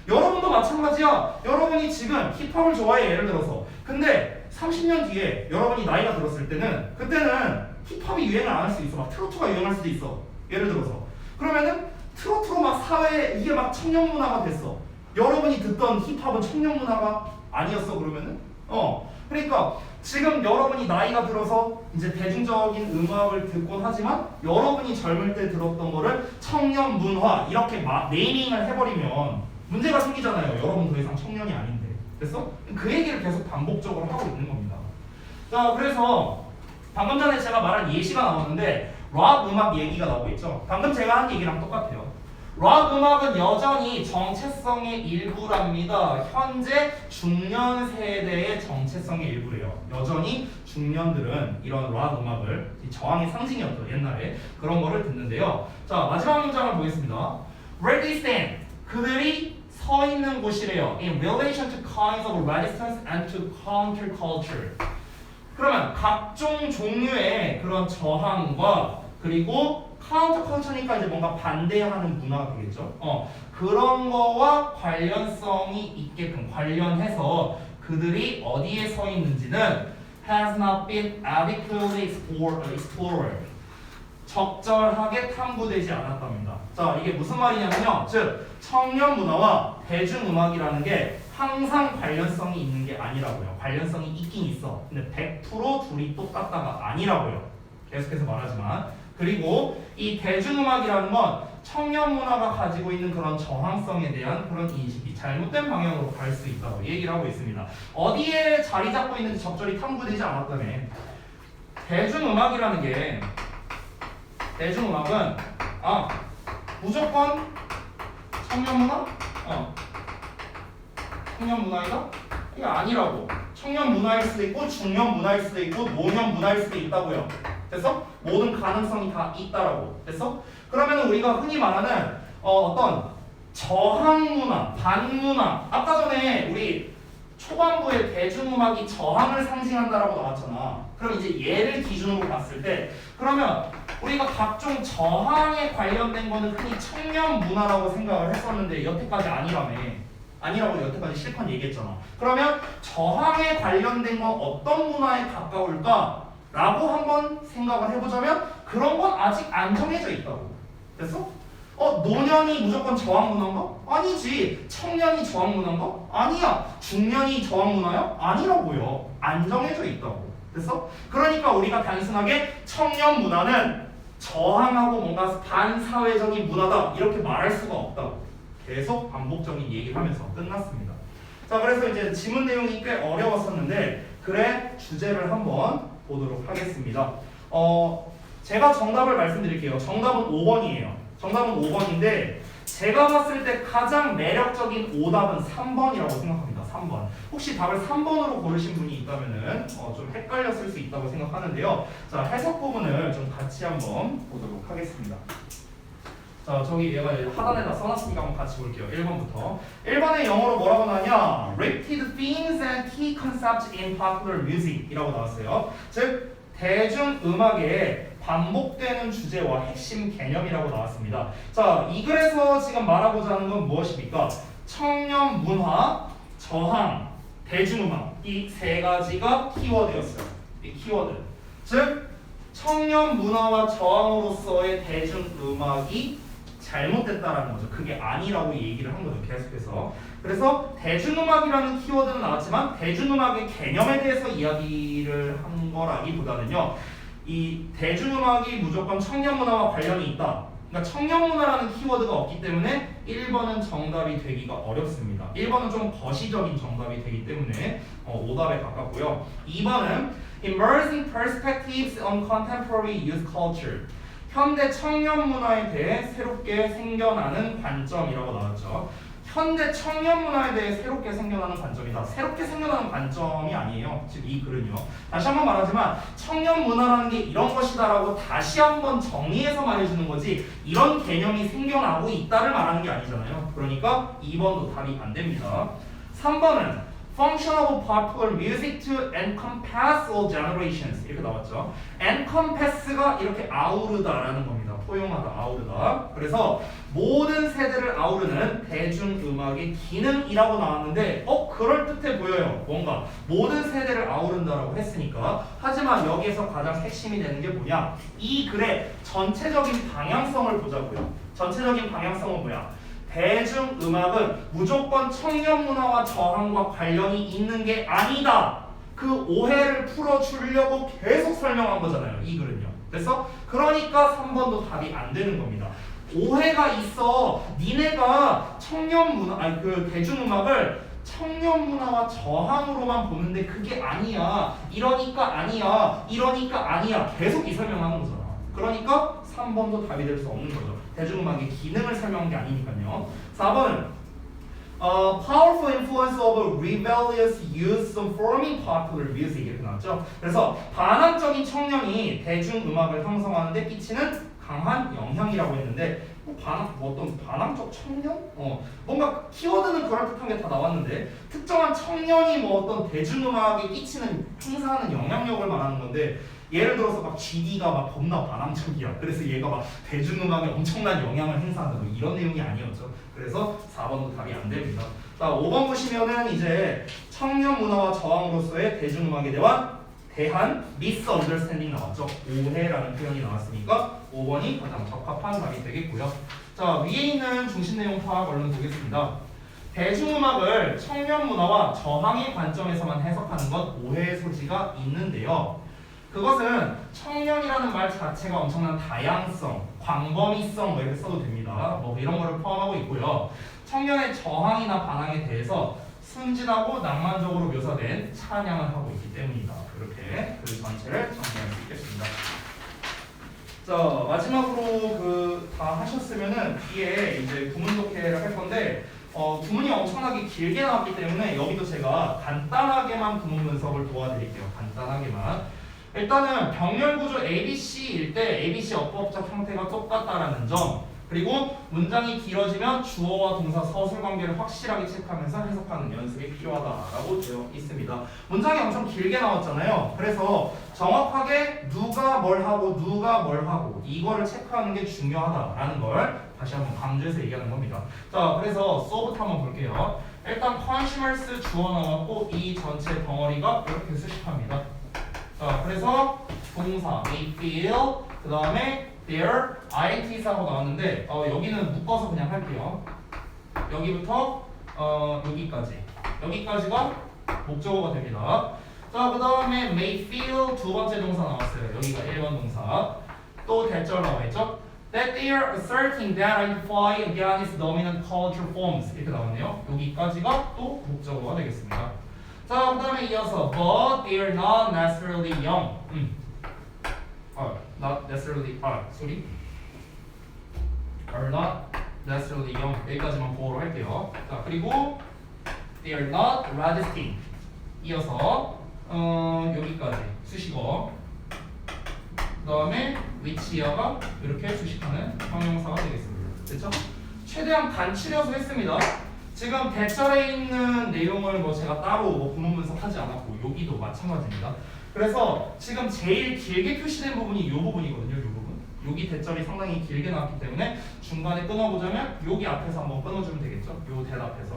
여러분도 마찬가지야. 여러분이 지금 힙합을 좋아해, 예를 들어서. 근데 30년 뒤에 여러분이 나이가 들었을 때는 그때는 힙합이 유행을 안 할 수 있어. 막 트로트가 유행할 수도 있어. 예를 들어서. 그러면은 트로트로 막 사회에 이게 막 청년 문화가 됐어. 여러분이 듣던 힙합은 청년 문화가 아니었어 그러면은? 그러니까 지금 여러분이 나이가 들어서 이제 대중적인 음악을 듣곤 하지만 여러분이 젊을 때 들었던 거를 청년 문화 이렇게 네이밍을 해버리면 문제가 생기잖아요. 여러분 더 이상 청년이 아닌데. 됐어? 그 얘기를 계속 반복적으로 하고 있는 겁니다. 자, 그래서 방금 전에 제가 말한 예시가 나오는데 락 음악 얘기가 나오고 있죠. 방금 제가 한 얘기랑 똑같아요. 락 음악은 여전히 정체성의 일부랍니다. 현재 중년 세대의 정체성의 일부래요. 여전히 중년들은 이런 락 음악을 이 저항의 상징이었죠. 옛날에 그런 거를 듣는데요. 자, 마지막 문장을 보겠습니다. Where they stand. 그들이 서 있는 곳이래요. In relation to kinds of resistance and to counterculture. 그러면 각종 종류의 그런 저항과 그리고 카운터컬처니까 이제 뭔가 반대하는 문화가 되겠죠. 그런 거와 관련성이 있게끔 관련해서 그들이 어디에 서 있는지는 has not been adequately explored. 적절하게 탐구되지 않았답니다. 자, 이게 무슨 말이냐면요. 즉, 청년 문화와 대중음악이라는 게 항상 관련성이 있는 게 아니라고요. 관련성이 있긴 있어. 근데 100% 둘이 똑같다가 아니라고요. 계속해서 말하지만. 그리고 이 대중음악이라는 건 청년 문화가 가지고 있는 그런 저항성에 대한 그런 인식이 잘못된 방향으로 갈 수 있다고 얘기를 하고 있습니다. 어디에 자리 잡고 있는지 적절히 탐구되지 않았다며. 대중음악이라는 게 대중음악은 무조건 청년 문화? 청년 문화이다? 이게 아니라고. 청년 문화일 수도 있고 중년 문화일 수도 있고 노년 문화일 수도 있다고요. 됐어? 모든 가능성이 다 있다라고. 됐어? 그러면 우리가 흔히 말하는 어떤 저항 문화, 반문화. 아까 전에 우리 초반부에 대중음악이 저항을 상징한다라고 나왔잖아. 그럼 이제 얘를 기준으로 봤을 때 그러면 우리가 각종 저항에 관련된 거는 흔히 청년 문화라고 생각을 했었는데 여태까지 아니라고 여태까지 실컷 얘기했잖아. 그러면 저항에 관련된 건 어떤 문화에 가까울까? 라고 한번 생각을 해보자면 그런 건 아직 안 정해져 있다고. 됐어? 노년이 무조건 저항 문화인가? 아니지. 청년이 저항 문화인가? 아니야. 중년이 저항 문화야? 아니라고요. 안 정해져 있다고. 됐어? 그러니까 우리가 단순하게 청년 문화는 저항하고 뭔가 반사회적인 문화다 이렇게 말할 수가 없다고. 계속 반복적인 얘기를 하면서 끝났습니다. 자, 그래서 이제 지문 내용이 꽤 어려웠었는데 그래 주제를 한번 보도록 하겠습니다. 제가 정답을 말씀드릴게요. 정답은 5번이에요. 정답은 5번인데 제가 봤을 때 가장 매력적인 오답은 3번이라고 생각합니다. 3번. 혹시 답을 3번으로 고르신 분이 있다면은 좀 헷갈렸을 수 있다고 생각하는데요. 자, 해석 부분을 좀 같이 한번 보도록 하겠습니다. 자, 저기 얘가 하단에다 써놨으니까 한번 같이 볼게요. 1번부터. 1번에 영어로 뭐라고 나왔냐? Repeated themes and key concepts in popular music 이라고 나왔어요. 즉, 대중음악의 반복되는 주제와 핵심 개념이라고 나왔습니다. 자, 이 글에서 지금 말하고자 하는 건 무엇입니까? 청년 문화, 저항, 대중음악 이 세 가지가 키워드였어요. 이 키워드. 즉, 청년 문화와 저항으로서의 대중음악이 잘못됐다라는 거죠. 그게 아니라고 얘기를 한 거죠. 계속해서. 그래서 대중음악이라는 키워드는 나왔지만 대중음악의 개념에 대해서 이야기를 한 거라기보다는요. 이 대중음악이 무조건 청년 문화와 관련이 있다. 그러니까 청년 문화라는 키워드가 없기 때문에 1번은 정답이 되기가 어렵습니다. 1번은 좀 거시적인 정답이 되기 때문에 오답에 가깝고요. 2번은 Emerging Perspectives on Contemporary Youth Culture. 현대 청년 문화에 대해 새롭게 생겨나는 관점이라고 나왔죠. 현대 청년 문화에 대해 새롭게 생겨나는 관점이다. 새롭게 생겨나는 관점이 아니에요. 즉 이 글은요. 다시 한번 말하지만 청년 문화라는 게 이런 것이다라고 다시 한번 정리해서 말해주는 거지 이런 개념이 생겨나고 있다를 말하는 게 아니잖아요. 그러니까 2번도 답이 안 됩니다. 3번은 Function of popular music to encompass all generations 이렇게 나왔죠. encompass가 이렇게 아우르다라는 겁니다. 포용하다, 아우르다. 그래서 모든 세대를 아우르는 대중음악의 기능이라고 나왔는데 그럴듯해 보여요. 뭔가 모든 세대를 아우른다라고 했으니까. 하지만 여기에서 가장 핵심이 되는 게 뭐냐? 이 글의 전체적인 방향성을 보자고요. 전체적인 방향성은 뭐야? 대중음악은 무조건 청년 문화와 저항과 관련이 있는 게 아니다. 그 오해를 풀어주려고 계속 설명한 거잖아요. 이 글은요. 됐어? 그러니까 3번도 답이 안 되는 겁니다. 오해가 있어. 니네가 청년 문화, 그 대중음악을 청년 문화와 저항으로만 보는데 그게 아니야. 이러니까 아니야. 이러니까 아니야. 계속 이 설명하는 거잖아. 그러니까 3번도 답이 될 수 없는 거죠. 대중음악의 기능을 설명한 게 아니니까요. 4번은 powerful influence of rebellious youth on forming popular music 이렇게 나왔죠. 그래서 반항적인 청년이 대중음악을 형성하는 데 끼치는 강한 영향이라고 했는데 어떤 반항적 청년? 뭔가 키워드는 그럴듯한 게 다 나왔는데 특정한 청년이 뭐 어떤 대중음악에 끼치는 행사하는 영향력을 말하는 건데 예를 들어서 막 GD가 막 겁나 반항적이야. 그래서 얘가 막 대중음악에 엄청난 영향을 행사한다. 뭐 이런 내용이 아니었죠. 그래서 4번도 답이 안 됩니다. 자, 5번 보시면은 이제 청년 문화와 저항으로서의 대중음악에 대한 misunderstanding 나왔죠. 오해라는 표현이 나왔으니까 5번이 가장 적합한 답이 되겠고요. 자, 위에 있는 중심 내용 파악 얼른 보겠습니다. 대중음악을 청년 문화와 저항의 관점에서만 해석하는 것 오해의 소지가 있는데요. 그것은 청년이라는 말 자체가 엄청난 다양성, 광범위성 뭐 이렇게 써도 됩니다. 뭐 이런 거를 포함하고 있고요. 청년의 저항이나 반항에 대해서 순진하고 낭만적으로 묘사된 찬양을 하고 있기 때문이다. 그렇게 그 전체를 정리할 수 있겠습니다. 자, 마지막으로 다 하셨으면은 뒤에 이제 구문 독해를 할 건데 구문이 엄청나게 길게 나왔기 때문에 여기도 제가 간단하게만 구문 분석을 도와드릴게요. 간단하게만. 일단은 병렬 구조 ABC일 때 ABC 어법적 형태가 똑같다라는 점, 그리고 문장이 길어지면 주어와 동사 서술 관계를 확실하게 체크하면서 해석하는 연습이 필요하다라고 되어 있습니다. 문장이 엄청 길게 나왔잖아요. 그래서 정확하게 누가 뭘 하고 이거를 체크하는 게 중요하다라는 걸 다시 한번 강조해서 얘기하는 겁니다. 자, 그래서 써부터 한번 볼게요. 일단 consumers 주어 나왔고 이 전체 덩어리가 이렇게 수식합니다. 자, 그래서 동사 may feel, 그 다음에 their IT사고 나왔는데 여기는 묶어서 그냥 할게요. 여기부터 여기까지가 목적어가 됩니다. 자, 그 다음에 may feel 두 번째 동사 나왔어요. 여기가 1번 동사. 또 대절 나와 있죠. That they are asserting that identify against dominant cultural forms 이렇게 나왔네요. 여기까지가 또 목적어가 되겠습니다. 자, 그 다음에 이어서 but they are not necessarily young. Not necessarily sorry. Are not necessarily young. 여기까지만 보호로 할게요. 자, 그리고 they are not resisting. 이어서 여기까지 수식어. 그 다음에 which가 이렇게 수식하는 형용사가 되겠습니다. 됐죠? 최대한 간추려서 했습니다. 지금 대절에 있는 내용을 뭐 제가 따로 뭐 구문 분석하지 않았고 여기도 마찬가지입니다. 그래서 지금 제일 길게 표시된 부분이 이 부분이거든요. 이 부분. 여기 대절이 상당히 길게 나왔기 때문에 중간에 끊어보자면 여기 앞에서 한번 끊어주면 되겠죠. 요 대답에서.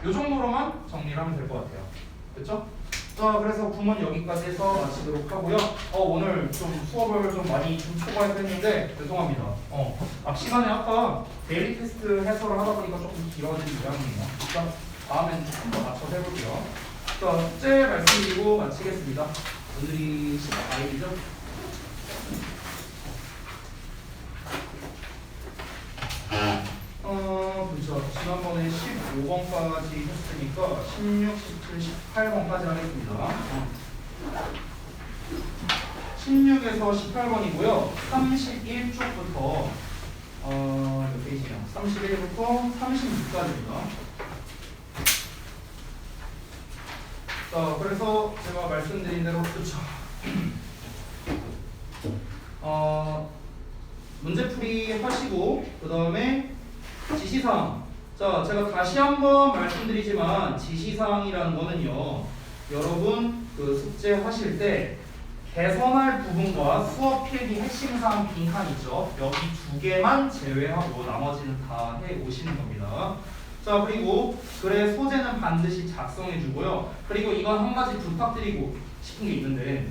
요 정도로만 정리를 하면 될 것 같아요. 됐죠? 자, 그래서 구문 여기까지 해서 마치도록 하고요. 오늘 좀 수업을 좀 많이 초과해서 했는데 죄송합니다. 앞 시간에 아까 데일리 테스트 해설을 하다 보니까 조금 길어진 모양이에요. 일단 다음엔 좀 더 맞춰서 해볼게요. 자, 숙제 말씀드리고 마치겠습니다. 오늘이 14일이죠? 그렇죠. 지난번에 15번까지 했으니까 16, 17, 18번까지 하겠습니다. 16에서 18번이고요. 31쪽부터 몇 페이지냐? 31부터 36까지입니다. 자, 그래서 제가 말씀드린 대로 그렇죠. 문제풀이 하시고 그 다음에 지시사항. 자, 제가 다시 한번 말씀드리지만 지시사항이라는 거는요, 여러분 그 숙제 하실 때 개선할 부분과 수업 필기 핵심 사항 빈칸 있죠. 여기 두 개만 제외하고 나머지는 다 해 오시는 겁니다. 자, 그리고 글의 소재는 반드시 작성해 주고요. 그리고 이건 한 가지 부탁드리고 싶은 게 있는데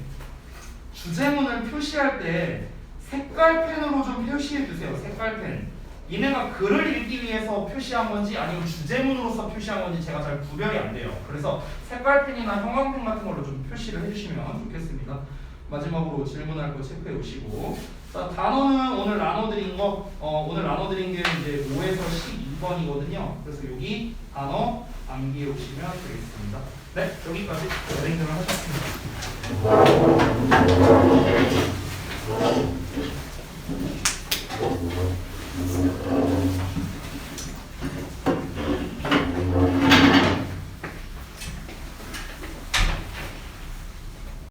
주제문을 표시할 때 색깔펜으로 좀 표시해 주세요. 색깔펜. 얘네가 글을 읽기 위해서 표시한 건지 아니면 주제문으로서 표시한 건지 제가 잘 구별이 안 돼요. 그래서 색깔펜이나 형광펜 같은 걸로 좀 표시를 해주시면 좋겠습니다. 마지막으로 질문할 거 체크해 오시고. 자, 단어는 오늘 나눠드린 게 이제 5에서 12번이거든요. 그래서 여기 단어 암기해 오시면 되겠습니다. 네, 여기까지 진행을 하셨습니다.